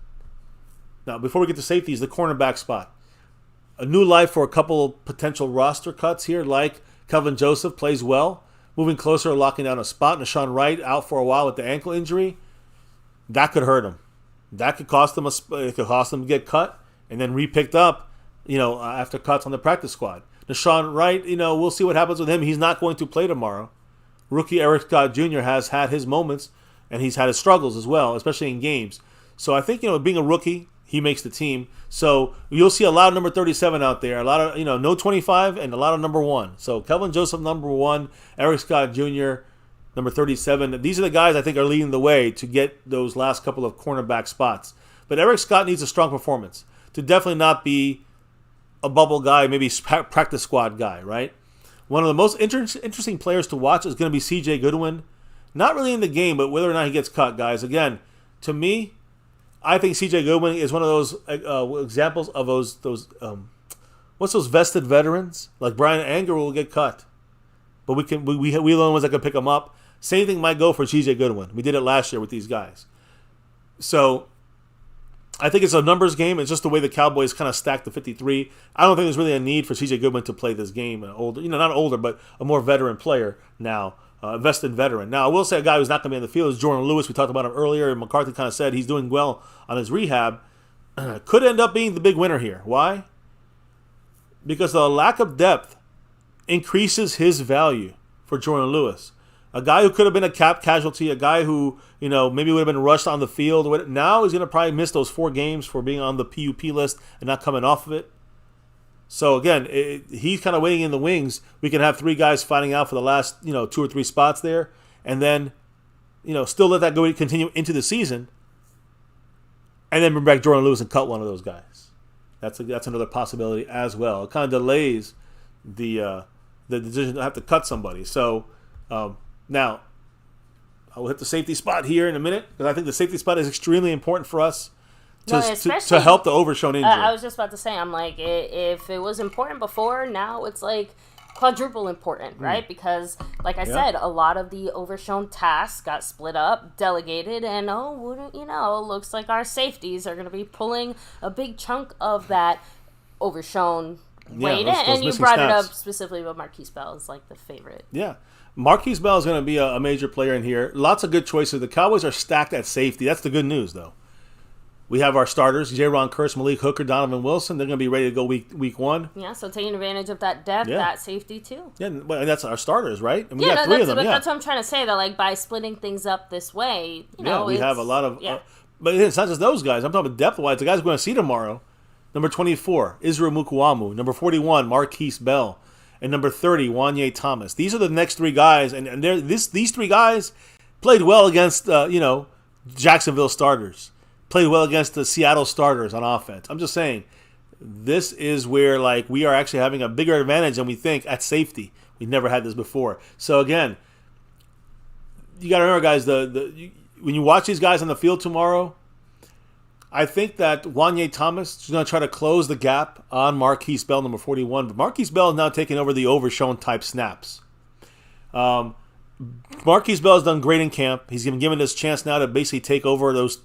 Now, before we get to safeties, the cornerback spot. A new life for a couple potential roster cuts here, like Kelvin Joseph plays well. Moving closer to locking down a spot. Nashawn Wright out for a while with the ankle injury. That could hurt him. That could cost him to get cut and then re-picked up, after cuts on the practice squad. Nashawn Wright, we'll see what happens with him. He's not going to play tomorrow. Rookie Eric Scott Jr. has had his moments, and he's had his struggles as well, especially in games. So I think, being a rookie, he makes the team. So you'll see a lot of number 37 out there, a lot of, no 25 and a lot of number 1. So Kelvin Joseph, number 1, Eric Scott Jr., number 37. These are the guys I think are leading the way to get those last couple of cornerback spots. But Eric Scott needs a strong performance to definitely not be a bubble guy, maybe practice squad guy, right? One of the most interesting players to watch is going to be C.J. Goodwin. Not really in the game, but whether or not he gets cut, guys. Again, to me, I think C.J. Goodwin is one of those examples of those what's those vested veterans? Like Brian Anger will get cut, but we're the only ones that can pick him up. Same thing might go for C.J. Goodwin. We did it last year with these guys. So I think it's a numbers game. It's just the way the Cowboys kind of stacked the 53. I don't think there's really a need for C.J. Goodwin to play this game. Older, not older, but a more veteran player now, vested veteran. Now, I will say a guy who's not going to be on the field is Jordan Lewis. We talked about him earlier, and McCarthy kind of said he's doing well on his rehab. Could end up being the big winner here. Why? Because the lack of depth increases his value for Jordan Lewis. A guy who could have been a cap casualty, a guy who, maybe would have been rushed on the field. Now he's going to probably miss those 4 games for being on the PUP list and not coming off of it. So, again, he's kind of waiting in the wings. We can have 3 guys fighting out for the last, 2 or 3 spots there. And then, still let that go continue into the season. And then bring back Jordan Lewis and cut one of those guys. That's another possibility as well. It kind of delays the decision to have to cut somebody. So, now, I will hit the safety spot here in a minute because I think the safety spot is extremely important for us to help the overshown injury. I was just about to say, I'm like, if it was important before, now it's like quadruple important, right? Because, like I said, a lot of the overshown tasks got split up, delegated, and wouldn't you know, looks like our safeties are going to be pulling a big chunk of that overshown weight. And you brought it up specifically about Marquise Bell is like the favorite. Yeah. Marquise Bell is going to be a major player in here. Lots of good choices. The Cowboys are stacked at safety. That's the good news, though. We have our starters, J-Ron Kearse, Malik Hooker, Donovan Wilson. They're going to be ready to go week 1. Yeah, so taking advantage of that depth, that safety, too. Yeah, and that's our starters, right? And we got 3 of them, That's what I'm trying to say, that like by splitting things up this way, we have a lot of... but it's not just those guys. I'm talking about depth-wise. The guys we're going to see tomorrow, number 24, Israel Mukuamu. Number 41, Marquise Bell. And number 30, Wanye Thomas. These are the next 3 guys, and these 3 guys played well against, Jacksonville starters. Played well against the Seattle starters on offense. I'm just saying, this is where we are actually having a bigger advantage than we think at safety. We've never had this before. So again, you got to remember, guys, when you watch these guys on the field tomorrow, I think that Wanye Thomas is going to try to close the gap on Marquise Bell, number 41. But Marquise Bell is now taking over the overshown type snaps. Marquise Bell has done great in camp. He's been given this chance now to basically take over those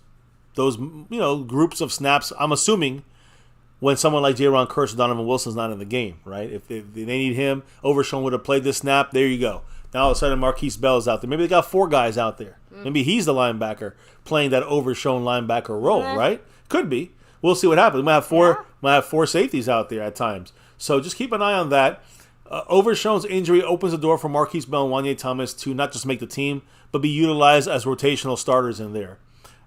groups of snaps. I'm assuming when someone like J-Ron Kearse or Donovan Wilson's not in the game, right? If they need him, Overshown would have played this snap. There you go. Now all of a sudden Marquise Bell is out there. Maybe they got 4 guys out there. Maybe he's the linebacker playing that Overshown linebacker role, right? Could be. We'll see what happens. We might have 4 safeties out there at times. So just keep an eye on that. Overshown's injury opens the door for Marquise Bell and Wanye Thomas to not just make the team, but be utilized as rotational starters in there.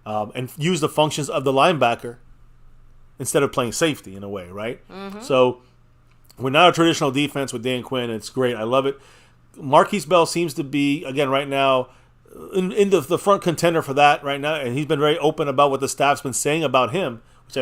And use the functions of the linebacker instead of playing safety in a way, right? So we're not a traditional defense with Dan Quinn. It's great. I love it. Marquise Bell seems to be, again, right now, in the front contender for that right now, and he's been very open about what the staff's been saying about him, which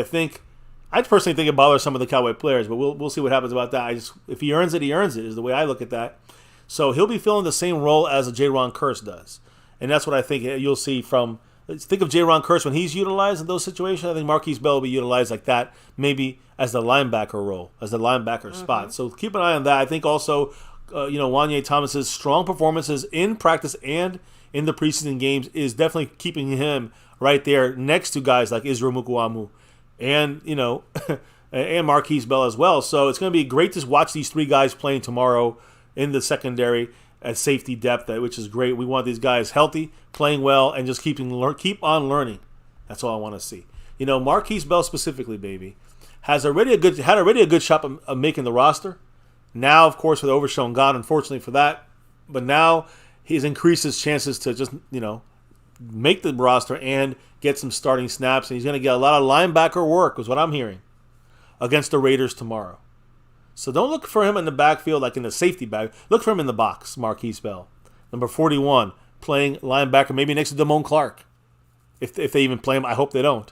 I personally think it bothers some of the Cowboy players, but we'll see what happens about that. If he earns it, he earns it, is the way I look at that. So he'll be filling the same role as a J-Ron Kearse does. And that's what I think you'll see from... Think of J-Ron Kearse when he's utilized in those situations. I think Marquise Bell will be utilized like that, maybe as the linebacker role, as the linebacker spot. So keep an eye on that. I think also, Wanye Thomas's strong performances in practice and in the preseason games is definitely keeping him right there next to guys like Israel Mukuamu and, and Marquise Bell as well. So it's going to be great to watch these 3 guys playing tomorrow in the secondary at safety depth, which is great. We want these guys healthy, playing well, and just keep on learning. That's all I want to see. Marquise Bell specifically, baby, had already a good shot of making the roster. Now, of course, with Overshown gone, unfortunately for that, but now he's increased his chances to just make the roster and get some starting snaps, and he's going to get a lot of linebacker work, is what I'm hearing, against the Raiders tomorrow. So don't look for him in the backfield like in the safety bag. Look for him in the box, Marquise Bell. Number 41, playing linebacker, maybe next to Damone Clark. If they even play him, I hope they don't.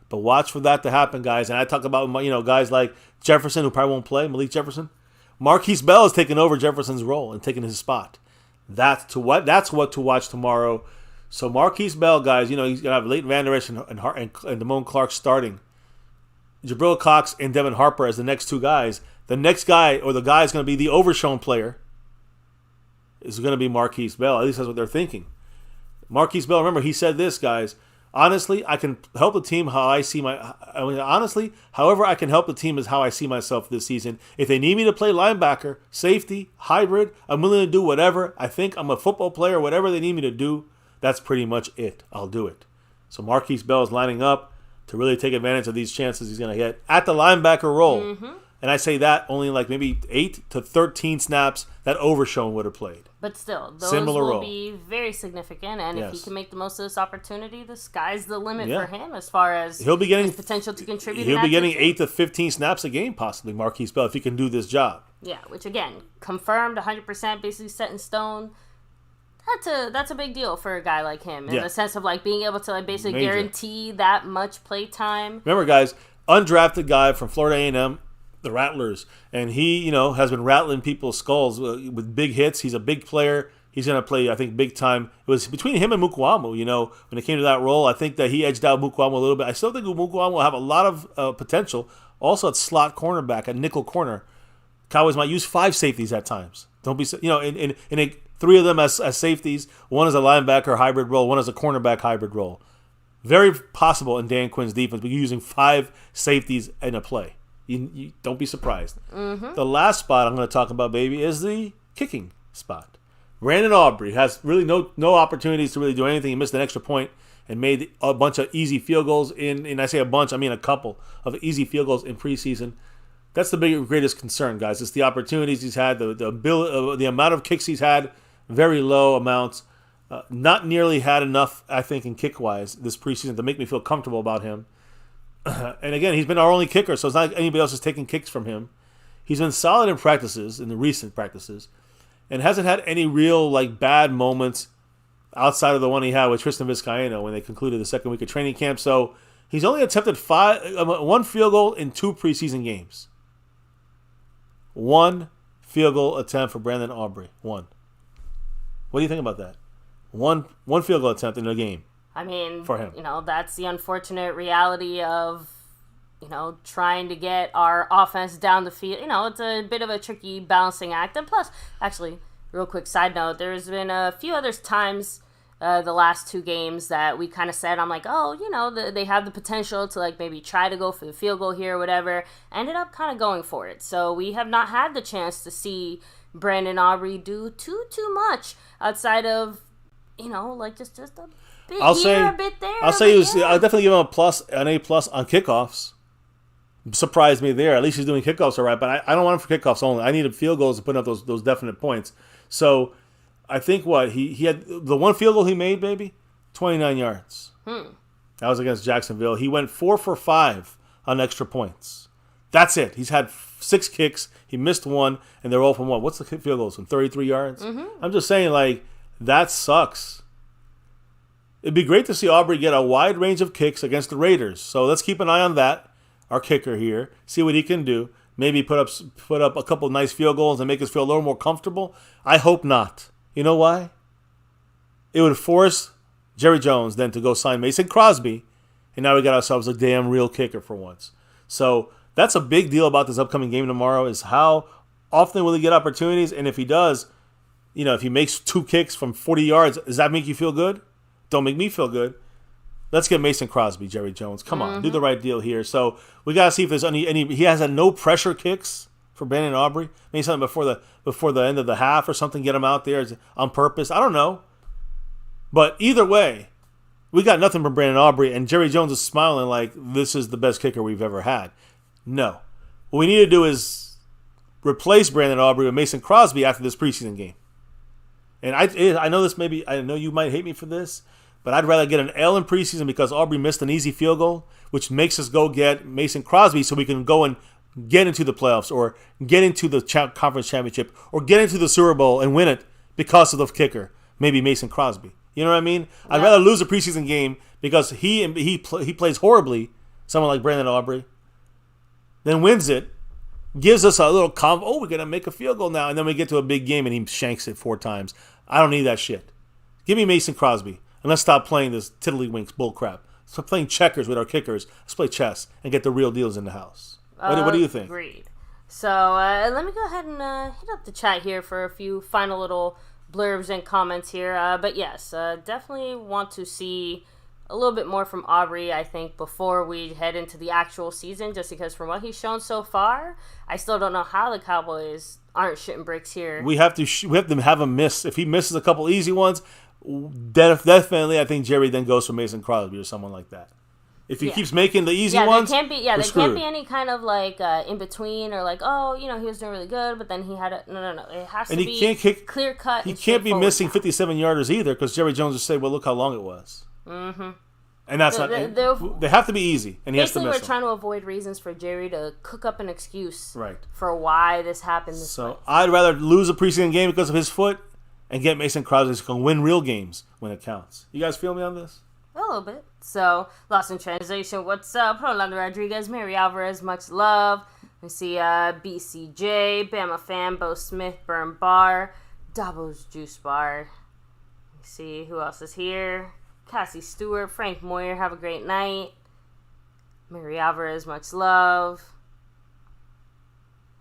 But watch for that to happen, guys. And I talk about guys like Jefferson, who probably won't play, Malik Jefferson. Marquise Bell is taking over Jefferson's role and taking his spot. That's what to watch tomorrow. So Marquise Bell, guys, he's going to have Leighton Vander Esch and Damone Clark starting. Jabril Cox and Devin Harper as the next 2 guys. The next guy, or the guy is going to be the Overshown player, is going to be Marquise Bell. At least that's what they're thinking. Marquise Bell, remember, he said this, guys. Honestly, I can help the team how I see honestly, however I can help the team is how I see myself this season. If they need me to play linebacker, safety, hybrid, I'm willing to do whatever. I think I'm a football player, whatever they need me to do, that's pretty much it. I'll do it. So Marquise Bell is lining up to really take advantage of these chances he's going to get at the linebacker role. Mm-hmm. And I say that only like maybe 8 to 13 snaps that Overshown would have played. But still, those will be very significant. And if he can make the most of this opportunity, the sky's the limit for him as far as his potential to contribute. He'll be getting 8 to 15 snaps a game, possibly, Marquise Bell, if he can do this job. Yeah, which again, confirmed 100%, basically set in stone. That's a big deal for a guy like him in the sense of like being able to like basically guarantee that much play time. Remember, guys, undrafted guy from Florida A&M, the Rattlers, and he, has been rattling people's skulls with big hits. He's a big player. He's going to play, I think, big time. It was between him and Mukuamu, when it came to that role. I think that he edged out Mukuamu a little bit. I still think Mukuamu will have a lot of potential. Also at slot cornerback, at nickel corner. Cowboys might use 5 safeties at times. Don't be, in 3 of them as safeties. One is a linebacker hybrid role. One is a cornerback hybrid role. Very possible in Dan Quinn's defense. We're using 5 safeties in a play. You don't be surprised. Mm-hmm. The last spot I'm going to talk about, baby, is the kicking spot. Brandon Aubrey has really no opportunities to really do anything. He missed an extra point and made a bunch of easy field goals and I say a bunch, I mean a couple of easy field goals in preseason. That's the greatest concern, guys. It's the opportunities he's had, the amount of kicks he's had, very low amounts. Not nearly had enough, I think, in kick-wise this preseason to make me feel comfortable about him. And again, he's been our only kicker, so it's not like anybody else is taking kicks from him. He's been solid in practices, in the recent practices, and hasn't had any real bad moments outside of the one he had with Tristan Vizcaino when they concluded the second week of training camp. So he's only attempted 1 field goal in 2 preseason games. 1 field goal attempt for Brandon Aubrey. 1. What do you think about that? One field goal attempt in a game. I mean, for him. That's the unfortunate reality of, trying to get our offense down the field. It's a bit of a tricky balancing act. And plus, actually, real quick side note, there's been a few other times the last 2 games that we kind of said, I'm like, they have the potential to maybe try to go for the field goal here or whatever. Ended up kind of going for it. So we have not had the chance to see Brandon Aubrey do too much outside of, just a bit a bit there. I'll definitely give him an A+ on kickoffs. Surprised me there. At least he's doing kickoffs all right, but I don't want him for kickoffs only. I needed field goals to put up those definite points. So I think he had the 1 field goal he made, baby, 29 yards. That was against Jacksonville. He went 4 for 5 on extra points. That's it. He's had 6 kicks. He missed 1, and they're all from what? What's the field goals? From 33 yards? Mm-hmm. I'm just saying, that sucks. It'd be great to see Aubrey get a wide range of kicks against the Raiders. So let's keep an eye on that. Our kicker here. See what he can do. Maybe put up a couple of nice field goals and make us feel a little more comfortable. I hope not. You know why? It would force Jerry Jones then to go sign Mason Crosby, and now we got ourselves a damn real kicker for once. So that's a big deal about this upcoming game tomorrow is how often will he get opportunities, and if he does, if he makes 2 kicks from 40 yards, does that make you feel good? Don't make me feel good. Let's get Mason Crosby, Jerry Jones. Come on, do the right deal here. So we got to see if there's any. He has no pressure kicks for Brandon Aubrey. Maybe something before the end of the half or something. Get him out there on purpose. I don't know. But either way, we got nothing from Brandon Aubrey, and Jerry Jones is smiling like this is the best kicker we've ever had. No, what we need to do is replace Brandon Aubrey with Mason Crosby after this preseason game. And I know this maybe I know you might hate me for this. But I'd rather get an L in preseason because Aubrey missed an easy field goal, which makes us go get Mason Crosby so we can go and get into the playoffs or get into the conference championship or get into the Super Bowl and win it because of the kicker, maybe Mason Crosby. You know what I mean? Yeah. I'd rather lose a preseason game because he plays horribly, someone like Brandon Aubrey, then wins it, gives us a little we're going to make a field goal now, and then we get to a big game and he shanks it 4 times. I don't need that shit. Give me Mason Crosby. And let's stop playing this tiddlywinks bullcrap. Stop playing checkers with our kickers. Let's play chess and get the real deals in the house. What do you think? Agreed. So let me go ahead and hit up the chat here for a few final little blurbs and comments here. But yes, definitely want to see a little bit more from Aubrey, I think, before we head into the actual season, just because from what he's shown so far, I still don't know how the Cowboys aren't shitting bricks here. We have to have him miss. If he misses a couple easy ones, definitely I think Jerry then goes for Mason Crosby or someone like that. If he keeps making the easy ones, there can't be any kind of like in between or like, oh, he was doing really good, but then he had a no. It has to be clear cut. He can't be missing 57-yarders either, because Jerry Jones will say, "Well, look how long it was." Mm-hmm. And that's they have to be easy, and he has to miss them. We're trying to avoid reasons for Jerry to cook up an excuse for why this happened. I'd rather lose a preseason game because of his foot and get Mason Crosby who's going to win real games when it counts. You guys feel me on this? A little bit. So, Lost in Translation, what's up? Rolando Rodriguez, Mary Alvarez, much love. We see BCJ, Bama Fan, Bo Smith, Burn Bar, Dabo's Juice Bar. We see who else is here. Cassie Stewart, Frank Moyer, have a great night. Mary Alvarez, much love.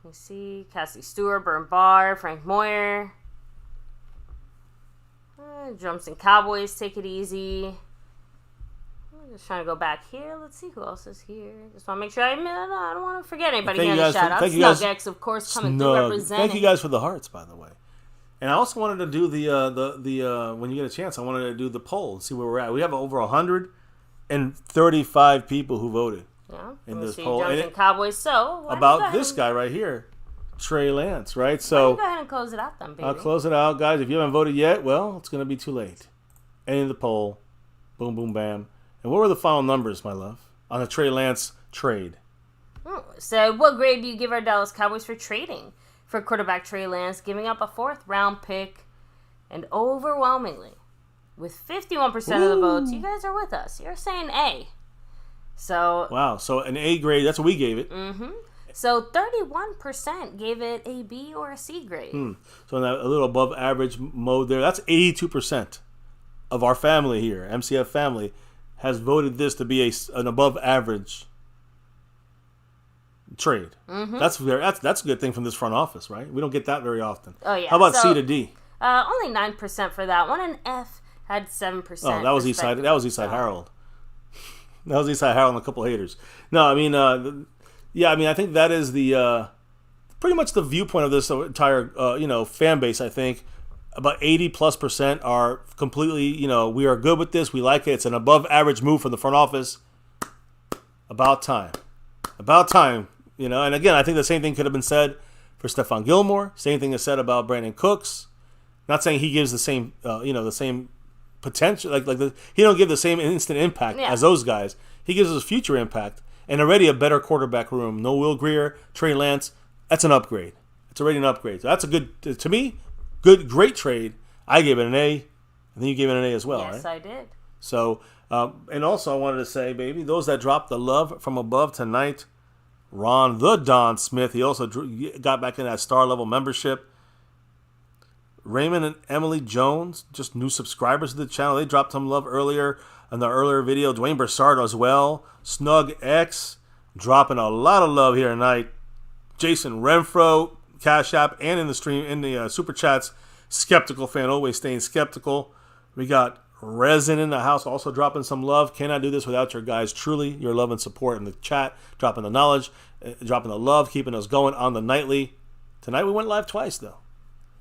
We see Cassie Stewart, Burn Bar, Frank Moyer. Drums and Cowboys, take it easy. Just trying to go back here. Let's see who else is here. Just want to make sure I don't want to forget anybody here in the shout out. Snug X, of course, coming through representing. Thank you guys for the hearts, by the way. And I also wanted to do the when you get a chance, I wanted to do the poll and see where we're at. We have over 135 people who voted in this poll. And Cowboys, so about this guy right here, Trey Lance, right? So go ahead and close it out then, baby. I'll close it out, guys. If you haven't voted yet, well, it's going to be too late. Ending the poll. Boom, boom, bam. And what were the final numbers, my love, on the Trey Lance trade? So, what grade do you give our Dallas Cowboys for trading for quarterback Trey Lance, giving up a 4th-round pick, and overwhelmingly, with 51% of the votes, you guys are with us. You're saying A. So wow, so an A grade, that's what we gave it. Mm-hmm. So 31% gave it a B or a C grade. So in that a little above average mode there, that's 82% of our family here, MCF family, has voted this to be an above average trade. Mm-hmm. That's a good thing from this front office, right? We don't get that very often. Oh yeah. How about C to D? Only 9% for that one, and F had 7%. Oh, that was Eastside. That was Eastside Harold. That was Eastside Harold and a couple haters. No, I mean, I think that is the pretty much the viewpoint of this entire fan base. I think about 80+% are completely, we are good with this. We like it. It's an above average move from the front office. About time. And again, I think the same thing could have been said for Stephon Gilmore. Same thing is said about Brandon Cooks. Not saying he gives the same, the same potential. He don't give the same instant impact as those guys. He gives us future impact and already a better quarterback room. No Will Grier, Trey Lance. That's an upgrade. It's already an upgrade. So that's a good, to me, great trade. I gave it an A. I think you gave it an A as well, right? Yes, I did. So, and also I wanted to say, baby, those that dropped the love from above tonight, Ron the Don Smith, he also got back in that star level membership. Raymond and Emily Jones, just new subscribers to the channel. They dropped some love earlier in the earlier video. Dwayne Broussard as well. Snug X, dropping a lot of love here tonight. Jason Renfro, Cash App, and in the stream, in the super chats, Skeptical Fan, always staying skeptical. We got Resin in the house, also dropping some love. Cannot do this without your guys. Truly, your love and support in the chat, dropping the knowledge, dropping the love, keeping us going on the nightly. Tonight we went live twice, though.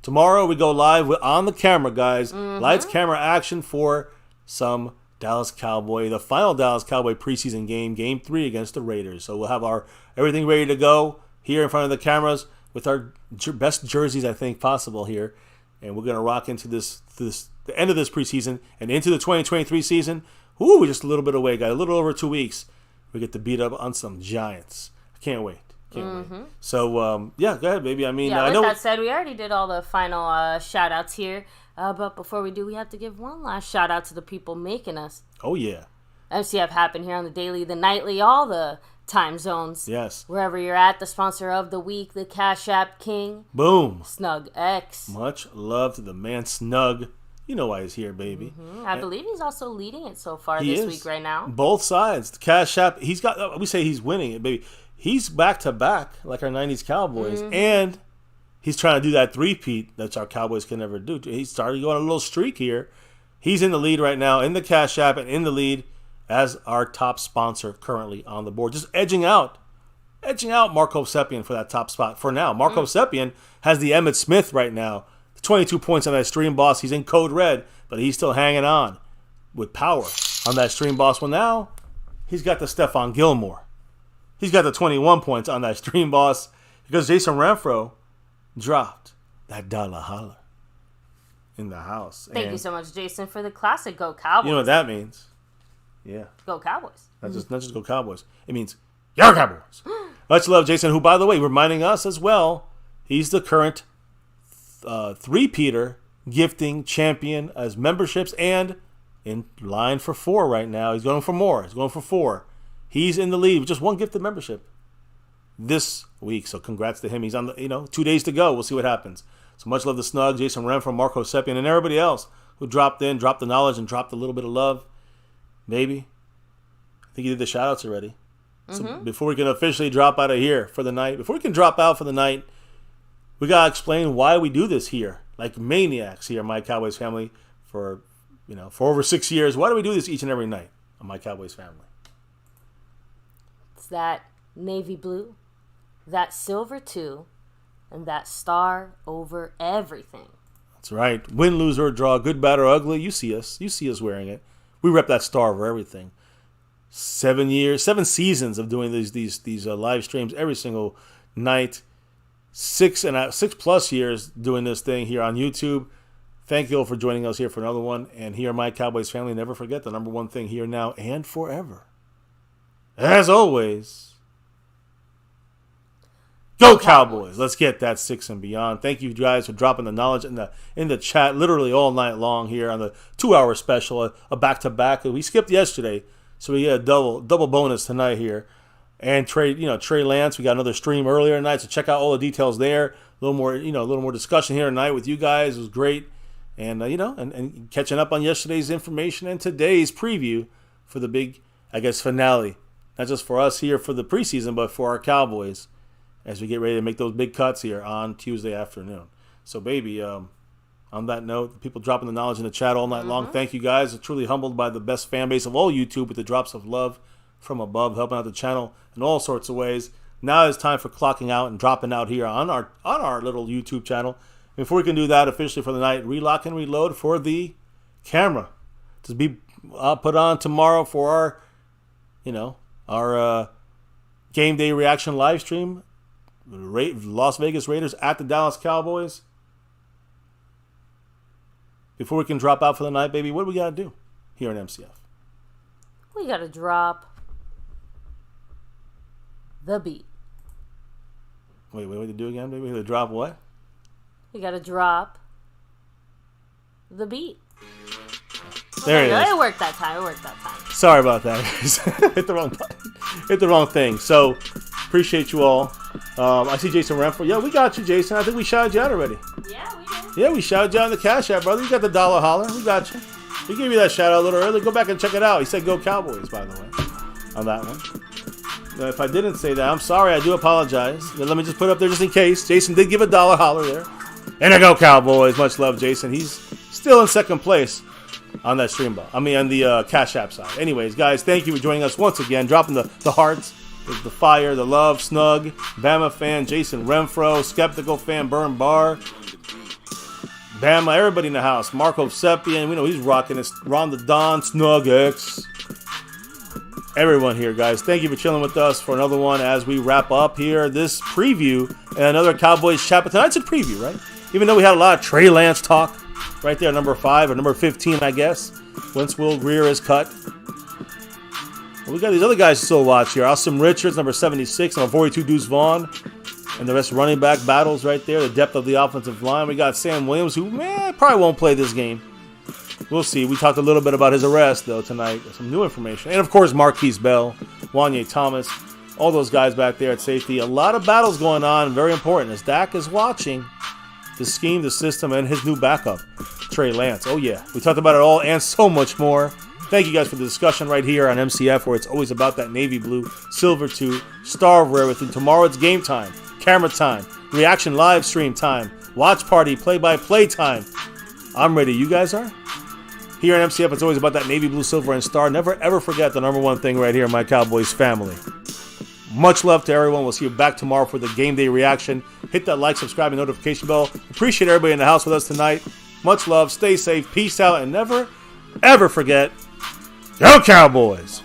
Tomorrow we go live on the camera, guys. Mm-hmm. Lights, camera, action for some Dallas Cowboy, the final Dallas Cowboy preseason game, Game 3 against the Raiders. So we'll have our everything ready to go here in front of the cameras with our best jerseys, I think, possible here. And we're going to rock into the end of this preseason and into the 2023 season. Ooh, we're just a little bit away, guys. A little over 2 weeks. We get to beat up on some Giants. I can't wait. Can't wait. So, go ahead, baby. I mean, with that said, we already did all the final shout-outs here. But before we do, we have to give one last shout-out to the people making us. Oh, yeah. MCF happen here on the daily, the nightly, all the time zones. Yes. Wherever you're at, the sponsor of the week, the Cash App King. Boom. Snug X. Much love to the man Snug. You know why he's here, baby. Mm-hmm. I believe he's also leading it so far this week right now. Both sides. The Cash App, he's got, we say he's winning it, baby. He's back-to-back like our 90s Cowboys. Mm-hmm. And he's trying to do that three-peat that our Cowboys can never do. He started going on a little streak here. He's in the lead right now in the Cash App and in the lead as our top sponsor currently on the board. Just edging out Marco Seppian for that top spot for now. Marco Seppian has the Emmitt Smith right now. 22 points on that Stream Boss. He's in code red, but he's still hanging on with power on that Stream Boss. Well, now he's got the Stephon Gilmore. He's got the 21 points on that Stream Boss because Jason Renfro dropped that dollar holler in the house. Thank you so much, Jason, for the classic Go Cowboys. You know what that means? Yeah. Go Cowboys. Not just Go Cowboys. It means Your Cowboys. Much love, Jason, who, by the way, reminding us as well, he's the current three-peater gifting champion as memberships and in line for 4 right now. He's going for more. He's going for 4. He's in the lead with just 1 gifted membership this week. So congrats to him. He's on the 2 days to go. We'll see what happens. So much love to Snug, Jason Renfro, Marco Seppian, and everybody else who dropped in, dropped the knowledge, and dropped a little bit of love. Maybe. I think he did the shout-outs already. So before we can officially drop out of here for the night, before we can drop out for the night, we got to explain why we do this here, like maniacs here on My Cowboys Family for over 6 years. Why do we do this each and every night on My Cowboys Family? It's that navy blue, that silver too, and that star over everything. That's right. Win, lose, or draw, good, bad, or ugly. You see us. You see us wearing it. We rep that star over everything. 7 seasons of doing these live streams every single night. 6+ years doing this thing here on YouTube. Thank you all for joining us here for another one. And here, My Cowboys Family, never forget the number one thing here, now, and forever. As always, Go Cowboys. Let's get that 6 and beyond. Thank you guys for dropping the knowledge in the chat literally all night long here on the 2-hour special, a back-to-back. We skipped yesterday, so we get a double bonus tonight here. And Trey Lance, we got another stream earlier tonight, so check out all the details there. A little more discussion here tonight with you guys. It was great. And and catching up on yesterday's information and today's preview for the big, I guess, finale. Not just for us here for the preseason, but for our Cowboys as we get ready to make those big cuts here on Tuesday afternoon. So, baby, on that note, people dropping the knowledge in the chat all night long. Thank you guys. I'm truly humbled by the best fan base of all YouTube with the drops of love from above, helping out the channel in all sorts of ways. Now it's time for clocking out and dropping out here on our little YouTube channel. Before we can do that officially for the night, relock and reload for the camera to be put on tomorrow for our game day reaction live stream. Las Vegas Raiders at the Dallas Cowboys. Before we can drop out for the night, baby, what do we got to do here in MCF? We got to drop the beat. Wait, what to do again, baby? To drop what? We got to drop the beat. There it is. It worked that time. Sorry about that, guys. Hit the wrong button. Hit the wrong thing. So, appreciate you all. I see Jason Renfro. Yeah, we got you, Jason. I think we shouted you out already. Yeah, we did. Yeah, we shouted you out in the Cash App, brother. You got the dollar holler. We got you. We gave you that shout out a little early. Go back and check it out. He said Go Cowboys, by the way, on that one. Now, if I didn't say that, I'm sorry. I do apologize. But let me just put it up there just in case. Jason did give a dollar holler there. And I Go Cowboys. Much love, Jason. He's still in second place on that stream ball. I mean, on the Cash App side. Anyways, guys, thank you for joining us once again. Dropping the hearts, the fire, the love. Snug, Bama fan, Jason Renfro, Skeptical fan, Burn Bar, Bama, everybody in the house. Marco Seppian, we know he's rocking this. Ron the Don, Snug X. Everyone here, guys. Thank you for chilling with us for another one as we wrap up here this preview and another Cowboys chat. But tonight's a preview, right? Even though we had a lot of Trey Lance talk right there, number 5 or number 15, I guess. Once Will Greer is cut. Well, we got these other guys to still watch here. Austin Richards, number 76, number 42, Deuce Vaughn. And the rest running back battles right there. The depth of the offensive line. We got Sam Williams, who probably won't play this game. We'll see. We talked a little bit about his arrest, though, tonight. Some new information. And, of course, Marquise Bell, Wanye Thomas, all those guys back there at safety. A lot of battles going on. Very important as Dak is watching the scheme, the system, and his new backup, Trey Lance. Oh, yeah. We talked about it all and so much more. Thank you guys for the discussion right here on MCF, where it's always about that navy blue, silver too, star of everything. Tomorrow it's game time, camera time, reaction live stream time, watch party, play-by-play time. I'm ready. You guys are? Here in MCF, it's always about that navy blue, silver, and star. Never, ever forget the number one thing right here in My Cowboys Family. Much love to everyone. We'll see you back tomorrow for the game day reaction. Hit that like, subscribe, and notification bell. Appreciate everybody in the house with us tonight. Much love. Stay safe. Peace out. And never, ever forget, Go Cowboys!